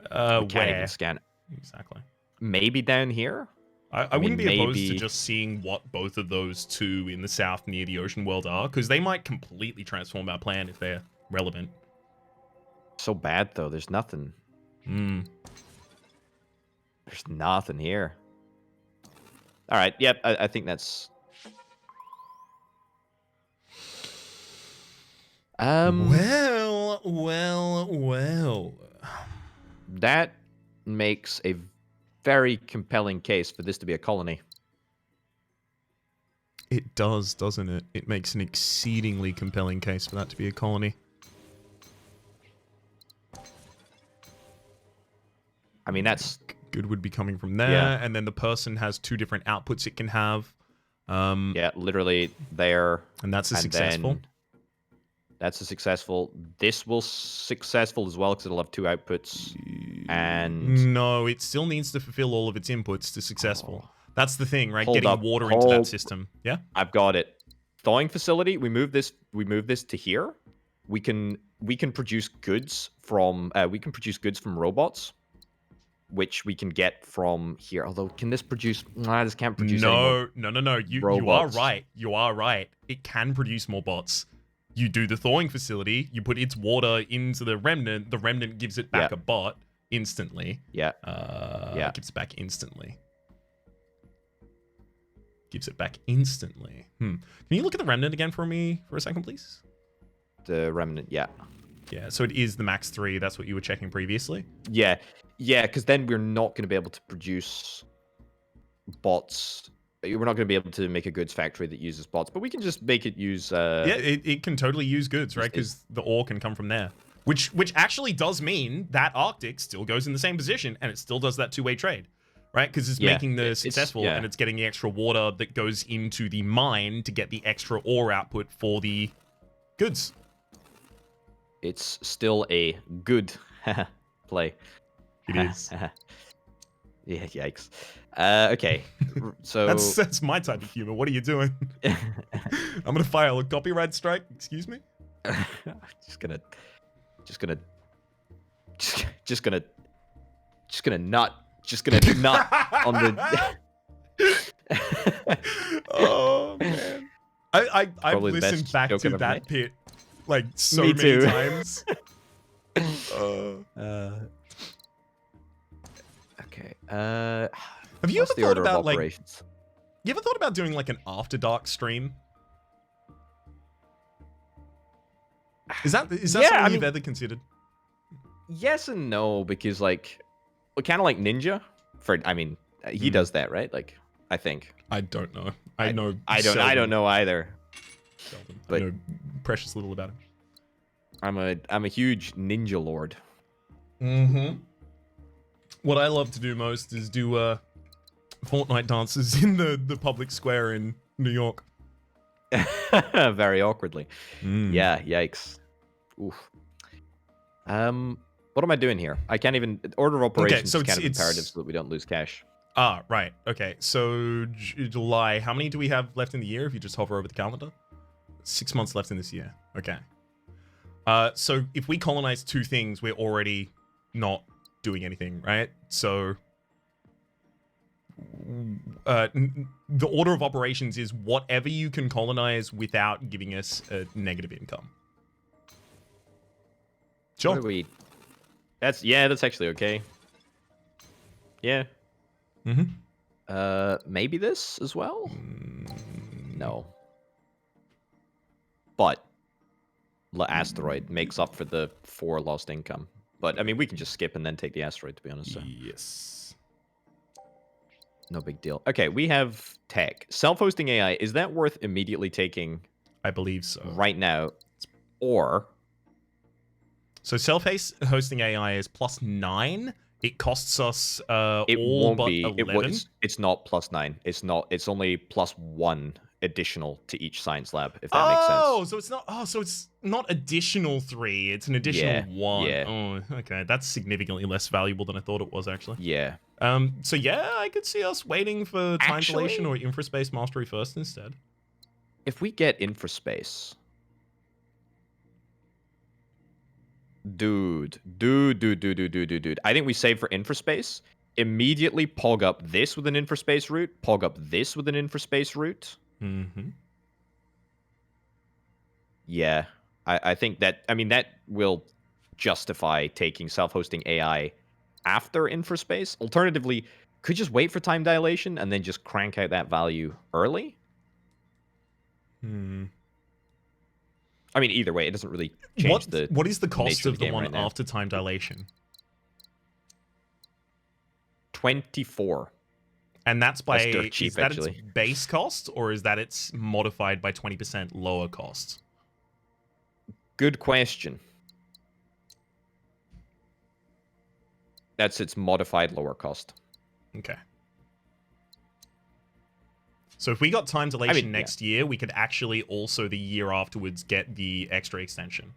A: We can't even
B: Where?
A: scan.
B: Exactly.
A: Maybe down here?
B: I wouldn't be opposed to just seeing what both of those 2 in the south near the ocean world are, because they might completely transform our plan if they're relevant.
A: So bad, though. There's nothing. There's nothing here. All right. Yep. I think that's...
B: Well.
A: That makes a very compelling case for this to be a colony.
B: It does, doesn't it? It makes an exceedingly compelling case for that to be a colony.
A: I mean, that's...
B: Good would be coming from there, and then the person has 2 different outputs it can have.
A: Yeah, literally there.
B: And that's a successful.
A: That's a successful. This will successful as well, because it'll have 2 outputs. And...
B: No, it still needs to fulfill all of its inputs to successful. That's the thing, right?
A: Hold
B: Getting
A: up,
B: water into that system. Yeah?
A: I've got it. Thawing facility, we move this to here. We can produce goods from robots, which we can get from here. Although, can this produce... Nah, this can't produce any more
B: No. You are right. You are right. It can produce more bots. You do the thawing facility, you put its water into the remnant gives it back a bot instantly.
A: Yeah.
B: Gives it back instantly. Can you look at the remnant again for me for a second, please?
A: The remnant, yeah.
B: Yeah, so it is the max 3. That's what you were checking previously.
A: Yeah, because then we're not going to be able to produce bots. We're not going to be able to make a goods factory that uses bots, but we can just make it use...
B: it can totally use goods, right? Because the ore can come from there. Which actually does mean that Arctic still goes in the same position, and it still does that 2-way trade. Right? Because it's making the successful, and it's getting the extra water that goes into the mine to get the extra ore output for the goods.
A: It's still a good play.
B: It is.
A: Yeah, yikes. Okay, so...
B: That's my type of humor. What are you doing? I'm gonna file a copyright strike. Excuse me?
A: Just gonna nut on the...
B: Oh, man. I've listened back to that pit like so many times.
A: Okay.
B: Have you
A: What's
B: ever
A: the
B: thought
A: order of
B: about like?
A: operations?
B: You ever thought about doing like an after dark stream? Is that
A: Yeah,
B: something
A: I
B: you've
A: mean,
B: ever considered?
A: yes and no, because like, kind of like Ninja. I mean, he does that, right? Like, I think.
B: I don't know. I
A: I,
B: know
A: I don't know either.
B: Seldom. I
A: But
B: know precious little about him.
A: I'm a huge Ninja Lord.
B: Mm-hmm. What I love to do most is do Fortnite dances in the public square in New York.
A: Very awkwardly.
B: Mm.
A: Yeah, yikes. Oof. What am I doing here? I can't even. Order of
B: Okay,
A: operations
B: so
A: is kind of imperative
B: it's
A: so that we don't lose cash.
B: right. Okay, so July. How many do we have left in the year? If you just hover over the calendar, 6 months left in this year. Okay. So if we colonize 2 things, we're already not doing anything, right? So the order of operations is whatever you can colonize without giving us a negative income. Sure.
A: What are we? That's actually okay. Yeah. Maybe this as well? No. But the asteroid makes up for the 4 lost income. But I mean, we can just skip and then take the asteroid, to be honest. So.
B: Yes.
A: No big deal. Okay, we have tech. Self-hosting AI, is that worth immediately taking
B: I believe so.
A: right now? Or
B: So self-hosting AI is +9. It costs us
A: it
B: all
A: won't
B: but
A: be.
B: 11.
A: It's not +9. It's not. It's only +1 additional to each science lab, if that makes
B: Oh,
A: sense.
B: so it's not. Oh, so it's not additional 3. It's an additional
A: Yeah.
B: 1.
A: Yeah.
B: Oh, okay. That's significantly less valuable than I thought it was actually.
A: Yeah.
B: So yeah, I could see us waiting for time dilation
A: Actually,
B: or infraspace mastery first instead.
A: if we get infraspace, dude, I think we save for infraspace. Immediately pog up this with an infraspace route. Pog up this with an infraspace route.
B: Mm-hmm.
A: Yeah, I think that. I mean, that will justify taking self-hosting AI after infraspace. Alternatively, could just wait for time dilation and then just crank out that value early.
B: Hmm.
A: I mean, either way, it doesn't really change the
B: What is the cost
A: nature of
B: of
A: the
B: the
A: game
B: one
A: right now.
B: after time dilation?
A: 24.
B: And that's by
A: That's dirt
B: is
A: cheap,
B: that its
A: actually.
B: base cost or is that it's modified by 20% lower cost?
A: Good question. That's its modified lower cost.
B: Okay. So if we got time dilation next year, we could actually also the year afterwards get the extra extension.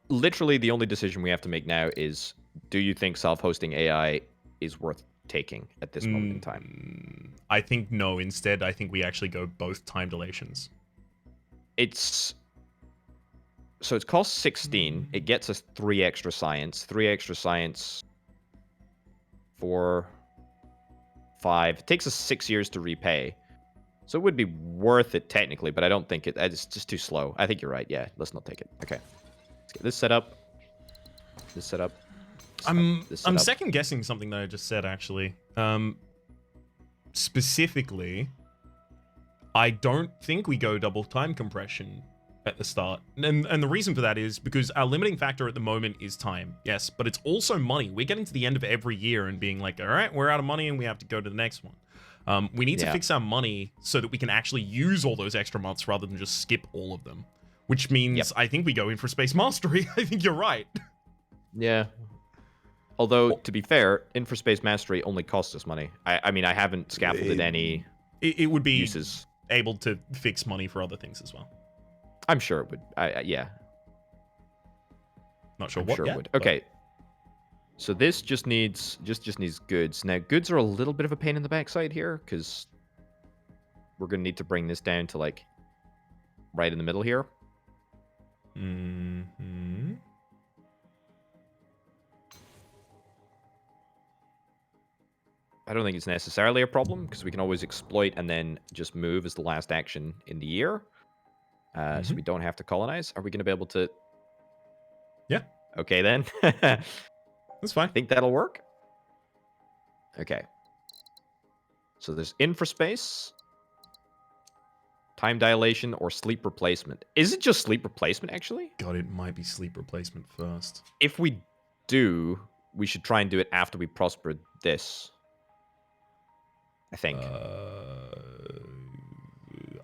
A: Literally, the only decision we have to make now is: do you think self-hosting AI is worth taking at this moment in time?
B: I think no. Instead, I think we actually go both time dilations.
A: It's cost 16. It gets us 3 extra science. 3 extra science. 4, 5. It takes us 6 years to repay. So it would be worth it technically, but I don't think it's just too slow. I think you're right. Yeah, let's not take it. Okay. Let's get this set up. This set up.
B: I'm
A: This set up.
B: second guessing something that I just said actually. Specifically, I don't think we go double time compression at the start. And the reason for that is because our limiting factor at the moment is time. Yes, but it's also money. We're getting to the end of every year and being like, all right, we're out of money and we have to go to the next one. We need to fix our money so that we can actually use all those extra months rather than just skip all of them. Which means I think we go in for space mastery. I think you're right.
A: Yeah. Although, to be fair, infraspace mastery only costs us money. I mean, I haven't scaffolded any
B: It would be
A: uses.
B: Able to fix money for other things as well.
A: I'm sure it would. Yeah.
B: Not sure
A: I'm
B: what
A: sure
B: yet,
A: it would. Okay. So this just needs goods. Now, goods are a little bit of a pain in the backside here, because we're going to need to bring this down to, like, right in the middle here.
B: Mm-hmm.
A: I don't think it's necessarily a problem, because we can always exploit and then just move as the last action in the year. So we don't have to colonize. Are we going to be able to...
B: Yeah.
A: Okay, then.
B: That's fine.
A: Think that'll work? Okay. So there's infraspace, time dilation, or sleep replacement. Is it just sleep replacement, actually?
B: God, it might be sleep replacement first.
A: If we do, we should try and do it after we prospered this. I think.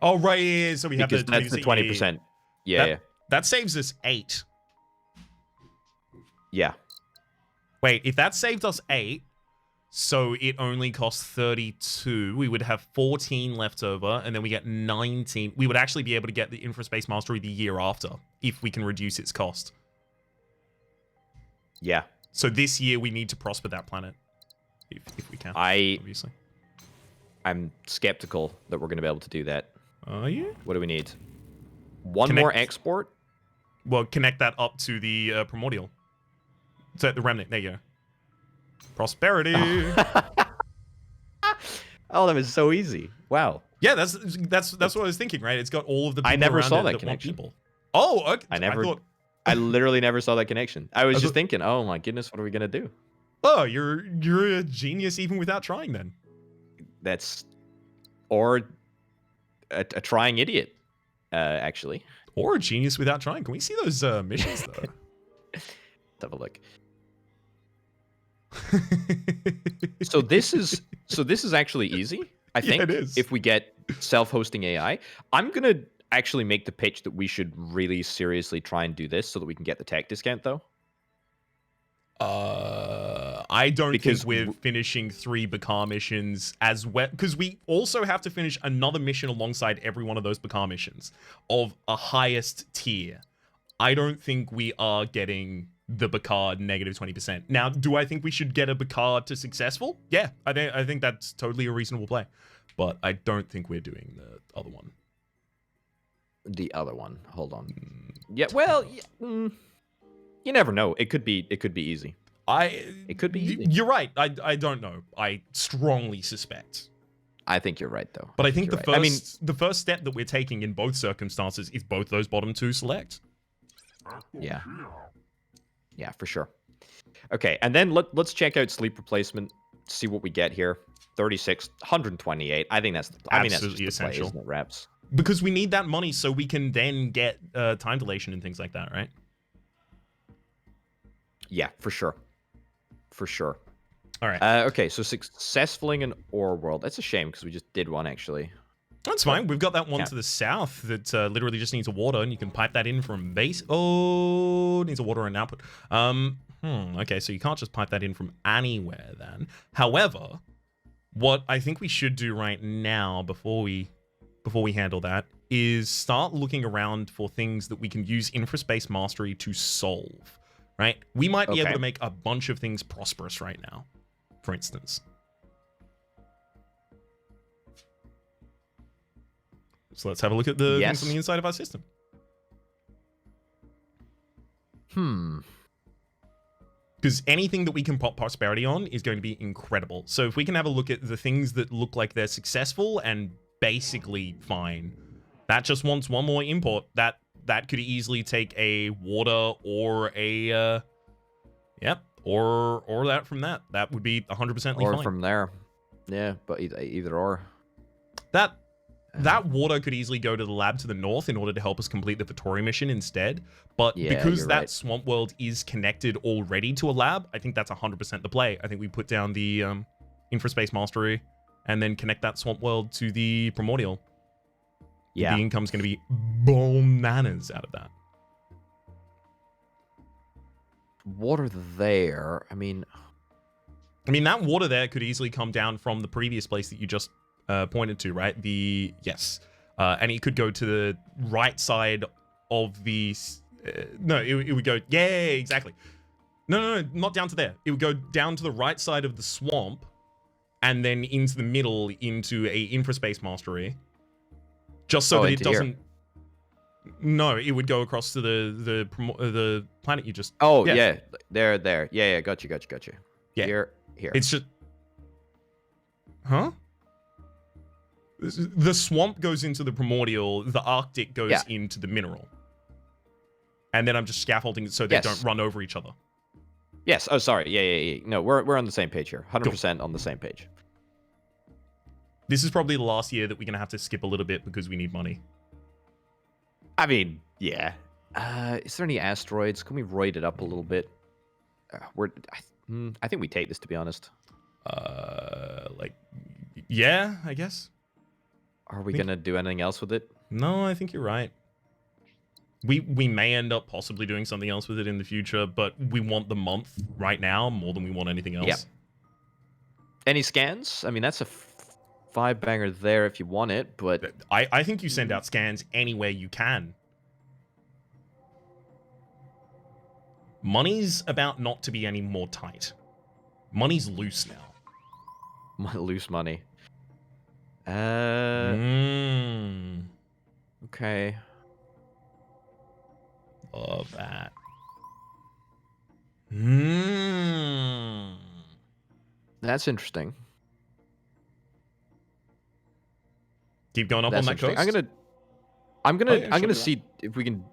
B: Oh, right, yeah, so we
A: Because
B: have
A: that's the 20%. Yeah.
B: That saves us 8.
A: Yeah.
B: Wait, if that saved us 8, so it only costs 32, we would have 14 left over, and then we get 19. We would actually be able to get the Infraspace Mastery the year after, if we can reduce its cost.
A: Yeah.
B: So this year, we need to prosper that planet. If we can, obviously.
A: I'm skeptical that we're going to be able to do that.
B: Are you?
A: What do we need? One more export?
B: Well, connect that up to the Primordial. So the Remnant, there you go. Prosperity.
A: Oh, that was so easy. Wow.
B: Yeah, that's what I was thinking, right? It's got all of the people
A: I never
B: around
A: saw
B: it
A: that
B: want
A: connection.
B: people. Oh, okay.
A: I literally never saw that connection. I was just thinking, oh my goodness, what are we gonna do?
B: Oh, you're a genius even without trying then.
A: Or a trying idiot, actually.
B: Or a genius without trying. Can we see those missions though?
A: Let's have a look. So this is actually easy. I think
B: it is.
A: If we get self-hosting AI, I'm gonna actually make the pitch that we should really seriously try and do this so that we can get the tech discount, though.
B: I don't think we're finishing 3 Bakar missions as well, because we also have to finish another mission alongside every one of those Bakar missions of a highest tier. I don't think we are getting the Bakar negative 20%. Now, do I think we should get a Bakar to successful? Yeah, I think that's totally a reasonable play. But I don't think we're doing the other one.
A: The other one. Hold on. Yeah, well, you never know. It could be easy. It could be easy.
B: You're right. I don't know. I strongly suspect.
A: I think you're right, though.
B: But I think the first step that we're taking in both circumstances is both those bottom 2 select.
A: Yeah. Yeah, for sure. Okay, and then let's check out sleep replacement. See what we get here. 36, 128. I think that's
B: absolutely
A: just the
B: essential.
A: play, isn't it, Raps?
B: Because we need that money so we can then get time dilation and things like that, right?
A: Yeah, for sure. For sure.
B: All right.
A: Okay, so successfully an ore world. That's a shame because we just did one, actually.
B: That's fine. We've got that one to the south that literally just needs a water, and you can pipe that in from base. Oh, needs a water and output. Okay, so you can't just pipe that in from anywhere then. However, what I think we should do right now before we handle that is start looking around for things that we can use Infraspace Mastery to solve, right? We might be able to make a bunch of things prosperous right now, for instance. So let's have a look at the things on the inside of our system. Because anything that we can pop prosperity on is going to be incredible. So if we can have a look at the things that look like they're successful and basically fine, that just wants one more import. That could easily take a water or a or that from that. That would be 100% fine.
A: Or from there. Yeah, but either or.
B: That water could easily go to the lab to the north in order to help us complete the Vittori mission instead. But because that swamp world is connected already to a lab, I think that's 100% the play. I think we put down the Infraspace Mastery and then connect that swamp world to the Primordial.
A: Yeah.
B: The income's going to be bananas out of that.
A: Water there. I mean,
B: that water there could easily come down from the previous place that you just pointed to, right? And it could go to the right side of the... it would go... Yeah, exactly. No, not down to there. It would go down to the right side of the swamp and then into the middle into a Infraspace Mastery. Just so that it doesn't... Here. No, it would go across to the planet you just...
A: Oh, yeah. There. Yeah, got you.
B: Yeah.
A: Here.
B: It's just... Huh? The swamp goes into the Primordial, the Arctic goes into the mineral. And then I'm just scaffolding it so they don't run over each other.
A: Yes. Oh, sorry. Yeah. No, we're on the same page here.
B: Cool.
A: 100% on the same page.
B: This is probably the last year that we're going to have to skip a little bit because we need money.
A: I mean, yeah. Is there any asteroids? Can we roid it up a little bit? I think we take this, to be honest.
B: Like, yeah, I guess.
A: Are we gonna do anything else with it?
B: No, I think you're right. We may end up possibly doing something else with it in the future, but we want the month right now more than we want anything else.
A: Yep. Any scans? I mean, that's a 5-banger there if you want it, but
B: I think you send out scans anywhere you can. Money's about not to be any more tight. Money's loose now.
A: Loose money. Okay.
B: Love that.
A: That's interesting.
B: Keep going up on that coast.
A: I'm gonna see if we can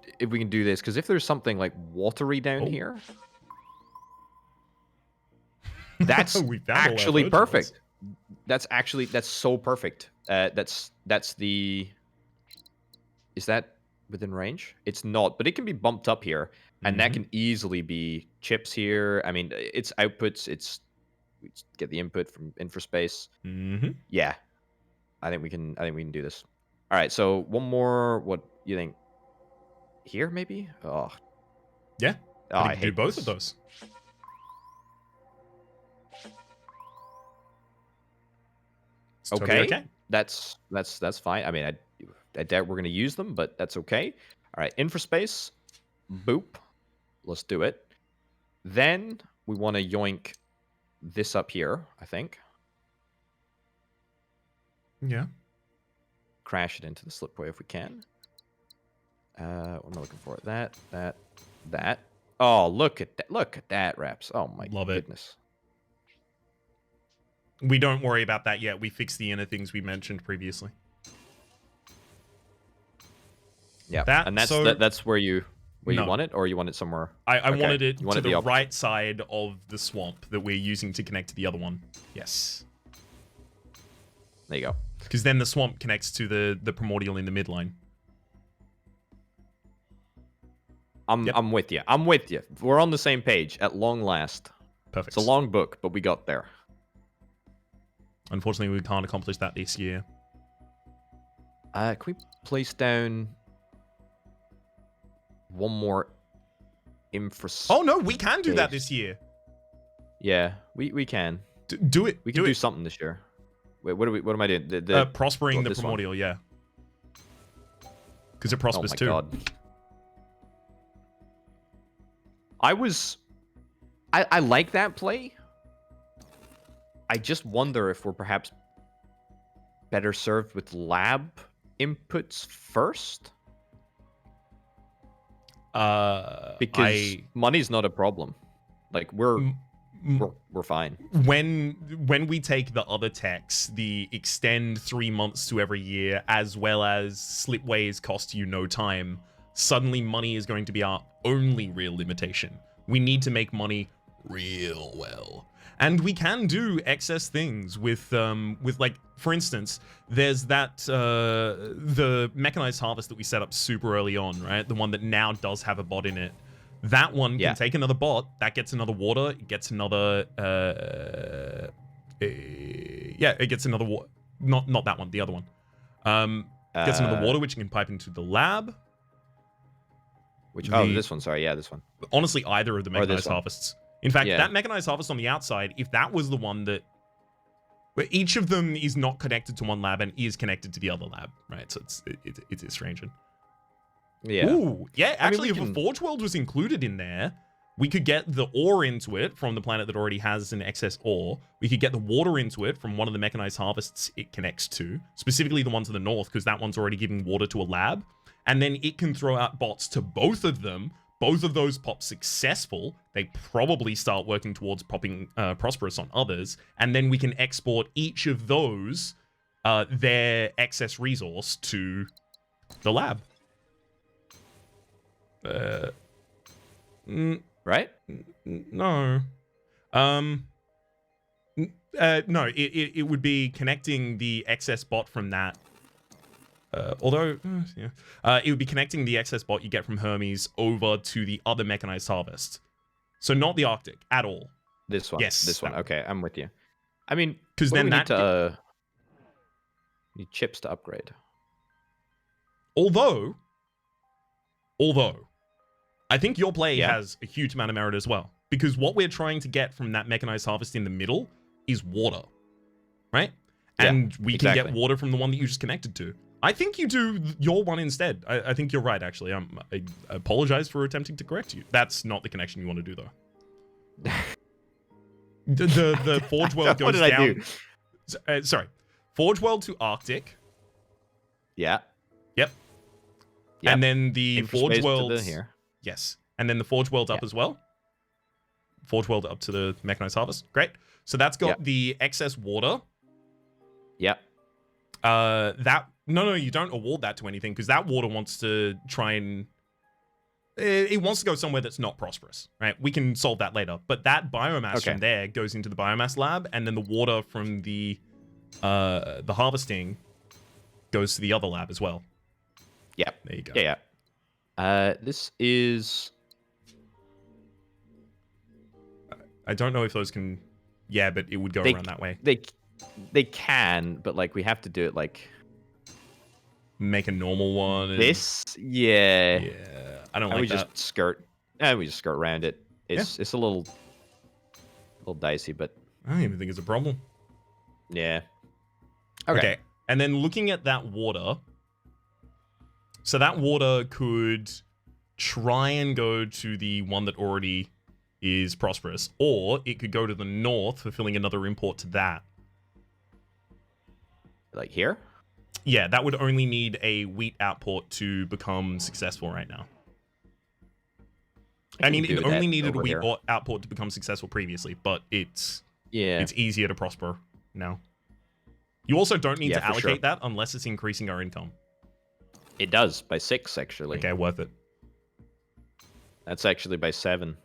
A: do this, because if there's something like watery down here, that's actually perfect. That's so perfect. That's the. Is that within range? It's not, but it can be bumped up here, and that can easily be chips here. I mean, it's outputs. We get the input from infraspace. Yeah, I think we can do this. All right, so one more. What you think? Here, maybe? Oh.
B: Yeah.
A: Oh,
B: I do both of those. It's
A: okay.
B: Totally okay.
A: That's fine. I mean, I doubt we're gonna use them, but that's okay. All right, infraspace. Boop. Let's do it. Then we want to yoink this up here, I think.
B: Yeah.
A: Crash it into the slipway if we can. What am I looking for? That. Oh, look at that! Look at that, Raps. Oh my goodness.
B: We don't worry about that yet. We fix the inner things we mentioned previously.
A: Yeah, and that's where you want it, or you want it somewhere.
B: I wanted it to the right side of the swamp that we're using to connect to the other one. Yes.
A: There you go.
B: Because then the swamp connects to the primordial in the midline.
A: I'm with you. I'm with you. We're on the same page at long last.
B: Perfect.
A: It's a long book, but we got there.
B: Unfortunately, we can't accomplish that this year.
A: Can we place down one more infrastructure?
B: Oh no, we can do that this year.
A: Yeah, we can.
B: Do it.
A: We can do something this year. Wait, what am I doing?
B: Prospering the primordial, yeah. Because it prospers too.
A: Oh my god. I like that play. I just wonder if we're perhaps better served with lab inputs first. Because money's not a problem. Like we're fine.
B: When we take the other techs, the extend 3 months to every year, as well as Slipways cost you no time, suddenly money is going to be our only real limitation. We need to make money real well. And we can do excess things with like, for instance, there's that, the mechanized harvest that we set up super early on, right? The one that now does have a bot in it. That one can take another bot, that gets another water, it gets another, it gets another water, not that one, the other one. Gets another water, which you can pipe into the lab.
A: This one, sorry, yeah, this one.
B: Honestly, either of the mechanized harvests. In fact, that mechanized harvest on the outside, if that was the one that... Where each of them is not connected to one lab and is connected to the other lab, right? So it's a strange one.
A: Yeah.
B: Ooh, yeah, actually, if a Forge World was included in there, we could get the ore into it from the planet that already has an excess ore. We could get the water into it from one of the mechanized harvests it connects to, specifically the one to the north, because that one's already giving water to a lab. And then it can throw out bots to both of them. Both of those pop successful. They probably start working towards popping prosperous on others. And then we can export each of those, their excess resource to the lab.
A: right?
B: No. No, it would be connecting the excess bot from that. It would be connecting the excess bot you get from Hermes over to the other mechanized harvest. So not the Arctic at all.
A: This one.
B: Yes,
A: This one.
B: that one.
A: Okay, I'm with you. I mean,
B: 'Cause
A: what do
B: then
A: we need
B: that
A: to need chips to upgrade?
B: Although, I think your play
A: Yeah.
B: has a huge amount of merit as well. Because what we're trying to get from that mechanized harvest in the middle is water. Right?
A: Yeah,
B: And we can
A: exactly.
B: get water from the one that you just connected to. I think you do your one instead. I think you're right, actually. I apologize for attempting to correct you. That's not the connection you want to do, though. The Forge World goes
A: what did
B: down.
A: I do?
B: Sorry. Forge World to Arctic.
A: Yeah.
B: Yep.
A: Yep.
B: And then the Forge World
A: here.
B: Yes. And then the Forge World up
A: Yeah.
B: as well. Forge World up to the Mechanized Harvest. Great. So that's got
A: Yep.
B: the excess water.
A: Yep.
B: No, you don't award that to anything because that water wants to try and it wants to go somewhere that's not prosperous, right? We can solve that later. But that biomass from there goes into the biomass lab, and then the water from the harvesting goes to the other lab as well.
A: Yep.
B: There you go.
A: Yeah. This is.
B: I don't know if those can. Yeah, but it would go around that way.
A: They can, but like we have to do it like
B: make a normal one. And,
A: this. Yeah.
B: I don't like that.
A: Just skirt. We just skirt around it. It's a little dicey, but
B: I don't even think it's a problem.
A: Yeah.
B: Okay. And then looking at that water. So that water could try and go to the one that already is prosperous, or it could go to the north, fulfilling another import to that.
A: Like here?
B: Yeah, that would only need a wheat output to become successful right now. I mean, it only needed a wheat output to become successful previously, but it's easier to prosper now. You also don't need to allocate that unless it's increasing our income.
A: It does, by 6, actually.
B: Okay, worth it.
A: That's actually by 7.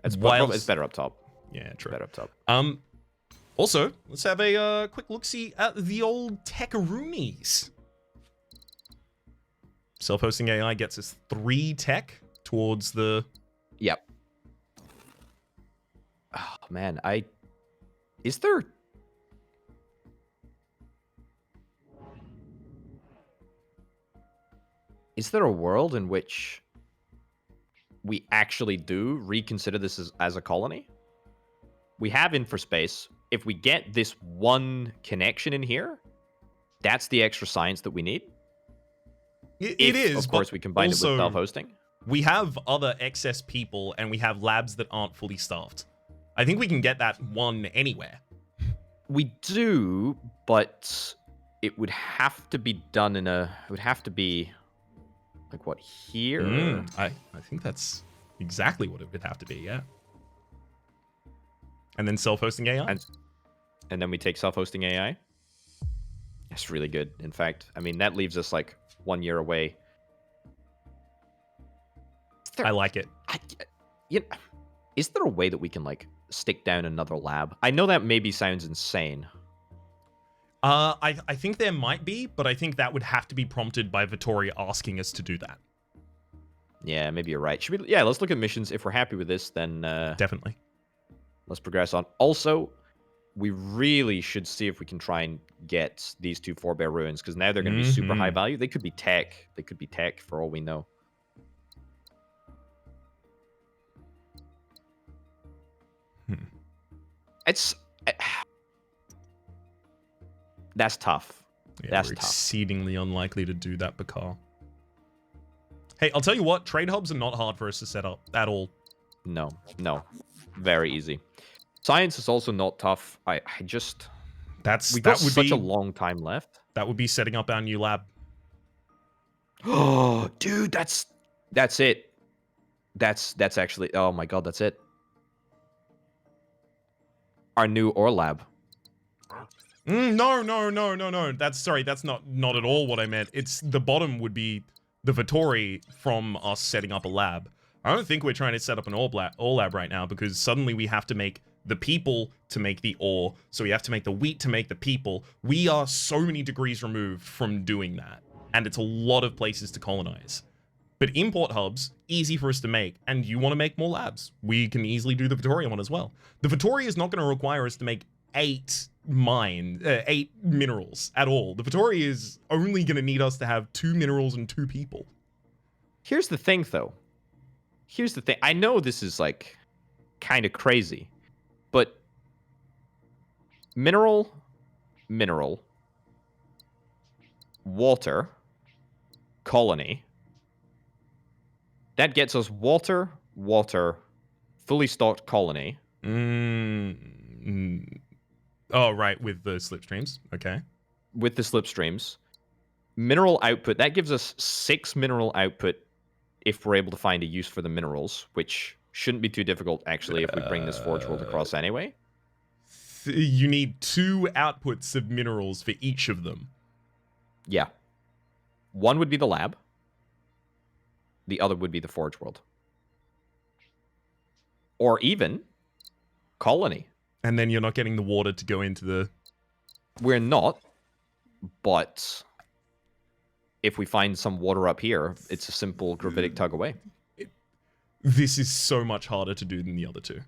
A: It's better up top.
B: Yeah, true.
A: Better up top.
B: Also, let's have a quick look-see at the old Techaroonies. Self-hosting AI gets us 3 tech towards the...
A: Yep. Oh, man, Is there... Is there a world in which we actually do reconsider this as a colony? We have infraspace. If we get this one connection in here, that's the extra science that we need.
B: It is,
A: of course, we combine it with self-hosting.
B: We have other excess people, and we have labs that aren't fully staffed. I think we can get that one anywhere.
A: We do, but it would have to be done in a... It would have to be... Like, what, here?
B: I think that's exactly what it would have to be, yeah. And then self-hosting AI?
A: And then we take self-hosting AI? That's really good, in fact. I mean, that leaves us, like, 1 year away.
B: I like it.
A: Is there a way that we can, like, stick down another lab? I know that maybe sounds insane.
B: I think there might be, but I think that would have to be prompted by Vittoria asking us to do that.
A: Yeah, maybe you're right. Should we? Yeah, let's look at missions. If we're happy with this, then
B: definitely.
A: Let's progress on. Also, we really should see if we can try and get these 2 forebear ruins, because now they're going to be super high value. They could be tech. They could be tech for all we know. It's... That's tough.
B: Yeah,
A: That's
B: we're
A: tough.
B: Exceedingly unlikely to do that, Bakar. Hey, I'll tell you what, trade hubs are not hard for us to set up at all.
A: No. Very easy. Science is also not tough. I just... We got such a long time left.
B: That would be setting up our new lab.
A: Oh, dude, that's it. That's actually... Oh my god, that's it. Our new ore lab.
B: No. That's not at all what I meant. It's the bottom would be the Vittori from us setting up a lab. I don't think we're trying to set up an ore lab right now, because suddenly we have to make the people to make the ore, so we have to make the wheat to make the people. We are so many degrees removed from doing that, and it's a lot of places to colonize. But import hubs, easy for us to make, and you want to make more labs. We can easily do the Vittoria one as well. The Vittoria is not going to require us to make 8 minerals at all. The Vittoria is only going to need us to have 2 minerals and 2 people.
A: Here's the thing, though. Here's the thing. I know this is, like, kind of crazy, but mineral, water, colony. That gets us water, fully stocked colony.
B: Oh, right, with the slipstreams. Okay.
A: With the slipstreams. Mineral output. That gives us 6 mineral output if we're able to find a use for the minerals, which shouldn't be too difficult, actually, if we bring this Forge World across anyway.
B: You need 2 outputs of minerals for each of them.
A: Yeah. One would be the lab. The other would be the Forge World. Or even colony.
B: And then you're not getting the water to go into the...
A: We're not, but if we find some water up here, it's a simple gravitic tug away.
B: This is so much harder to do than the other 2.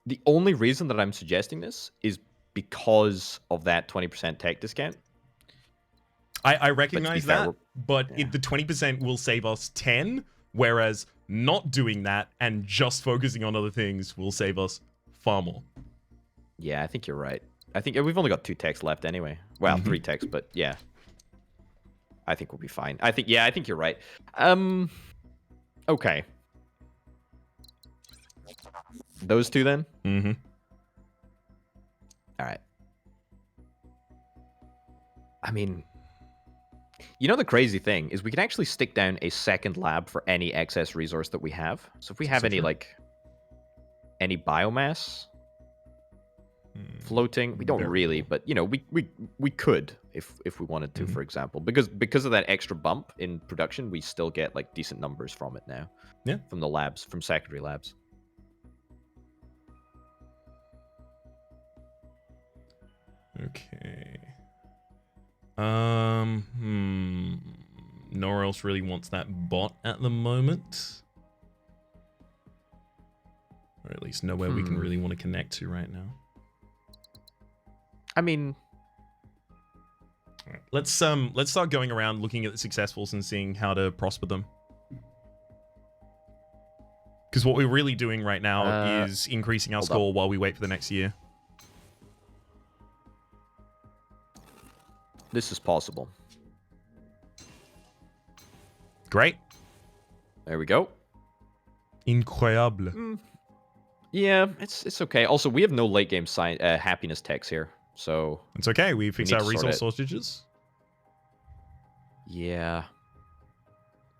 A: The only reason that I'm suggesting this is because of that 20% tech discount.
B: I recognize that, but the 20% will save us 10, whereas not doing that and just focusing on other things will save us far more.
A: Yeah, I think you're right. I think we've only got 2 techs left anyway. Well, 3 techs, but yeah. I think we'll be fine. I think you're right. Okay. Those 2 then?
B: Mm-hmm.
A: All right. I mean, you know, the crazy thing is we can actually stick down a second lab for any excess resource that we have. So if we have any biomass floating, we don't really, but you know, we could if we wanted to, for example, because of that extra bump in production, we still get like decent numbers from it now.
B: Yeah,
A: from the labs, from secondary labs.
B: Okay. Nowhere else really wants that bot at the moment. Or at least nowhere we can really want to connect to right now.
A: I mean,
B: all right, let's start going around looking at the successfuls and seeing how to prosper them. Because what we're really doing right now is increasing our score while we wait for the next year.
A: This is possible.
B: Great.
A: There we go.
B: Incroyable.
A: Yeah, it's okay. Also, we have no late game happiness techs here, so
B: it's okay. We fix our resource shortages.
A: Yeah.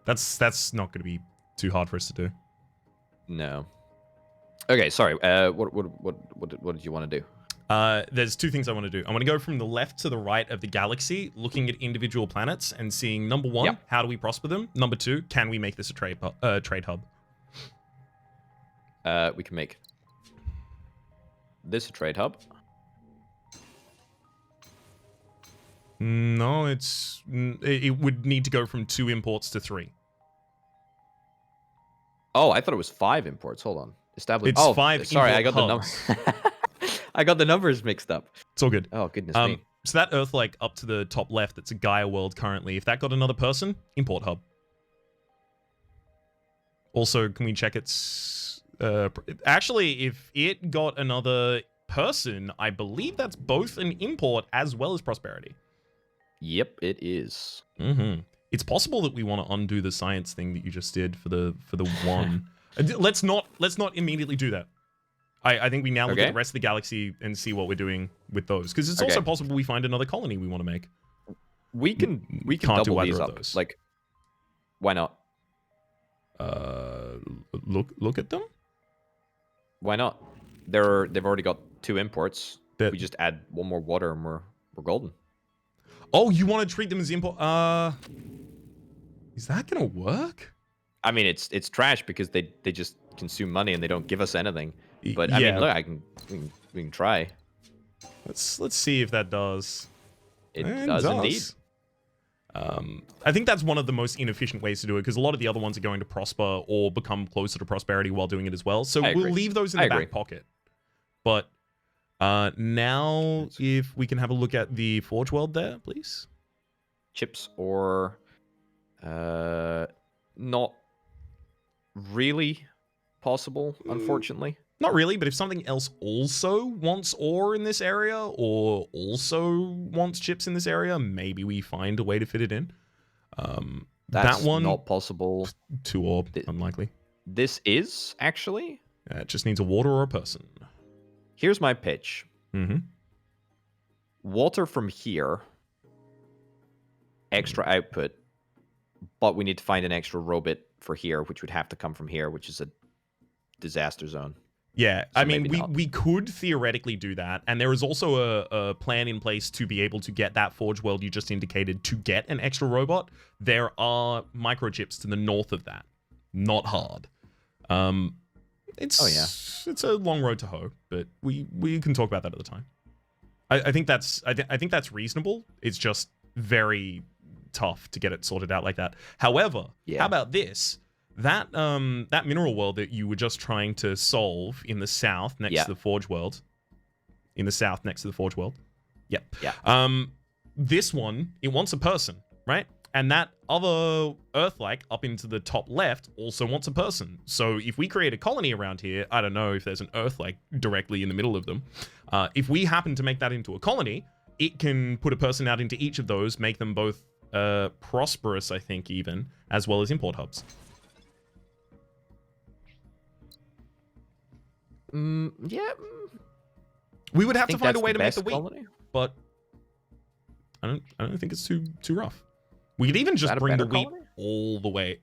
B: That's not going to be too hard for us to do.
A: No. Okay, sorry. What did you want to do?
B: There's 2 things I want to do. I want to go from the left to the right of the galaxy, looking at individual planets and seeing, number 1, how do we prosper them? Number 2, can we make this a trade hub?
A: We can make this a trade hub.
B: No, it would need to go from 2 imports to 3.
A: Oh, I thought it was 5 imports. Hold on. Establish.
B: It's 5.
A: Sorry, I got
B: hubs.
A: the number. I got the numbers mixed up.
B: It's all good.
A: Oh, goodness me.
B: So that Earth, like, up to the top left, that's a Gaia world currently. If that got another person, import hub. Also, can we check its... actually, if it got another person, I believe that's both an import as well as prosperity.
A: Yep, it is.
B: It's possible that we want to undo the science thing that you just did for the one. Let's not immediately do that. I think we now look at the rest of the galaxy and see what we're doing with those, because it's also possible we find another colony we want to make.
A: We can double these up.
B: Those.
A: Like, why not?
B: Look at them.
A: Why not? They've already got 2 imports.
B: We
A: just add 1 more water and we're golden.
B: Oh, you want to treat them as import? Is that gonna work?
A: I mean, it's trash because they just consume money and they don't give us anything. But I mean,
B: Yeah,
A: look, we can try.
B: let's see if that does.
A: It
B: It
A: does indeed.
B: does. I think that's one of the most inefficient ways to do it because a lot of the other ones are going to prosper or become closer to prosperity while doing it as well. So
A: I
B: we'll
A: agree.
B: leave those in the back pocket. But now, if we can have a look at the Forge World there, please.
A: Chips or not really possible, unfortunately.
B: Not really, but if something else also wants ore in this area or also wants chips in this area, maybe we find a way to fit it in.
A: That's
B: that one
A: not possible.
B: 2 ore, unlikely.
A: This is actually.
B: It just needs a water or a person.
A: Here's my pitch.
B: Mm-hmm.
A: Water from here. Extra output. But we need to find an extra robot for here, which would have to come from here, which is a disaster zone.
B: Yeah,
A: So
B: I mean,
A: maybe not.
B: we could theoretically do that, and there is also a plan in place to be able to get that Forge World you just indicated to get an extra robot. There are microchips to the north of that. Not hard. It's a long road to hoe, but we can talk about that at the time. I think that's reasonable. It's just very tough to get it sorted out like that. However, how about this? That mineral world that you were just trying to solve in the south next to the Forge World. In the south next to the Forge World. Yep.
A: Yeah.
B: This one, it wants a person, right? And that other Earth-like up into the top left also wants a person. So if we create a colony around here, I don't know if there's an Earth-like directly in the middle of them. If we happen to make that into a colony, it can put a person out into each of those, make them both prosperous, I think, even, as well as import hubs.
A: Yeah.
B: We would have to find a way to make the wheat,
A: colony?
B: but I don't think it's too rough. We could even just bring the wheat all the way.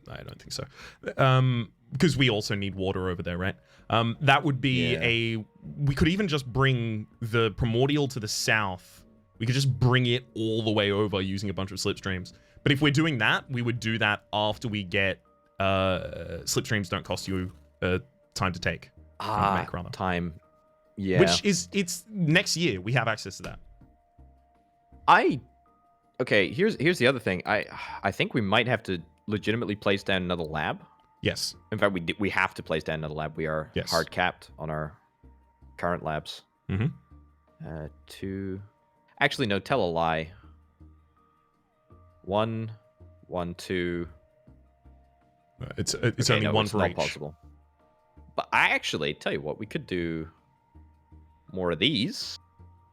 B: I don't think so, because we also need water over there, right? That would be we could even just bring the primordial to the south. We could just bring it all the way over using a bunch of slipstreams. But if we're doing that, we would do that after we get slipstreams don't cost you time to take. Make, rather.
A: Time. Yeah.
B: Which is, it's next year. We have access to that.
A: Okay, here's the other thing. I think we might have to legitimately place down another lab.
B: Yes.
A: In fact, we have to place down another lab. We are hard capped on our current labs.
B: Mm-hmm.
A: 2. Actually, no. Tell a lie. 1, 1, 2.
B: It's only one for each.
A: Not possible. But I actually tell you what, we could do more of these.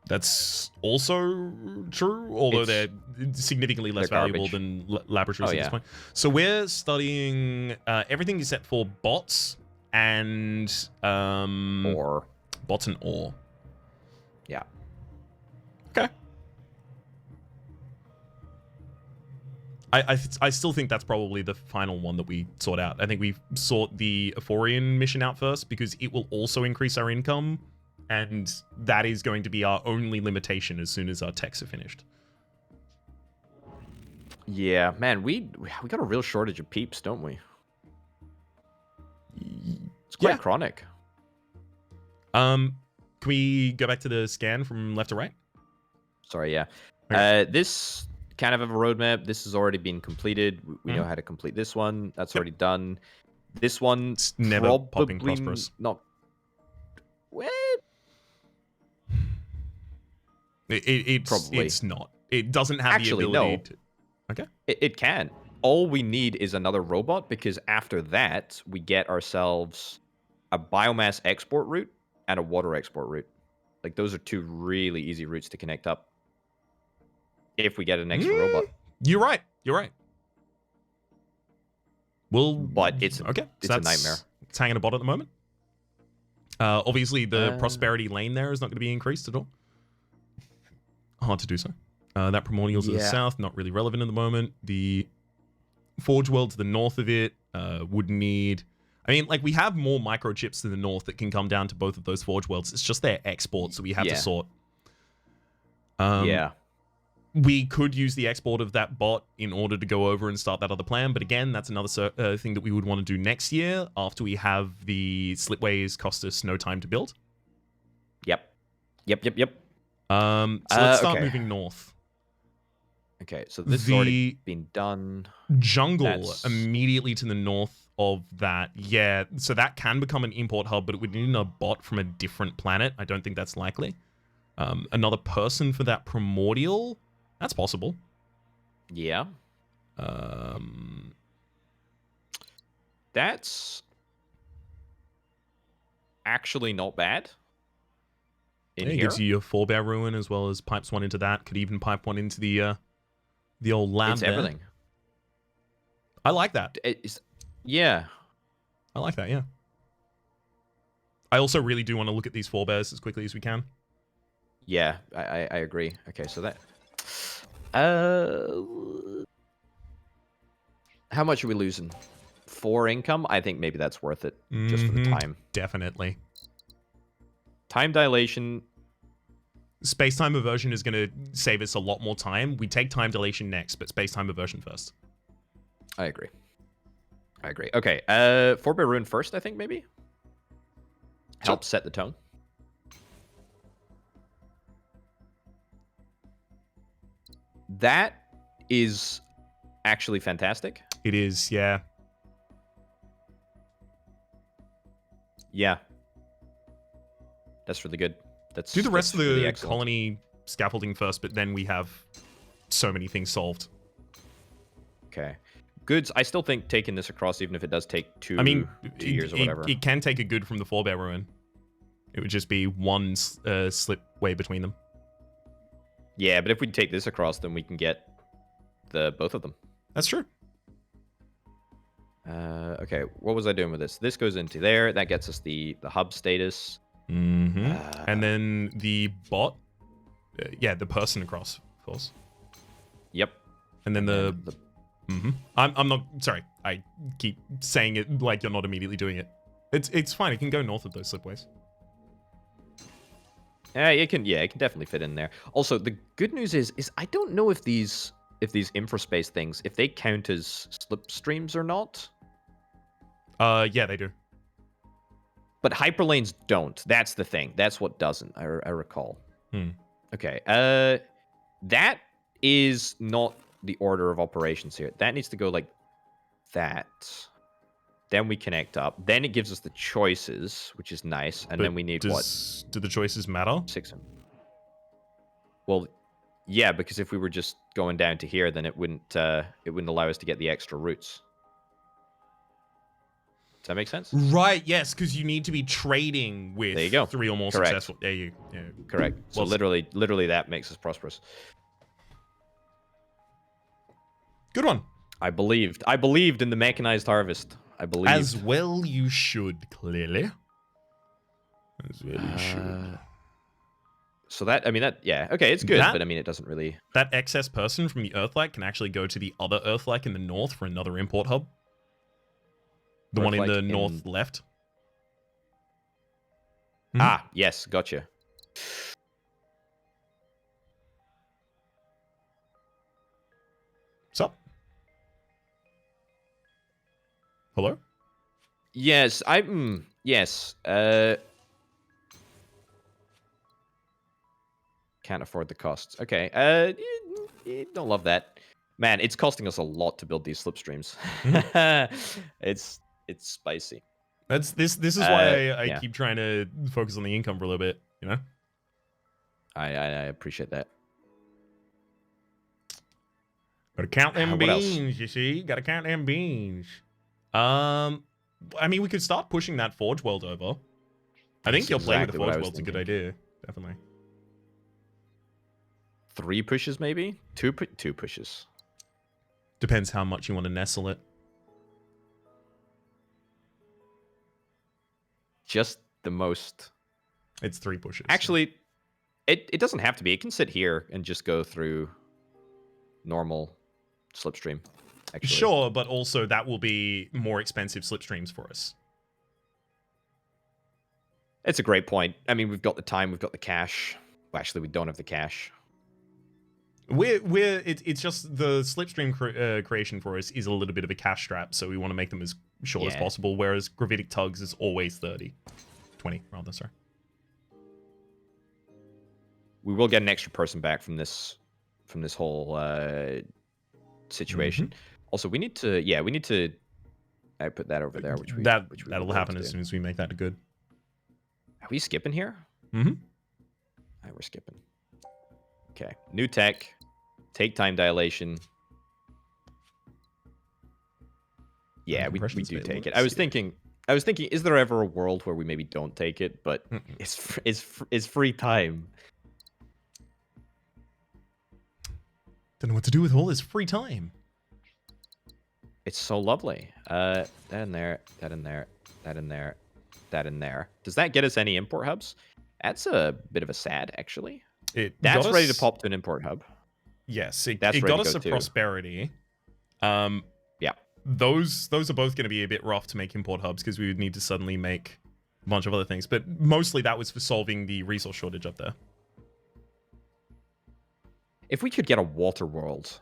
B: That's also true, although they're significantly less valuable than laboratories at this point. So we're studying everything except for bots and
A: ore.
B: Bots and ore.
A: Yeah.
B: Okay. I still think that's probably the final one that we sort out. I think we sort the Euphorian mission out first because it will also increase our income, and that is going to be our only limitation as soon as our techs are finished.
A: Yeah, man, we got a real shortage of peeps, don't we? It's quite chronic.
B: Can we go back to the scan from left to right?
A: Sorry, yeah.
B: Okay.
A: This kind of have a roadmap. This has already been completed. We know how to complete this one. That's already done. This one's
B: never popping prosperous.
A: Not. What?
B: It's not. It doesn't have the ability to. Okay.
A: It can. All we need is another robot because after that we get ourselves a biomass export route and a water export route. Like those are 2 really easy routes to connect up. If we get an extra robot.
B: You're right.
A: But it's a nightmare.
B: It's hanging a bot at the moment. Obviously, the prosperity lane there is not going to be increased at all. Hard to do so. That primordial's to the south, not really relevant at the moment. The Forge World to the north of it would need... I mean, like, we have more microchips to the north that can come down to both of those Forge Worlds. It's just their exports that we have to sort. We could use the export of that bot in order to go over and start that other plan, but again, that's another thing that we would want to do next year after we have the Slipways cost us no time to build.
A: Yep. Yep.
B: So let's start
A: okay.
B: moving north.
A: Okay, so this has already been done.
B: Jungle immediately to the north of that. Yeah, so that can become an import hub, but it would need a bot from a different planet. I don't think that's likely. Another person for that primordial. That's possible.
A: Yeah. That's actually not bad.
B: It gives you your forebear ruin as well as pipes one into that. Could even pipe one into the old lab.
A: It's everything.
B: I like that.
A: Yeah.
B: I like that, yeah. I also really do want to look at these forebears as quickly as we can.
A: Yeah, I agree. Okay, so that... how much are we losing? 4 income? I think maybe that's worth it, just for the time.
B: Definitely.
A: Time dilation.
B: Space-time aversion is going to save us a lot more time. We take time dilation next, but space-time aversion first.
A: I agree. Okay, forebear ruin first, I think, maybe? Help set the tone. That is actually fantastic.
B: It is, yeah.
A: Yeah. That's really good.
B: Do the rest of the
A: really
B: colony scaffolding first, but then we have so many things solved.
A: Okay. Goods, I still think taking this across, even if it does take 2 years or whatever.
B: It can take a good from the forebear ruin. It would just be one slipway between them.
A: Yeah, but if we take this across, then we can get both of them.
B: That's true.
A: Okay, what was I doing with this? This goes into there. That gets us the hub status.
B: And then the bot. Yeah, the person across, of course.
A: Yep.
B: And then I'm not... Sorry, I keep saying it like you're not immediately doing it. It's fine. It can go north of those slipways.
A: It can definitely fit in there. Also, the good news is I don't know if these infraspace things, if they count as slipstreams or not.
B: Yeah, they do.
A: But hyperlanes don't. That's the thing. That's what doesn't. I recall. Okay. That is not the order of operations here. That needs to go like that. Then we connect up. Then it gives us the choices, which is nice. And then we need what?
B: Do the choices matter?
A: 6. Well, yeah, because if we were just going down to here, then it wouldn't allow us to get the extra routes. Does that make sense?
B: Right, yes, because you need to be trading with
A: there you go.
B: 3 or more successful. There you go. Yeah.
A: Correct. So literally that makes us prosperous.
B: Good one.
A: I believed in the mechanized harvest. I believe.
B: As well you should, clearly. As well you should.
A: So that, yeah. Okay, it's good, but it doesn't really...
B: That excess person from the Earthlight can actually go to the other Earthlight in the north for another import hub. The one in the north left.
A: Ah, yes, gotcha.
B: What's up? Hello?
A: Yes, yes. Can't afford the costs. Okay. Don't love that. Man, it's costing us a lot to build these slipstreams. It's spicy.
B: This is why I keep trying to focus on the income for a little bit, you know?
A: I appreciate that.
B: Gotta count them beans, you see? Gotta count them beans. We could start pushing that Forge World over. I think you'll play with the Forge World's a good idea. Definitely.
A: 3 pushes, maybe? 2 pushes.
B: Depends how much you want to nestle it.
A: Just the most.
B: It's 3 pushes.
A: Actually, it doesn't have to be. It can sit here and just go through normal slipstream. Actually.
B: Sure, but also that will be more expensive slipstreams for us.
A: It's a great point. We've got the time, we've got the cash. Well, actually, we don't have the cash.
B: It's just the slipstream creation for us is a little bit of a cash strap, so we want to make them as short as possible. Whereas gravitic tugs is always 20 rather. Sorry.
A: We will get an extra person back from this whole situation. Also, we need to I put that over there, which
B: that'll happen as soon as we make that good.
A: Are we skipping here?
B: Mm-hmm.
A: All right, we're skipping. Okay, new tech, take time dilation. Yeah, we do take it. I was thinking, is there ever a world where we maybe don't take it? But it's free time.
B: Don't know what to do with all this free time.
A: It's so lovely. That in there, that in there, that in there, that in there. Does that get us any import hubs? That's a bit of a sad, actually. That's ready to pop to an import hub.
B: Yes, it got us a prosperity.
A: Yeah.
B: Those are both going to be a bit rough to make import hubs because we would need to suddenly make a bunch of other things. But mostly that was for solving the resource shortage up there.
A: If we could get a water world.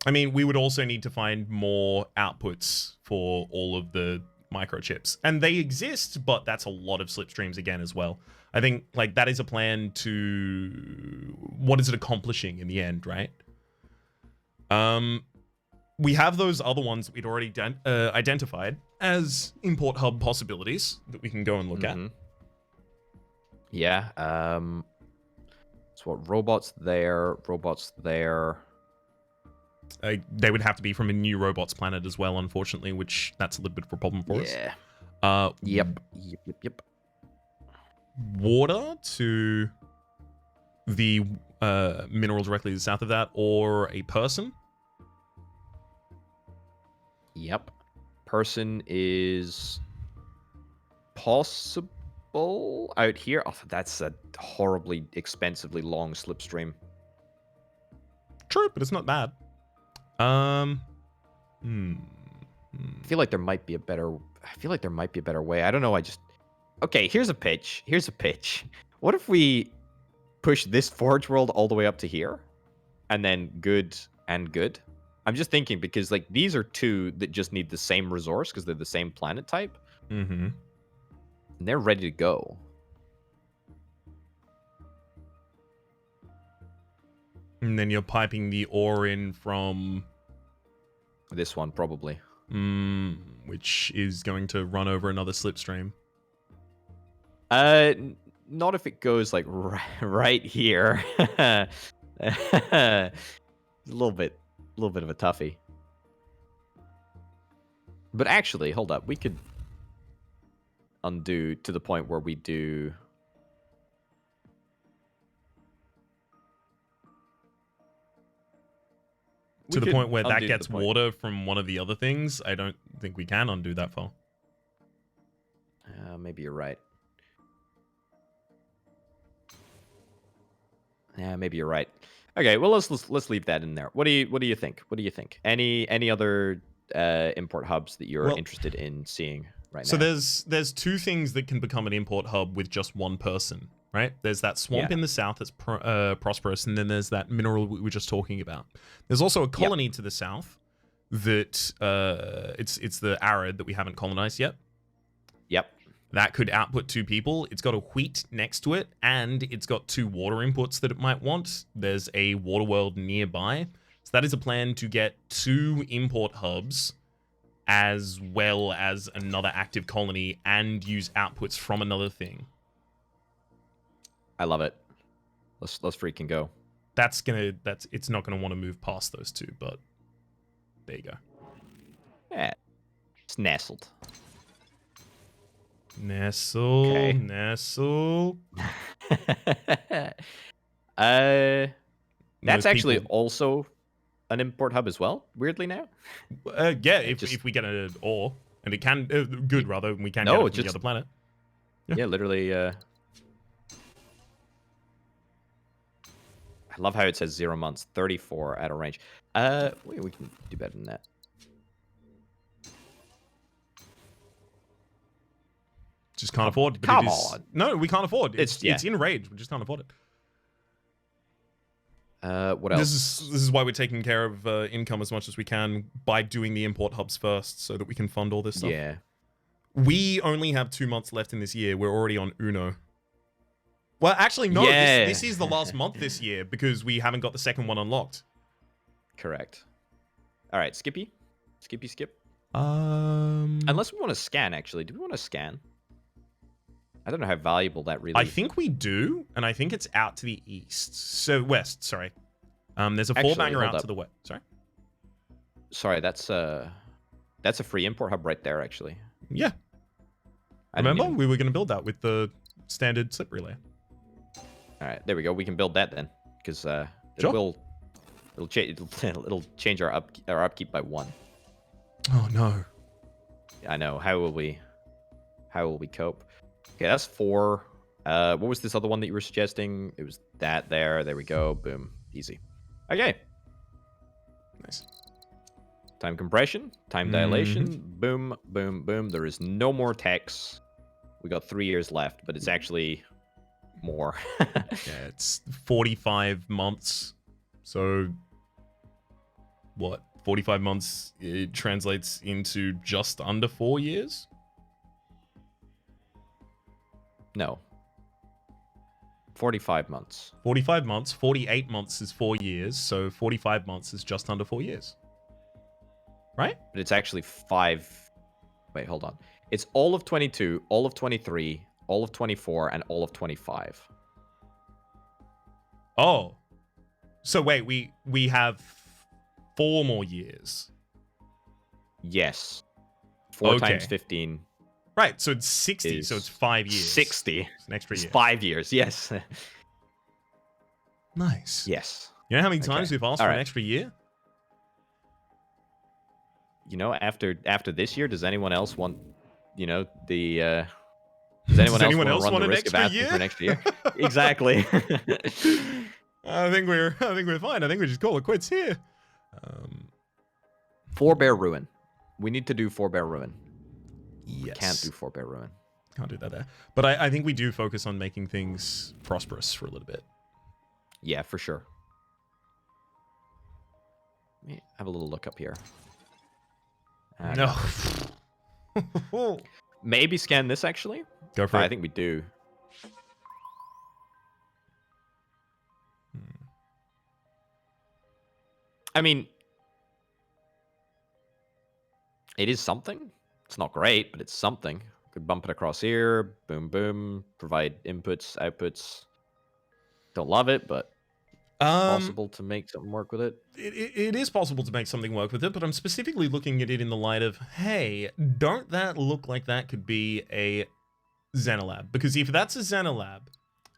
B: I mean, we would also need to find more outputs for all of the microchips. And they exist, but that's a lot of slipstreams again as well. I think like that is a plan to... What is it accomplishing in the end, right? We have those other ones we'd already identified as import hub possibilities that we can go and look at.
A: Yeah. So what, robots there.
B: They would have to be from a new robots planet as well, unfortunately, which that's a little bit of a problem for us.
A: Yep.
B: Water to the mineral directly to the south of that, or a person.
A: Yep. Person is possible out here. Oh, that's a horribly expensively long slipstream.
B: True, but it's not bad.
A: I feel like there might be a better way. I don't know. Okay, here's a pitch. What if we push this Forge world all the way up to here? And then good and good? I'm just thinking because like these are two that just need the same resource because they're the same planet type. And they're ready to go.
B: And then you're piping the ore in from...
A: This one, probably.
B: Which is going to run over another slipstream.
A: Not if it goes like right here. A little bit of a toughie. But actually, hold up. We could undo to the point where we do...
B: To the point where that gets water from one of the other things, I don't think we can undo that far.
A: Maybe you're right. Yeah, maybe you're right. Okay, well let's leave that in there. What do you think? Any other import hubs that you're interested in seeing right now?
B: So there's two things that can become an import hub with just one person, right? There's that swamp in the south that's prosperous, and then there's that mineral we were just talking about. There's also a colony to the south that it's the arid that we haven't colonized yet.
A: Yep.
B: That could output 2 people. It's got a wheat next to it, and it's got 2 water inputs that it might want. There's a water world nearby. So that is a plan to get 2 import hubs as well as another active colony and use outputs from another thing.
A: I love it. Let's freaking go.
B: It's not gonna want to move past those 2, but there you go.
A: Yeah. It's nestled.
B: Nestle.
A: Okay.
B: Nestle.
A: That's actually also an import hub as well, weirdly now.
B: Yeah, if we get an ore, and it can good rather, we can get it from the other planet.
A: Yeah, literally. I love how it says 0 months, 34 out of range. We can do better than that.
B: Just can't afford. But
A: Come
B: it is,
A: on.
B: No, we can't afford. It's
A: yeah.
B: in rage. We just can't afford it.
A: What else?
B: This is why we're taking care of income as much as we can by doing the import hubs first, so that we can fund all this stuff.
A: Yeah.
B: We only have 2 months left in this year. We're already on Uno. Well, actually, no.
A: Yeah.
B: This is the last month this year because we haven't got the second one unlocked.
A: Correct. All right, Skippy. Skip.
B: Um.
A: Unless we want to scan, actually. Do we want to scan? I don't know how valuable that really
B: I
A: is.
B: think we do, and I think it's out to the east. So west, sorry. There's a
A: Actually,
B: four-banger
A: hold
B: out
A: up.
B: to the west. Sorry?
A: Sorry, that's a free import hub right there, actually.
B: Yeah.
A: I didn't
B: Remember?
A: even-
B: We were going to build that with the standard slip relay.
A: All right, there we go. We can build that then, because
B: Sure.
A: it'll change our upkeep by 1.
B: Oh, no.
A: I know. How will we cope? Okay, that's 4. What was this other one that you were suggesting? It was that there. There we go. Boom. Easy. Okay.
B: Nice.
A: Time compression. Time dilation. Boom. Boom. Boom. There is no more techs. We got 3 years left, but it's actually more.
B: Yeah, it's 45 months. So, what? 45 months, it translates into just under 4 years?
A: No. 45 months.
B: 45 months. 48 months is 4 years. So 45 months is just under 4 years. Right?
A: But it's actually 5. Wait, hold on. It's all of 22, all of 23, all of 24, and all of 25.
B: Oh. So wait, we have 4 more years.
A: Yes. 4
B: Okay.
A: times 15.
B: Right, so it's 60, so it's 5 years.
A: 60.
B: It's an extra
A: It's
B: year.
A: 5 years, yes.
B: Nice.
A: Yes.
B: You know how many times
A: Okay.
B: we've asked
A: All
B: for
A: right.
B: an extra year?
A: You know, after this year, does anyone else want, you know, the... Does anyone else want to run the risk of asking for an extra year? Exactly.
B: I think we're fine. I think we just call it quits here.
A: Forebear Ruin. We need to do Forebear Ruin.
B: Yes.
A: Can't do Forebear Ruin.
B: Can't do that there. But I think we do focus on making things prosperous for a little bit.
A: Yeah, for sure. Let me have a little look up here.
B: No.
A: Maybe scan this, actually.
B: Go for it.
A: I think we do. I mean, it is something. It's not great, but it's something. Could bump it across here. Boom, boom. Provide inputs, outputs. Don't love it, but possible to make something work with it.
B: It is possible to make something work with it, but I'm specifically looking at it in the light of, hey, don't that look like that could be a Xenolab? Because if that's a Xenolab,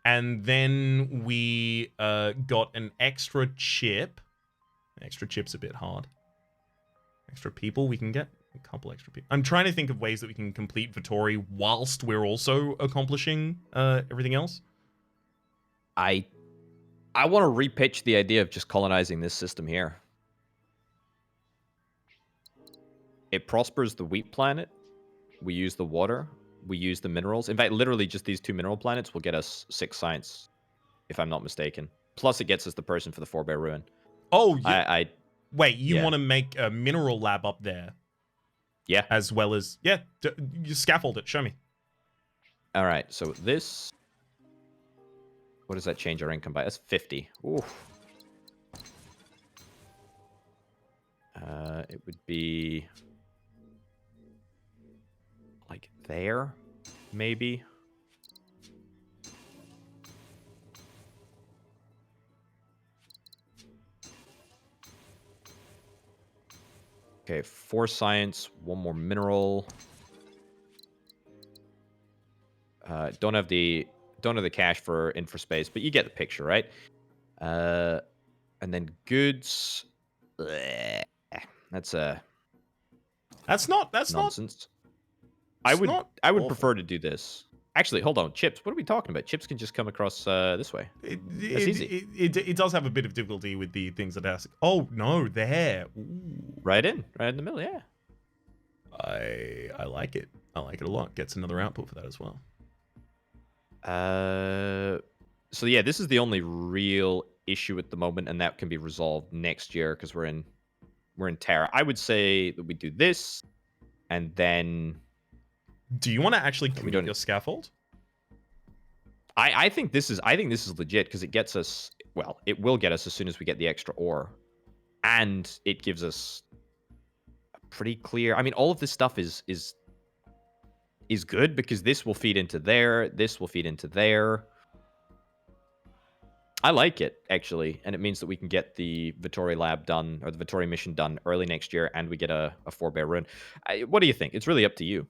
B: and then we got an extra chip's a bit hard. Extra people we can get? A couple extra people. I'm trying to think of ways that we can complete Vittori whilst we're also accomplishing everything else.
A: I want to repitch the idea of just colonizing this system here. It prospers the wheat planet. We use the water. We use the minerals. In fact, literally just these 2 mineral planets will get us 6 science, if I'm not mistaken. Plus, it gets us the person for the Forebear Ruin.
B: Oh, yeah. Wait, you
A: yeah.
B: want to make a mineral lab up there?
A: Yeah.
B: As well as... Yeah, you scaffold it. Show me.
A: All right, so this... What does that change our income by? That's 50. Ooh. It would be... like there, maybe? Okay, 4 science, 1 more mineral. Don't have the cash for space, but you get the picture, right? And then goods. Bleh, that's nonsense. I would prefer to do this. Actually, hold on. Chips. What are we talking about? Chips can just come across this way. That's easy.
B: It does have a bit of difficulty with the things that ask. Oh no, there. Ooh.
A: Right in the middle. Yeah.
B: I like it. I like it a lot. Gets another output for that as well.
A: So yeah, this is the only real issue at the moment, and that can be resolved next year because we're in Terra. I would say that we do this, and then
B: Do you want to actually
A: we
B: commit
A: don't.
B: your scaffold?
A: I think this is legit because it gets us. Well, it will get us as soon as we get the extra ore, and it gives us a pretty clear. I mean, all of this stuff is good because this will feed into there. This will feed into there. I like it, actually, and it means that we can get the Vittori lab done, or the Vittori mission done early next year, and we get a 4-bear rune. What do you think? It's really up to you,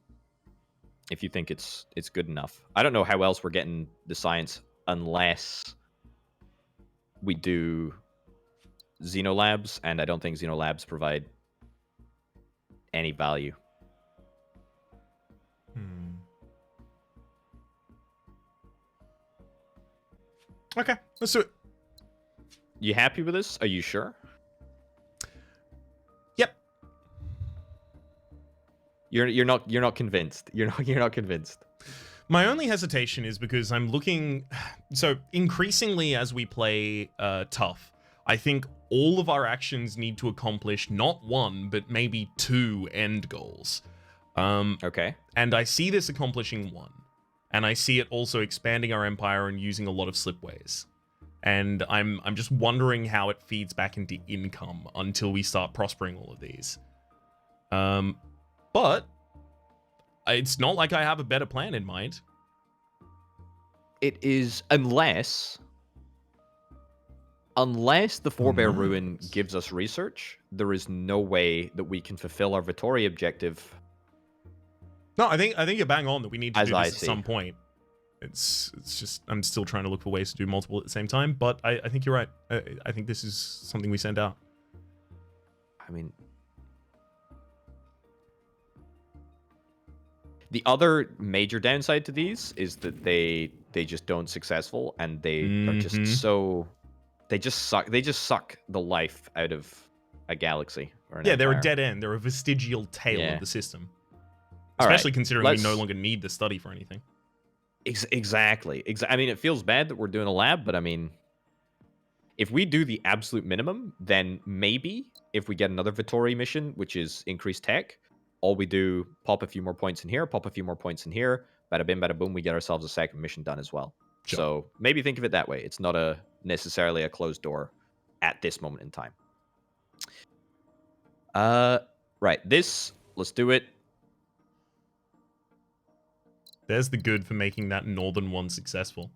A: if you think it's good enough. I don't know how else we're getting the science unless we do Xenolabs, and I don't think Xenolabs provide any value.
B: Okay, let's do it.
A: You happy with this? Are you sure?
B: Yep.
A: You're not convinced. You're not convinced.
B: My only hesitation is because I'm looking... So, increasingly as we play tough, I think all of our actions need to accomplish not one, but maybe 2 end goals.
A: Okay.
B: And I see this accomplishing one. And I see it also expanding our empire and using a lot of slipways. And I'm just wondering how it feeds back into income until we start prospering all of these. But it's not like I have a better plan in mind.
A: It is unless the 4-bear ruin gives us research, there is no way that we can fulfill our Vittori objective.
B: No, I think you're bang on that we need to do this at
A: see.
B: some point. It's just I'm still trying to look for ways to do multiple at the same time, but I think you're right. I think this is something we send out.
A: I mean, the other major downside to these is that they just don't successful, and they are just so they just suck the life out of a galaxy or an
B: Yeah, they're a
A: empire.
B: dead end. They're a vestigial tail of the system.
A: All
B: Especially
A: right,
B: considering we no longer need the study for anything.
A: Exactly. I mean, it feels bad that we're doing a lab, but I mean, if we do the absolute minimum, then maybe if we get another Vittori mission, which is increased tech, all we do, pop a few more points in here, pop a few more points in here, bada bim, bada boom, we get ourselves a second mission done as well.
B: Sure.
A: So maybe think of it that way. It's not necessarily a closed door at this moment in time. Right. Let's do it.
B: There's the good for making that northern one successful.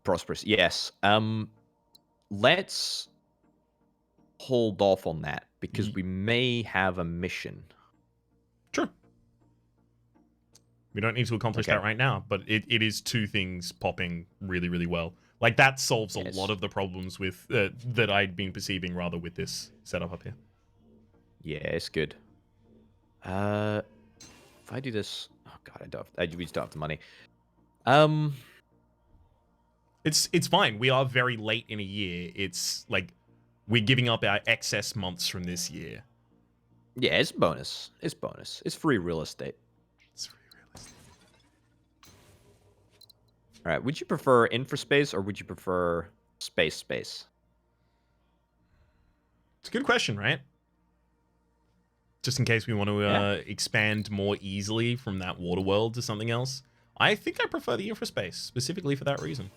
A: Prosperous. Yes. Let's hold off on that because we may have a mission.
B: True. We don't need to accomplish that right now, but it is 2 things popping really, really well. Like, that solves a lot of the problems with that I'd been perceiving rather with this setup up here.
A: Yeah, it's good. If I do this, oh god, we just don't have the money.
B: It's fine. We are very late in a year. It's like we're giving up our excess months from this year.
A: Yeah, it's bonus. It's bonus. It's free real estate. All right. Would you prefer infraspace or would you prefer space?
B: It's a good question, right? Just in case we want to expand more easily from that water world to something else. I think I prefer the infraspace, specifically for that reason.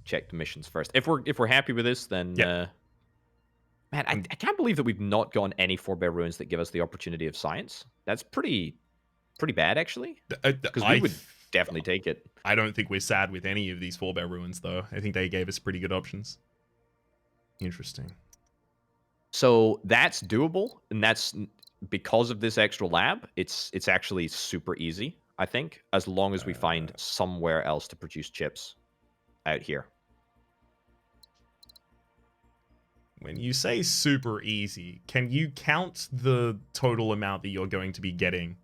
A: Check the missions first. If we're happy with this, then man, I can't believe that we've not gotten any 4-bear ruins that give us the opportunity of science. That's pretty bad, actually. Because we would definitely take it.
B: I don't think we're sad with any of these 4-bear ruins, though. I think they gave us pretty good options. Interesting.
A: So that's doable, and that's because of this extra lab. It's actually super easy, I think, as long as we find somewhere else to produce chips out here.
B: When you say super easy, can you count the total amount that you're going to be getting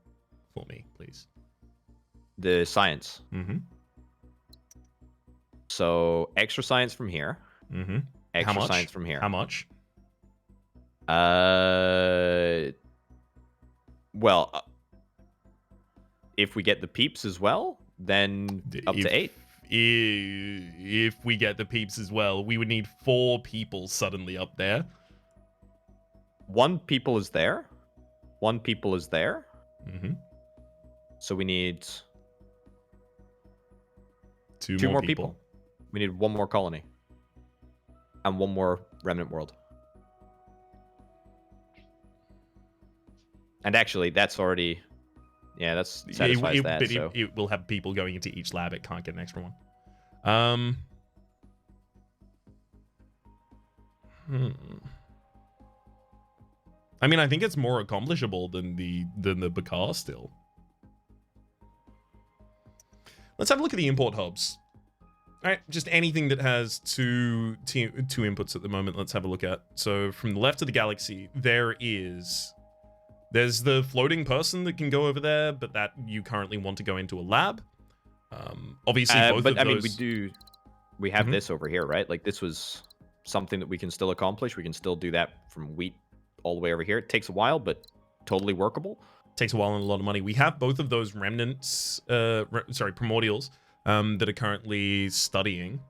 B: for me, please?
A: The science.
B: Mm-hmm.
A: So extra science from here.
B: Mm-hmm.
A: Extra science from here.
B: How much?
A: Well, if we get the peeps as well, then up to 8.
B: If we get the peeps as well, we would need 4 people suddenly up there.
A: 1 people is there. 1 people is there.
B: Mm-hmm.
A: So we need
B: 2
A: 2
B: more
A: more people. We need 1 more colony. And 1 more remnant world. And actually, that's already... Yeah, that's satisfies that.
B: But
A: So.
B: it will have people going into each lab. It can't get an extra one. I mean, I think it's more accomplishable than the Bakar still. Let's have a look at the import hubs. All right, just anything that has two inputs at the moment. Let's have a look at. So from the left of the galaxy, there's the floating person that can go over there, but that you currently want to go into a lab. Obviously, both of those.
A: I mean, we have this over here, right? Like this was something that we can still accomplish. We can still do that from wheat all the way over here. It takes a while, but totally workable.
B: Takes a while and a lot of money. We have both of those remnants, primordials, that are currently studying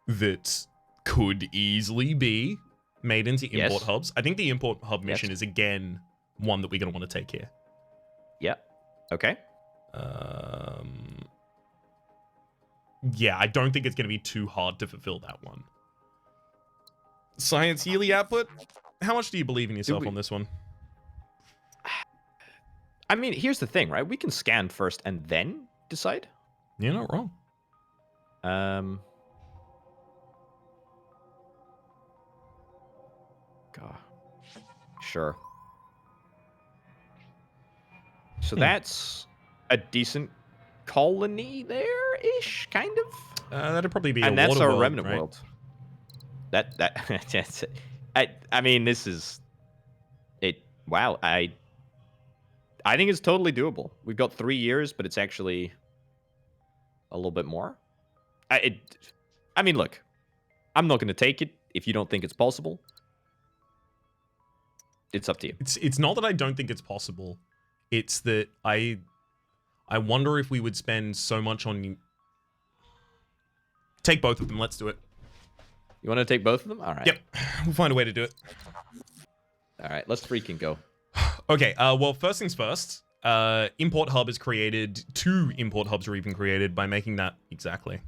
B: that could easily be made into import hubs. I think the import hub mission is again one that we're going to want to take here.
A: Yeah. Okay.
B: Yeah, I don't think it's going to be too hard to fulfill that one. Science yearly output. How much do you believe in yourself on this one?
A: I mean, here's the thing, right? We can scan first and then decide.
B: You're not wrong.
A: God. Sure. So that's a decent colony there-ish, kind of.
B: That'd probably be
A: and
B: a
A: that's
B: water
A: our
B: world,
A: remnant
B: right?
A: world. That's it. I mean, this is it. Wow, I think it's totally doable. We've got 3 years, but it's actually a little bit more. I mean, look, I'm not going to take it if you don't think it's possible. It's up to you.
B: It's not that I don't think it's possible. It's that I wonder if we would spend so much on... Take both of them. Let's do it.
A: You want to take both of them? All right.
B: Yep. We'll find a way to do it.
A: All right. Let's freaking go.
B: Okay. Well, first things first. Import hub is created. 2 import hubs are even created by making that exactly.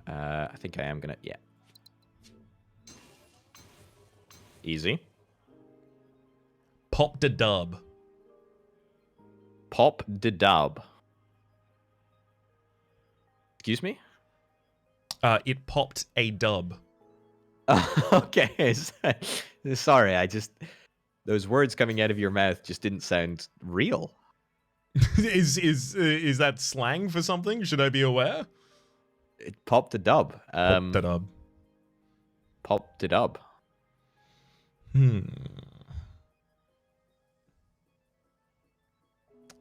A: I think I am going to... Yeah. Easy.
B: Pop the dub.
A: Pop the dub. Excuse me?
B: It popped a dub.
A: Okay. Sorry, those words coming out of your mouth just didn't sound real.
B: Is that slang for something? Should I be aware?
A: It popped a dub.
B: Popped the dub.
A: Popped it up.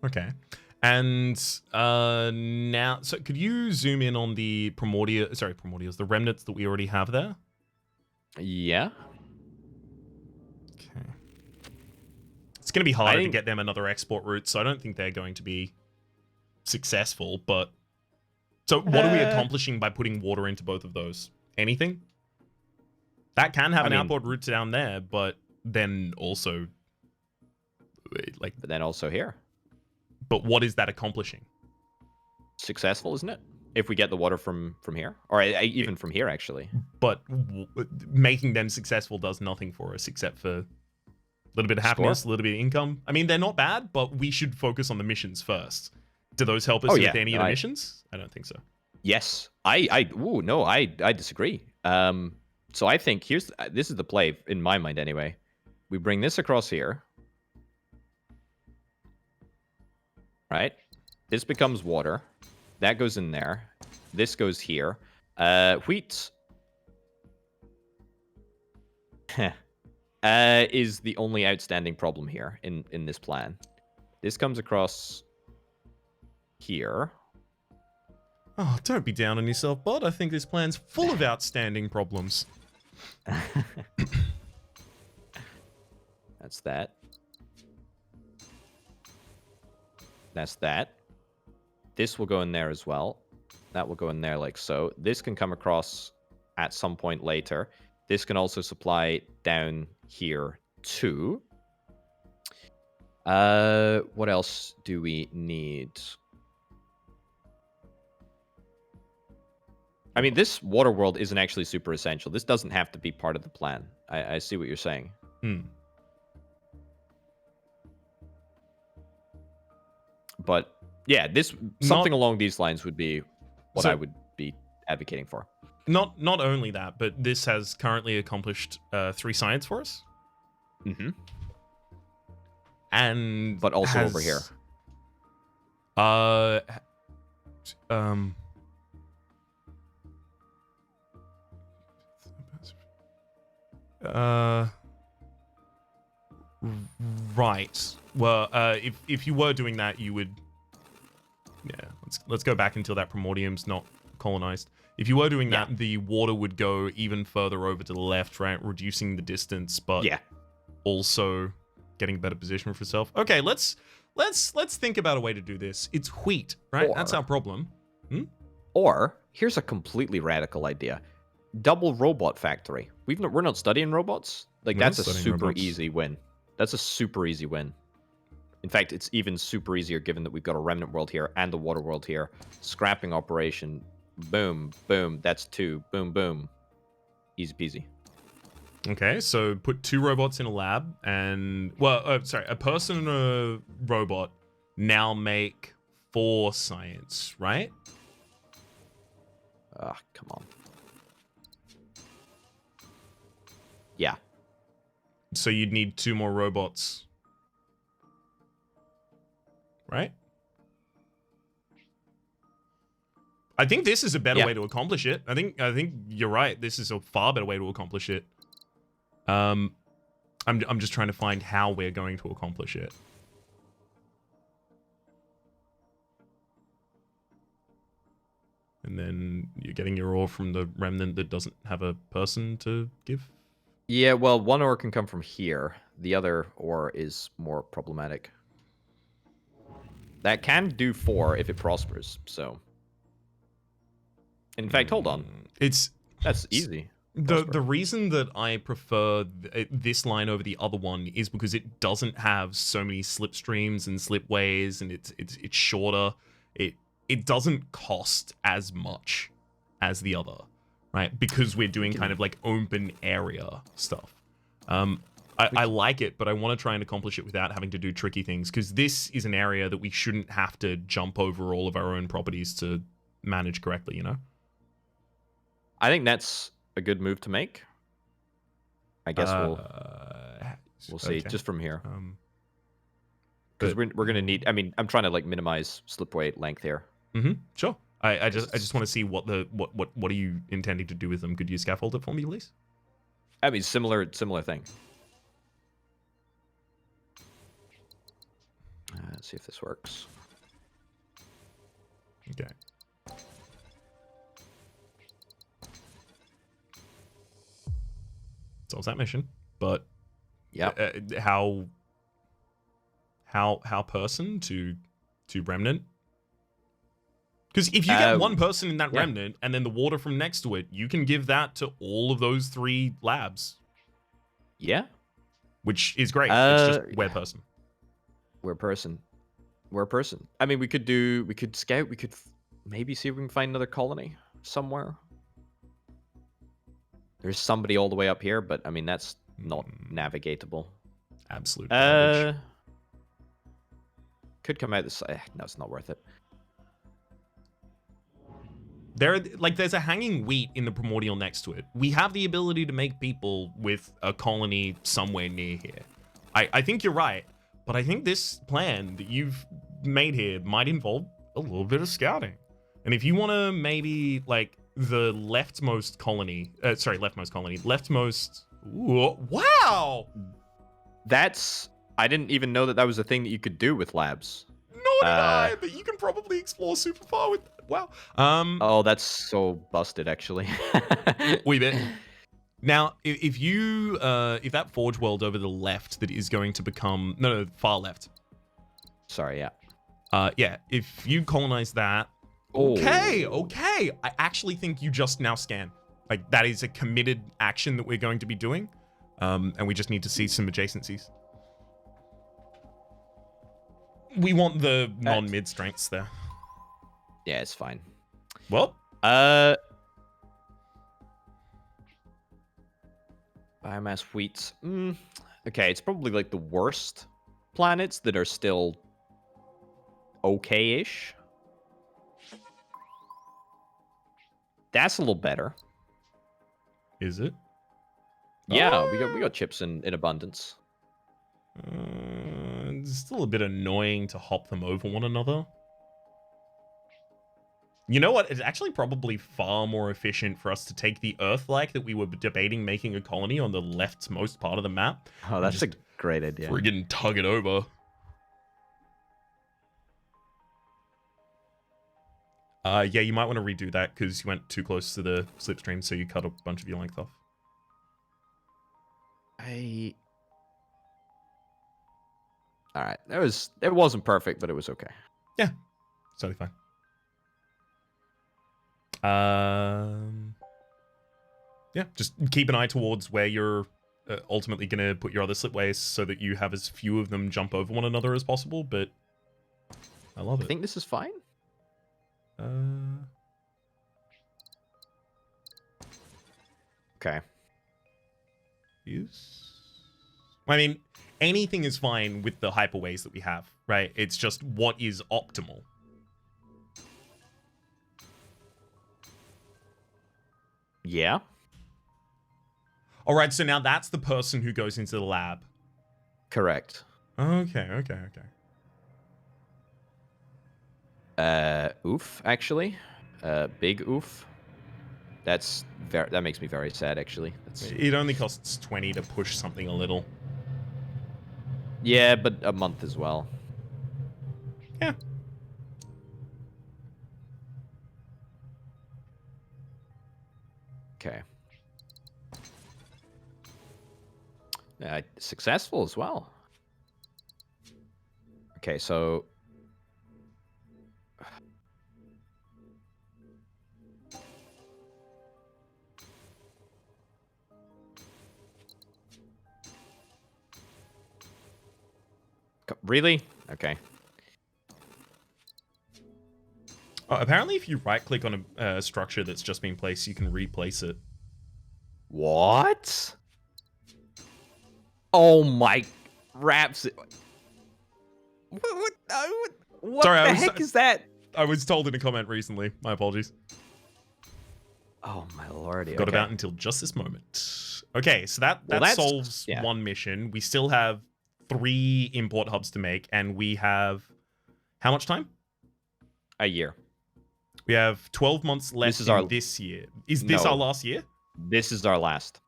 B: Okay. And now, so could you zoom in on the primordials, the remnants that we already have there?
A: Yeah.
B: Okay. It's going to be harder to get them another export route, so I don't think they're going to be successful, but... So what are we accomplishing by putting water into both of those? Anything? That can have an outboard route down there, but then also... But
A: then also here.
B: But what is that accomplishing?
A: Successful, isn't it? If we get the water from here, or even from here, actually.
B: But making them successful does nothing for us except for a little bit of happiness, a little bit of income. I mean, they're not bad, but we should focus on the missions first. Do those help us with any of the missions? I don't think so.
A: Yes, I disagree. So I think this is the play in my mind anyway. We bring this across here. Right? This becomes water. That goes in there. This goes here. Wheat is the only outstanding problem here in this plan. This comes across here.
B: Oh, don't be down on yourself, bud. I think this plan's full of outstanding problems.
A: That's that. That's that. This will go in there as well. That will go in there like so. This can come across at some point later. This can also supply down here too. What else do we need? I mean, this water world isn't actually super essential. This doesn't have to be part of the plan. I see what you're saying. But yeah, something along these lines would be what I would be advocating for.
B: Not only that, but this has currently accomplished 3 science for us.
A: Mm-hmm.
B: And
A: but also over here.
B: Right. Well, if you were doing that, you would. Yeah. Let's go back until that Primordium's not colonized. If you were doing that, the water would go even further over to the left, right, reducing the distance, but also getting a better position for itself. Okay, let's think about a way to do this. It's wheat, right? That's our problem.
A: Or here's a completely radical idea: double robot factory. We're not studying robots. Like that's a super easy win. That's a super easy win. In fact, it's even super easier given that we've got a remnant world here and a water world here. Scrapping operation. Boom, boom. That's 2. Boom, boom. Easy peasy.
B: Okay, so put 2 robots in a lab and... Well, sorry, a person and a robot now make 4 science, right?
A: Come on. Yeah.
B: So you'd need 2 more robots. Right? I think this is a better way to accomplish it. I think you're right. This is a far better way to accomplish it. I'm just trying to find how we're going to accomplish it. And then you're getting your ore from the remnant that doesn't have a person to give?
A: Yeah, well, one ore can come from here. The other ore is more problematic. That can do 4 if it prospers, so... In fact, hold on. That's easy.
B: The reason that I prefer this line over the other one is because it doesn't have so many slipstreams and slipways, and it's shorter. It doesn't cost as much as the other, right? Because we're doing kind of like open area stuff. I like it, but I want to try and accomplish it without having to do tricky things, because this is an area that we shouldn't have to jump over all of our own properties to manage correctly, you know?
A: I think that's a good move to make. I guess we'll see just from here. Because we're going to need... I mean, I'm trying to like minimize slipway length here.
B: Sure. I just want to see what are you intending to do with them? Could you scaffold it for me, please?
A: I mean, similar thing. Let's see if this works.
B: Okay. Solves that mission, but how person to remnant? Because if you get one person in that remnant and then the water from next to it, you can give that to all of those 3 labs.
A: Yeah,
B: which is great. It's just where person.
A: Where person. I mean, we could scout. We could maybe see if we can find another colony somewhere. There's somebody all the way up here, but I mean, that's not navigatable.
B: Absolute garbage.
A: Could come out this side. No, it's not worth it.
B: There's a hanging wheat in the primordial next to it. We have the ability to make people with a colony somewhere near here. I think you're right, but I think this plan that you've made here might involve a little bit of scouting. And if you want to maybe, like, the leftmost colony... leftmost... Ooh, wow!
A: I didn't even know that was a thing that you could do with labs.
B: Nor did I, but you can probably explore super far with... Wow.
A: Oh, that's so busted, actually.
B: Wee bit. Now, if that forge world over the left that is going to become... No, far left.
A: Sorry, yeah.
B: Yeah, if you colonize that. Okay, okay. I actually think you just now scan. Like, that is a committed action that we're going to be doing. And we just need to see some adjacencies. We want the non-mid strengths there.
A: Yeah, it's fine.
B: Well,
A: biomass wheats. Okay, it's probably like the worst planets that are still okay-ish. That's a little better.
B: is it?
A: Yeah, we got chips in abundance.
B: It's still a bit annoying to hop them over one another. You know what? It's actually probably far more efficient for us to take the Earth-like that we were debating making a colony on the leftmost part of the map.
A: Oh, that's a great idea.
B: Friggin' tug it over. Yeah, you might want to redo that because you went too close to the slipstream, so you cut a bunch of your length off.
A: All right, it wasn't perfect, but it was okay.
B: Yeah, it's totally fine. Yeah, just keep an eye towards where you're ultimately going to put your other slipways so that you have as few of them jump over one another as possible, but I love it.
A: I think this is fine. Okay.
B: Use. I mean, anything is fine with the hyperways that we have, right? It's just what is optimal.
A: Yeah.
B: All right, so now that's the person who goes into the lab.
A: Correct.
B: Okay.
A: Oof, actually. Big oof. That makes me very sad, actually.
B: It only costs 20 to push something a little.
A: Yeah, but a month as well.
B: Yeah.
A: Okay. Successful as well. Okay, so... Really? Okay.
B: Oh, apparently, if you right-click on a structure that's just been placed, you can replace it.
A: What? Oh my... Rhapsody... What
B: Sorry,
A: the heck is that?
B: I was told in a comment recently. My apologies.
A: Oh my lordy.
B: Forgot about until just this moment. Okay, so that solves one mission. We still have 3 import hubs to make, and we have... How much time?
A: A year.
B: We have 12 months left this year. Is this our last year?
A: This is our last.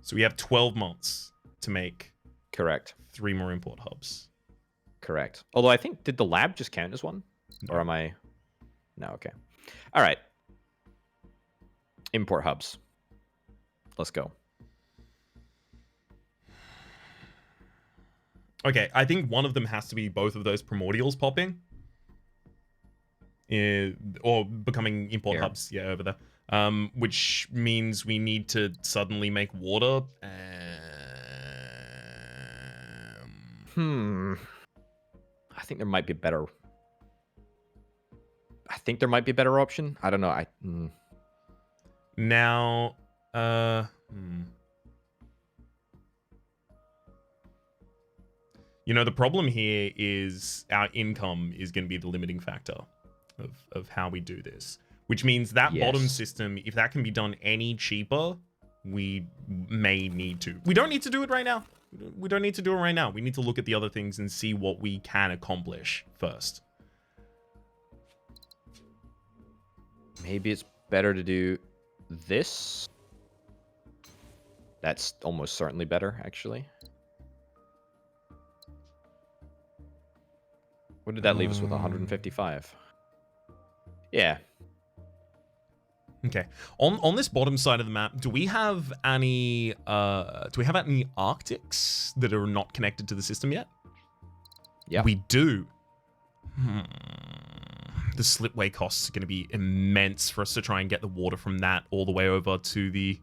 B: So we have 12 months to make...
A: Correct.
B: 3 more import hubs.
A: Correct. Although I think, did the lab just count as one? No. Or am I... No, okay. All right. Import hubs. Let's go.
B: Okay, I think one of them has to be both of those primordials popping. Or becoming import hubs, over there. Which means we need to suddenly make water.
A: I think there might be a better... option. I don't know.
B: Now, You know, the problem here is our income is going to be the limiting factor of how we do this. Which means that bottom system, if that can be done any cheaper, we may need to. We don't need to do it right now. We don't need to do it right now. We need to look at the other things and see what we can accomplish first.
A: Maybe it's better to do this. That's almost certainly better, actually. What did that leave us with? 155. Yeah.
B: Okay. On this bottom side of the map, do we have any Arctics that are not connected to the system yet?
A: Yeah.
B: We do. The slipway costs are going to be immense for us to try and get the water from that all the way over to the...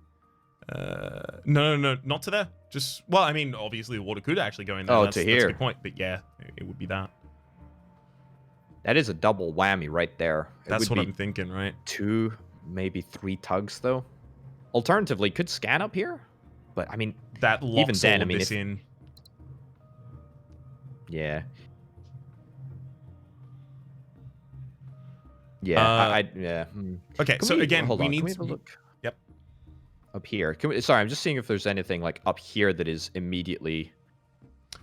B: No, not to there. Just, well, I mean, obviously the water could actually go in there.
A: Oh,
B: That's
A: to
B: a
A: here.
B: good point. But yeah, it would be that.
A: That is a double whammy right there.
B: That's what I'm thinking, right?
A: 2, maybe 3 tugs, though. Alternatively, could scan up here. But, I mean,
B: that locks
A: even then,
B: all of this in.
A: Yeah. Yeah, yeah.
B: Okay, so again, we need
A: to look.
B: Yep.
A: Up here. Sorry, I'm just seeing if there's anything like up here that is immediately...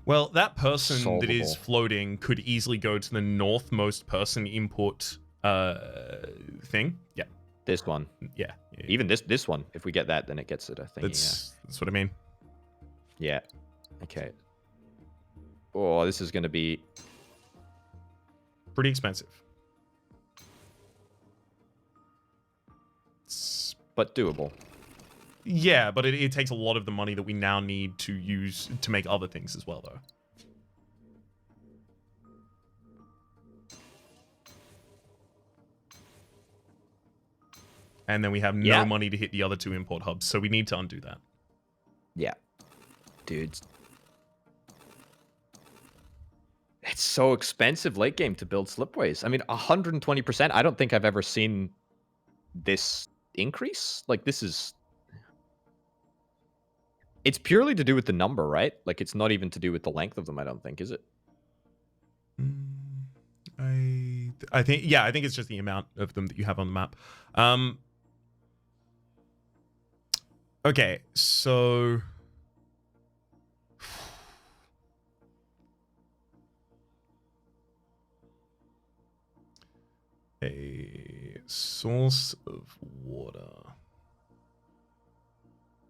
B: Well, that person that is
A: solvable.
B: floating could easily go to the northmost person input thing. Yeah.
A: This one.
B: Yeah.
A: Even this one. If we get that, then it gets it, I think.
B: That's what I mean.
A: Yeah. Okay. Oh, this is going to be...
B: pretty expensive.
A: But doable.
B: Yeah, but it takes a lot of the money that we now need to use to make other things as well, though. And then we have no money to hit the other 2 import hubs, so we need to undo that.
A: Yeah. Dudes. It's so expensive late game to build slipways. I mean, 120%. I don't think I've ever seen this increase. Like, this is... It's purely to do with the number, right? Like, it's not even to do with the length of them, I don't think, is it?
B: I think it's just the amount of them that you have on the map. Okay, so... a source of water.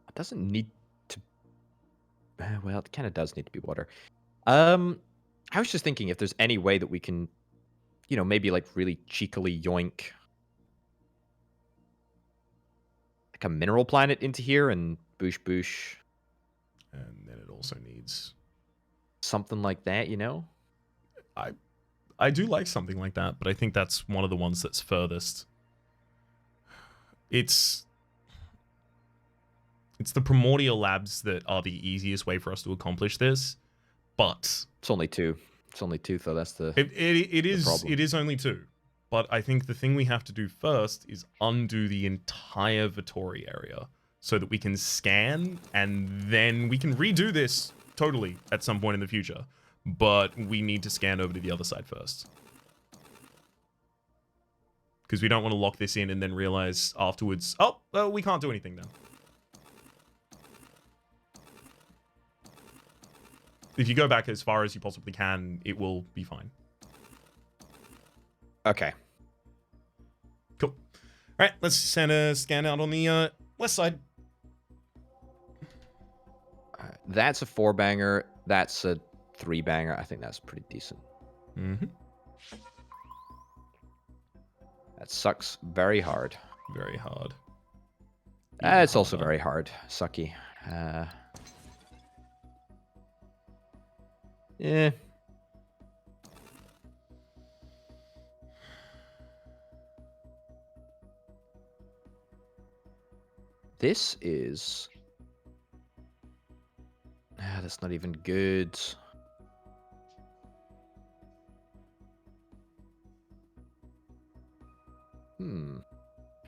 A: It doesn't need to... well, it kind of does need to be water. I was just thinking if there's any way that we can, you know, maybe like really cheekily yoink like a mineral planet into here and boosh.
B: And then it also needs...
A: something like that, you know?
B: I do like something like that, but I think that's one of the ones that's furthest. It's the primordial labs that are the easiest way for us to accomplish this, but
A: it's only 2. It's only 2, though. That's the
B: problem. It is only 2, but I think the thing we have to do first is undo the entire Vittori area so that we can scan, and then we can redo this totally at some point in the future. But we need to scan over to the other side first. Because we don't want to lock this in and then realize afterwards, oh, well, we can't do anything now. If you go back as far as you possibly can, it will be fine.
A: Okay.
B: Cool. All right, let's send a scan out on the west side.
A: That's a 4-banger. That's a 3-banger. I think that's pretty decent.
B: Mm-hmm.
A: That sucks very hard.
B: Very hard.
A: It's also very hard. Sucky. Yeah. This is... that's not even good.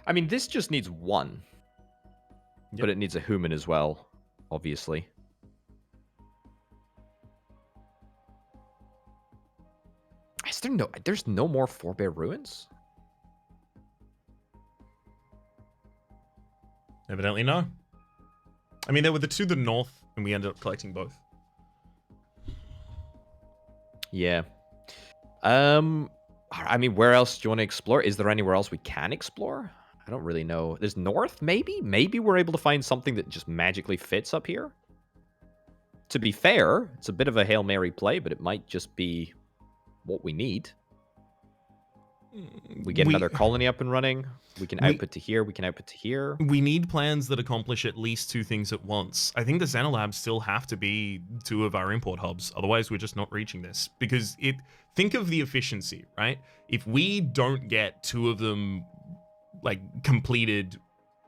A: I mean, this just needs 1. Yep. But it needs a human as well, obviously. Is there there's no more 4-bear ruins?
B: Evidently no. I mean, there were the 2 to the north, and we ended up collecting both.
A: Yeah. I mean, where else do you want to explore? Is there anywhere else we can explore? I don't really know. There's north, maybe? Maybe we're able to find something that just magically fits up here? To be fair, it's a bit of a Hail Mary play, but it might just be what we need. We get another colony up and running. We can output to here. We can output to here.
B: We need plans that accomplish at least 2 things at once. I think the Xenolabs still have to be 2 of our import hubs. Otherwise, we're just not reaching this. Because think of the efficiency, right? If we don't get 2 of them like completed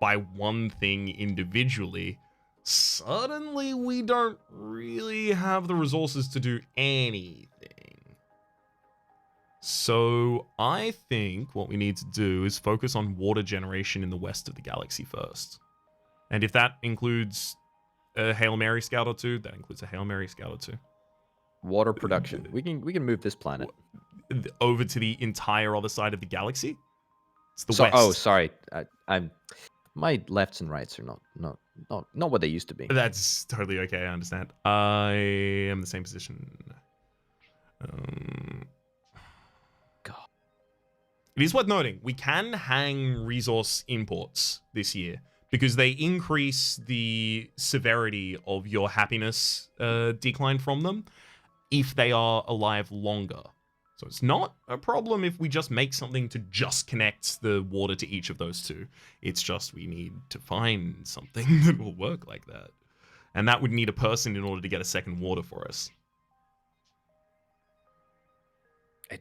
B: by 1 thing individually, suddenly we don't really have the resources to do anything. So I think what we need to do is focus on water generation in the west of the galaxy first. And if that includes a Hail Mary Scout or 2, that includes a Hail Mary Scout or 2.
A: Water production. We can move this planet
B: over to the entire other side of the galaxy. It's the west.
A: Oh, sorry. I'm my lefts and rights are not what they used to be.
B: That's totally okay. I understand. I am the same position.
A: God.
B: It is worth noting, we can hang resource imports this year because they increase the severity of your happiness decline from them if they are alive longer. So it's not a problem if we just make something to just connect the water to each of those 2. It's just we need to find something that will work like that. And that would need a person in order to get a second water for us.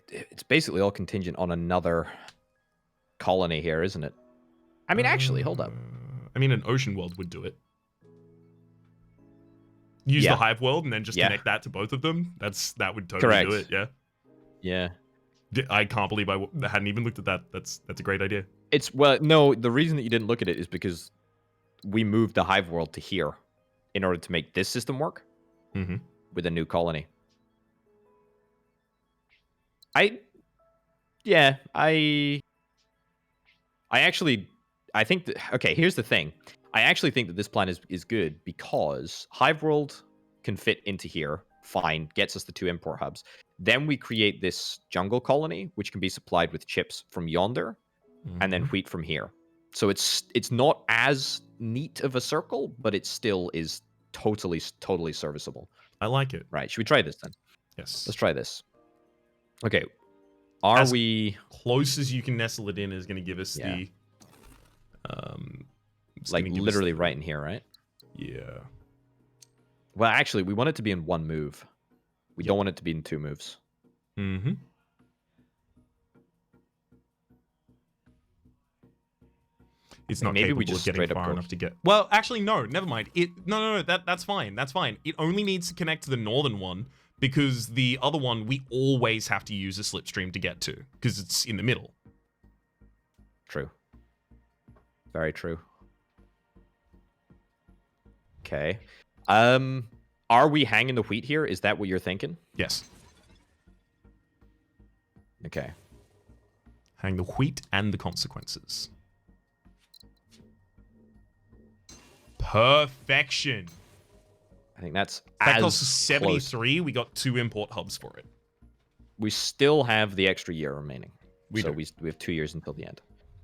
A: It's basically all contingent on another colony here, isn't it? I mean, actually, hold up.
B: I mean, an ocean world would do it. Use the hive world and then just connect that to both of them. That would totally do it, yeah.
A: Yeah.
B: I can't believe I hadn't even looked at that. That's a great idea.
A: No, the reason that you didn't look at it is because we moved the hive world to here in order to make this system work with a new colony. I think that, okay, here's the thing. I actually think that this plan is good because hive world can fit into here. Fine, gets us the 2 import hubs. Then we create this jungle colony, which can be supplied with chips from yonder, and then wheat from here. So it's not as neat of a circle, but it still is totally serviceable.
B: I like it.
A: Right, should we try this then?
B: Yes.
A: Let's try this. Okay, we
B: close as you can nestle it in is going to give us the
A: like literally right in here, right?
B: Yeah.
A: Well, actually, we want it to be in 1 move. We don't want it to be in 2 moves.
B: It's not maybe we just getting far enough to get. Well, actually, no. Never mind. No. That's fine. That's fine. It only needs to connect to the northern one because the other one we always have to use a slipstream to get to because it's in the middle.
A: True. Very true. Okay. Are we hanging the wheat here? Is that what you're thinking?
B: Yes.
A: Okay.
B: Hang the wheat and the consequences. Perfection.
A: I think that
B: cost us 73. We got 2 import hubs for it.
A: We still have the extra year remaining. We have 2 years until the end.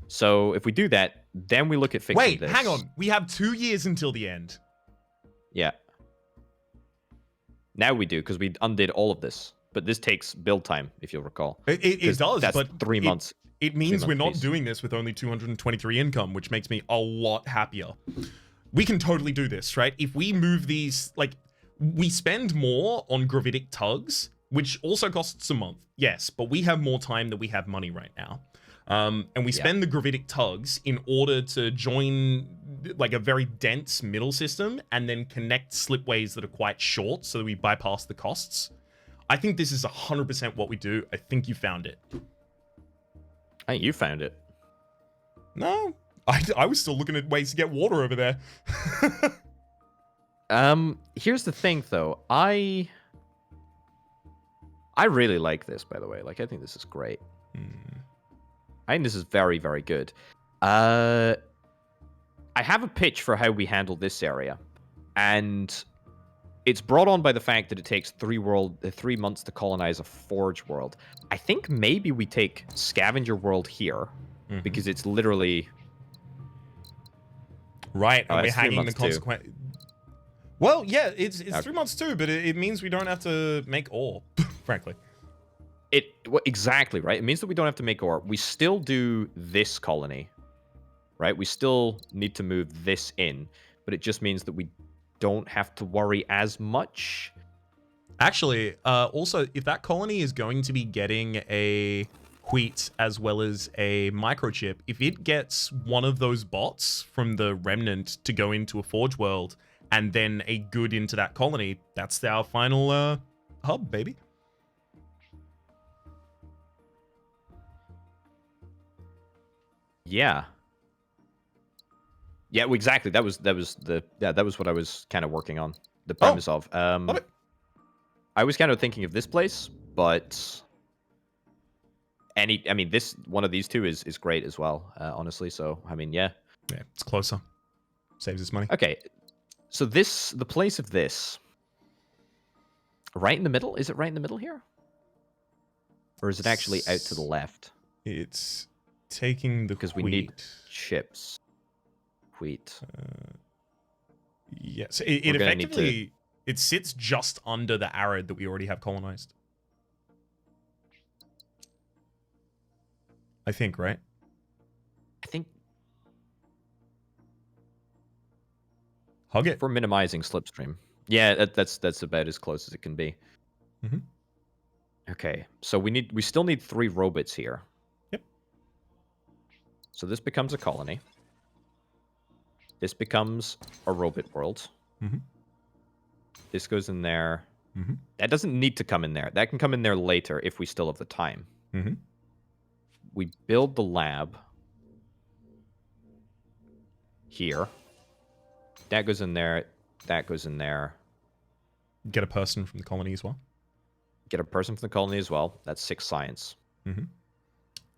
A: So if we do that, then we look at fixing this.
B: Wait, hang on. We have 2 years until the end.
A: Yeah. Now we do, because we undid all of this. But this takes build time, if you'll recall.
B: It does,
A: that's
B: but
A: 3 months.
B: It means we're not doing this with only 223 income, which makes me a lot happier. We can totally do this, right? If we move these, like, we spend more on gravitic tugs, which also costs a month. Yes, but we have more time than we have money right now. And we spend the gravitic tugs in order to join like a very dense middle system and then connect slipways that are quite short so that we bypass the costs. I think this is 100% what we do. I think you found it.
A: I think you found it.
B: No, I was still looking at ways to get water over there.
A: Here's the thing, though. I really like this, by the way. Like, I think this is great. I think this is very, very good. I have a pitch for how we handle this area, and it's brought on by the fact that it takes 3 months to colonize a forge world. I think maybe we take scavenger world here, because it's literally
B: right, and we're hanging the consequence. Well, yeah, it's 3 months too, but it means we don't have to make ore, frankly.
A: Exactly, right? It means that we don't have to make ore. We still do this colony, right? We still need to move this in, but it just means that we don't have to worry as much.
B: Actually, also, if that colony is going to be getting a wheat as well as a microchip, if it gets one of those bots from the remnant to go into a forge world and then a good into that colony, that's our final hub, baby.
A: Yeah. Yeah, well, exactly. That was what I was kind of working on. The
B: Oh,
A: premise of.
B: love it.
A: I was kind of thinking of this place, but I mean, this one of these two is great as well, honestly. So, I mean, yeah.
B: Yeah, it's closer. Saves us money.
A: Okay. So the place of this, right in the middle? Is it right in the middle here? Or is it actually out to the left?
B: It's taking the
A: Because
B: wheat.
A: we need chips. Wheat.
B: Yes, it
A: We're gonna need to...
B: effectively it sits just under the arid that we already have colonized. I think, right?
A: I think
B: Hug it.
A: for minimizing slipstream. Yeah, that's about as close as it can be.
B: Mm-hmm.
A: Okay, so we still need 3 robots here.
B: Yep.
A: So this becomes a colony. This becomes a robot world.
B: Mm-hmm.
A: This goes in there.
B: Mm-hmm.
A: That doesn't need to come in there. That can come in there later if we still have the time.
B: Mm-hmm.
A: We build the lab here. That goes in there. That goes in there.
B: Get a person from the colony as well.
A: Get a person from the colony as well. That's 6 science.
B: Mm-hmm.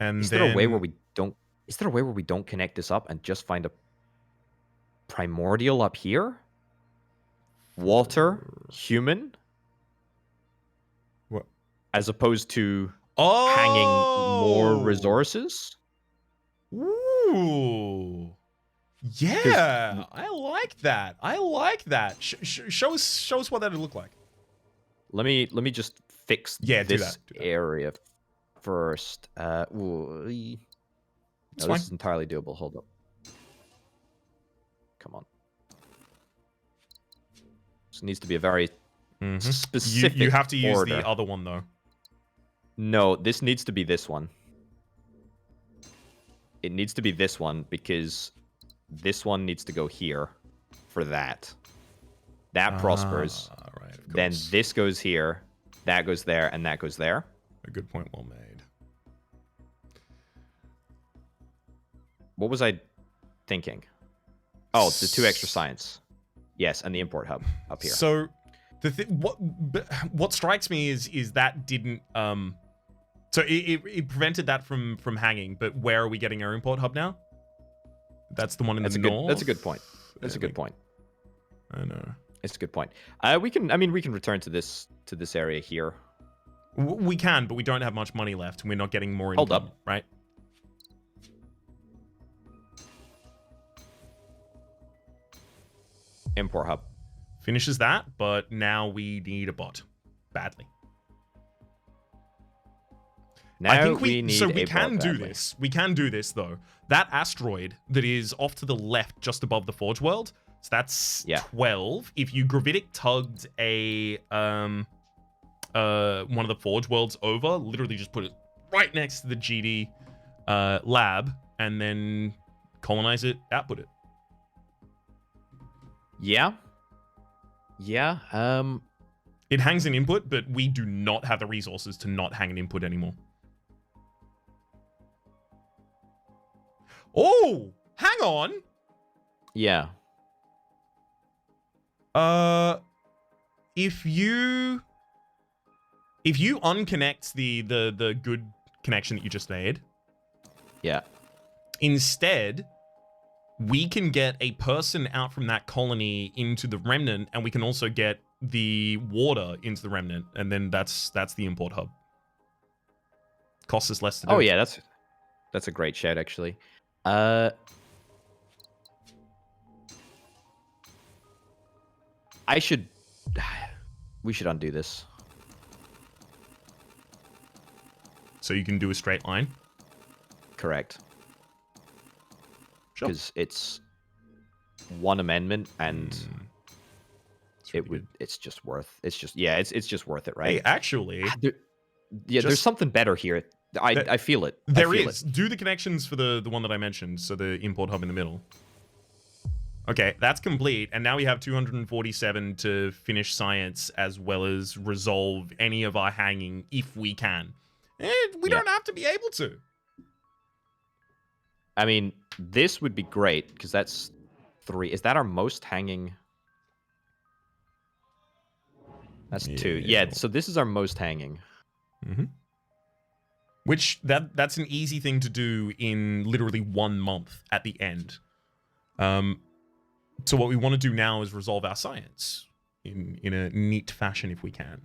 B: And
A: Is there a way where we don't? Is there a way where we don't connect this up and just find a primordial up here? Water, human,
B: what?
A: as opposed to hanging more resources.
B: Ooh. Yeah, I like that. I like that. Show us what that would look like.
A: Let me just fix
B: Yeah,
A: this
B: do that.
A: area first. No,
B: fine.
A: this is entirely doable. Hold up. Come on. This needs to be a very specific
B: You have to use
A: order.
B: the other one, though.
A: No, this needs to be this one. It needs to be this one because this one needs to go here for that. That prospers.
B: Right, of
A: Then
B: course.
A: this goes here, that goes there, and that goes there.
B: A good point, well made.
A: What was I thinking? Oh, the 2 extra science. Yes, and the import hub up here.
B: So, what strikes me is that didn't so it prevented that from hanging. But where are we getting our import hub now? That's the one in the north.
A: That's a good point. That's a good point.
B: I know.
A: It's a good point. We can return to this area here.
B: We can, but we don't have much money left, and we're not getting more.
A: Hold
B: income,
A: up.
B: Right?
A: Import hub.
B: Finishes that, but now we need a bot badly.
A: Now
B: I think
A: we need
B: so we
A: a
B: can
A: bot
B: do
A: badly.
B: this. We can do this though. That asteroid that is off to the left, just above the Forge World. So that's 12. If you gravitic tugged a one of the Forge Worlds over, literally just put it right next to the GD lab, and then colonize it, output it.
A: Yeah.
B: It hangs an input, but we do not have the resources to not hang an input anymore. Oh, hang on.
A: Yeah.
B: If you unconnect the good connection that you just made,
A: Yeah.
B: instead we can get a person out from that colony into the remnant, and we can also get the water into the remnant, and then that's the import hub. Costs us less to do.
A: Oh yeah, that's a great shout actually. We should undo this.
B: so you can do a straight line.
A: Correct.
B: Sure.
A: Because it's one amendment and
B: It's really good.
A: it's just worth. It's just it's just worth it, right?
B: Hey, actually,
A: there's
B: just-
A: something better here. I feel it.
B: There
A: I feel
B: is. Do the connections for the one that I mentioned, so the import hub in the middle. Okay, that's complete, and now we have 247 to finish science as well as resolve any of our hanging if we can. And we don't have to be able to.
A: I mean, this would be great because that's 3. Is that our most hanging? That's 2. Yeah, so this is our most hanging.
B: Mm-hmm. Which that's an easy thing to do in literally 1 month at the end. So what we want to do now is resolve our science in a neat fashion if we can.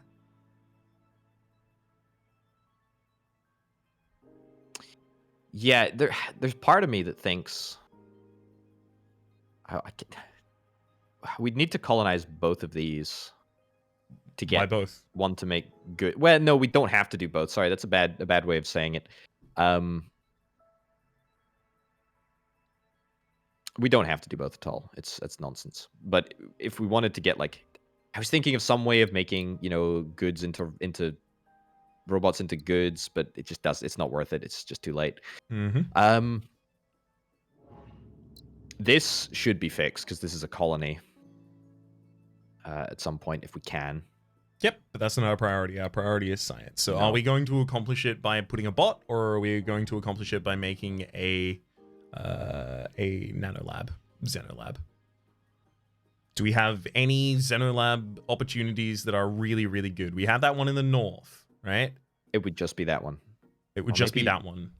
A: Yeah, there's part of me that thinks we'd need to colonize both of these to get
B: Why both?
A: one to make good. Well, no, we don't have to do both. Sorry, that's a bad way of saying it. We don't have to do both at all. That's nonsense. But if we wanted to get like, I was thinking of some way of making goods into robots into goods, but it just does. It's not worth it. It's just too late.
B: Mm-hmm.
A: This should be fixed because this is a colony. At some point, if we can.
B: Yep, but that's not our priority. Our priority is science. So
A: No.
B: are we going to accomplish it by putting a bot, or are we going to accomplish it by making a nanolab, xenolab? Do we have any xenolab opportunities that are really, really good? We have that one in the north, right?
A: It would just be that one.
B: It would just be that one.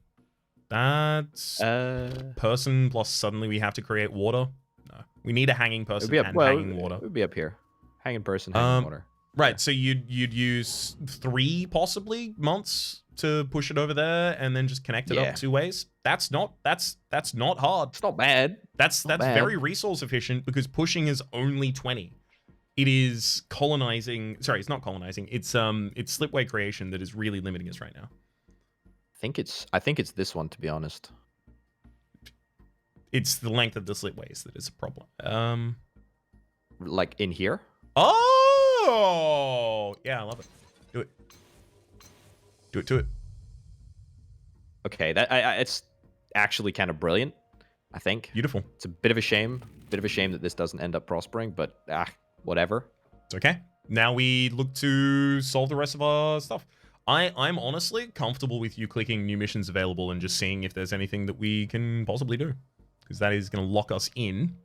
B: That's person plus suddenly we have to create water. No, we need a hanging person and hanging water.
A: It would be up here. Hanging person, hanging water.
B: Right, yeah. So you'd use 3 possibly months to push it over there and then just connect it up 2 ways. That's not hard.
A: It's not bad.
B: That's very resource efficient because pushing is only 20. It is colonizing. Sorry, it's not colonizing. It's slipway creation that is really limiting us right now.
A: I think it's this one, to be honest.
B: It's the length of the slipways that is a problem.
A: Like in here?
B: Oh, yeah, I love it. Do it. Do it to it.
A: Okay, it's actually kind of brilliant, I think.
B: Beautiful.
A: It's a bit of a shame. That this doesn't end up prospering, but whatever.
B: It's okay. Now we look to solve the rest of our stuff. I'm honestly comfortable with you clicking new missions available and just seeing if there's anything that we can possibly do. Because that is going to lock us in.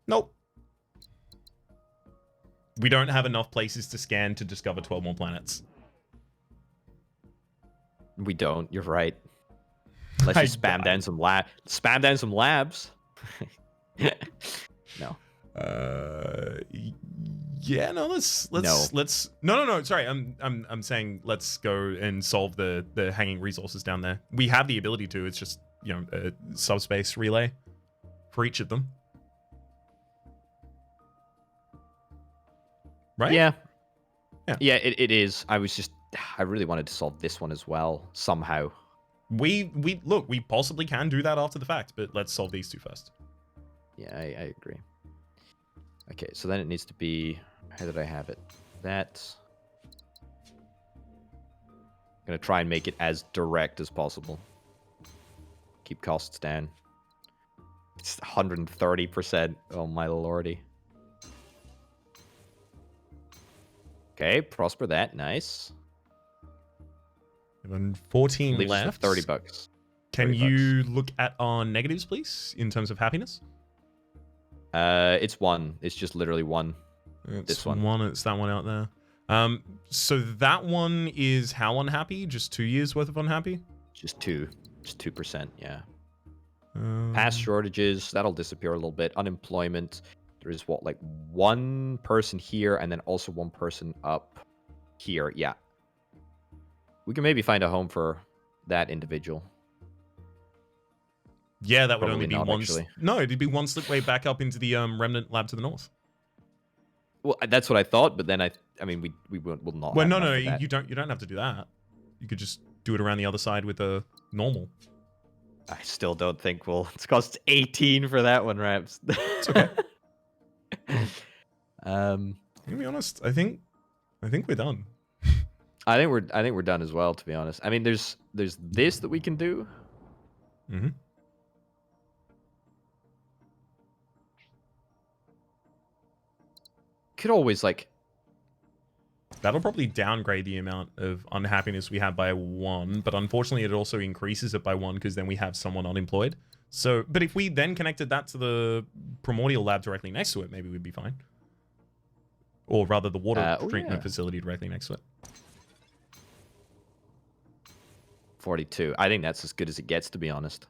B: Nope. We don't have enough places to scan to discover 12 more planets.
A: We don't. You're right. Let's just spam down some labs. No.
B: Yeah, no, let's no. Sorry, I'm saying let's go and solve the hanging resources down there. We have the ability to. It's just a subspace relay for each of them. Right?
A: Yeah. It is. I really wanted to solve this one as well somehow.
B: We possibly can do that after the fact, but let's solve these 2 first.
A: Yeah, I agree. Okay, so then it needs to be. How did I have it? That. I'm gonna try and make it as direct as possible. Keep costs down. It's 130%. Oh my lordy. Okay, prosper that. Nice.
B: And 14
A: Leaves us
B: left.
A: with $30.
B: Can you look at our negatives, please, in terms of happiness?
A: It's 1. It's just literally 1.
B: It's one. It's that one out there. So that one is how unhappy? Just 2 years worth of unhappy?
A: Just 2. Just 2%, yeah. Past shortages, that'll disappear a little bit. Unemployment, there is like 1 person here and then also 1 person up here. Yeah. We can maybe find a home for that individual.
B: Yeah, that would
A: Probably
B: only be
A: not,
B: one.
A: Actually.
B: No, it'd be 1 slipway back up into the remnant lab to the north.
A: Well, that's what I thought, but then I mean, we will not.
B: Well,
A: have
B: no,
A: enough
B: no,
A: for that.
B: you don't have to do that. You could just do it around the other side with a normal.
A: I still don't think we'll. It's cost 18 for that one, Raps.
B: It's okay.
A: um,
B: To be honest, I think we're done.
A: I think we're done as well. To be honest, I mean, there's this that we can do.
B: Mm-hmm.
A: Could always like.
B: That'll probably downgrade the amount of unhappiness we have by 1, but unfortunately it also increases it by 1 because then we have someone unemployed. So, but if we then connected that to the primordial lab directly next to it, maybe we'd be fine. Or rather, the water treatment facility directly next to it.
A: 42. I think that's as good as it gets, to be honest.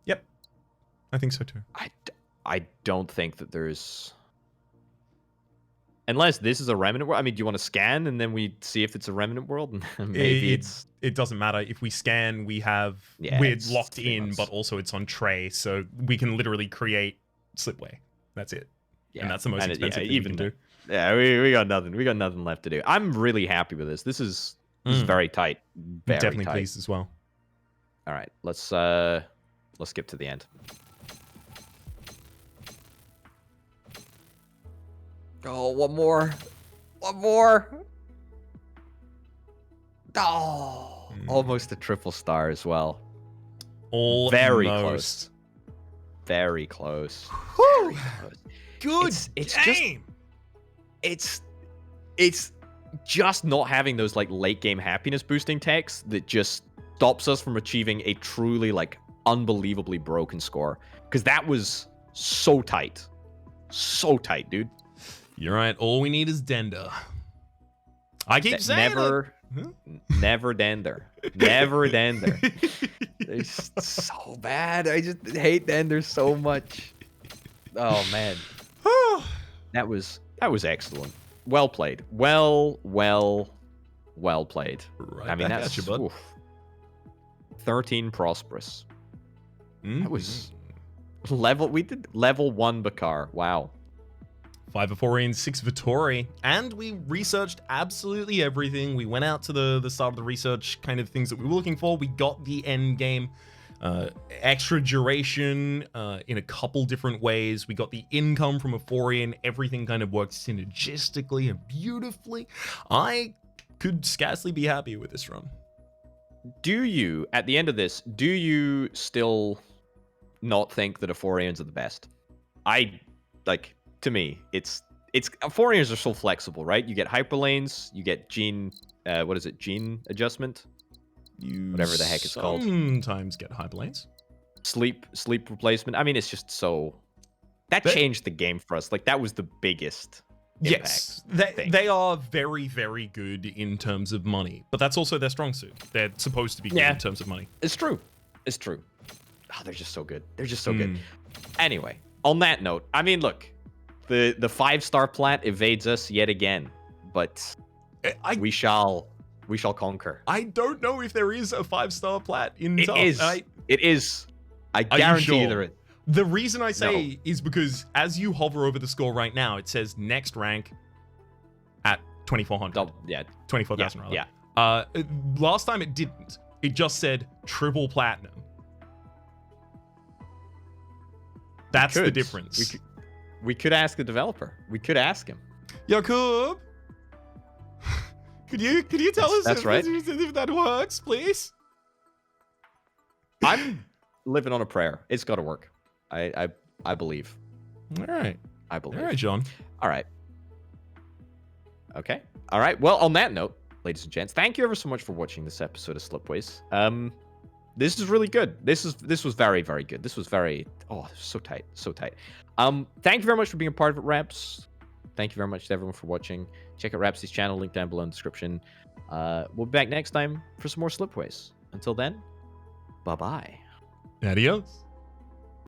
B: Yep, I think so too.
A: I don't think that there's... Unless this is a remnant world. I mean, do you want to scan and then we see if it's a remnant world? Maybe
B: it doesn't matter. If we scan, we're locked in, but also it's on tray, so we can literally create Slipway. That's it. Yeah, and that's the most expensive thing we can do.
A: Yeah, we got nothing. We got nothing left to do. I'm really happy with this. This is very tight. Very
B: definitely
A: tight.
B: pleased as well.
A: All right, let's skip to the end. Oh, one more. One more. Oh, almost a triple star as well. Very close. Very close. Very close.
B: Good
A: it's
B: game.
A: It's just not having those like late game happiness boosting techs that just stops us from achieving a truly like unbelievably broken score. Because that was so tight. So tight, dude.
B: You're right. All we need is Dender. I keep saying
A: never, never Dender. Never Dender. They're so bad. I just hate Dender so much. Oh man. That was excellent. Well played. Well played.
B: Right,
A: I mean, that's
B: you, bud.
A: 13 prosperous. That was level. We did level 1 Bakar. Wow.
B: 5 Vaporian, 6 Vittori, and we researched absolutely everything. We went out to the start of the research kind of things that we were looking for. We got the end game. Extra duration in a couple different ways. We got the income from Euphorian. Everything kind of worked synergistically and beautifully. I could scarcely be happier with this run.
A: Do you, at the end of this, do you still not think that Euphorians are the best? To me, it's Euphorians are so flexible, right? You get hyperlanes, you get gene, gene adjustment? Whatever the heck it's called.
B: Sometimes get hyperlanes.
A: Sleep replacement. I mean, it's just so... That changed the game for us. Like, that was the biggest impact.
B: Yes, they are very, very good in terms of money. But that's also their strong suit. They're supposed to be good in terms of money.
A: It's true. It's true. Oh, they're just so good. They're just so good. Anyway, on that note, I mean, look. The 5-star plat evades us yet again. But we shall conquer.
B: I don't know if there is a 5-star plat in top.
A: It is. I guarantee there is.
B: The reason I say is because as you hover over the score right now, it says next rank at 2,400.
A: Yeah.
B: 24,000 rather.
A: Yeah.
B: Last time it didn't. It just said triple platinum. That's the difference.
A: We could ask the developer. We could ask him.
B: Jakub, could you tell us
A: if
B: that works, please?
A: I'm living on a prayer. It's got to work. I believe.
B: All right.
A: I believe.
B: All right, John.
A: All right. Okay. All right. Well, on that note, ladies and gents, thank you ever so much for watching this episode of Slipways. This is really good. This was very, very good. This was very so tight. So tight. Thank you very much for being a part of it, Raps. Thank you very much to everyone for watching. Check out Rhapsody's channel, link down below in the description. We'll be back next time for some more Slipways. Until then, bye-bye.
B: Adios.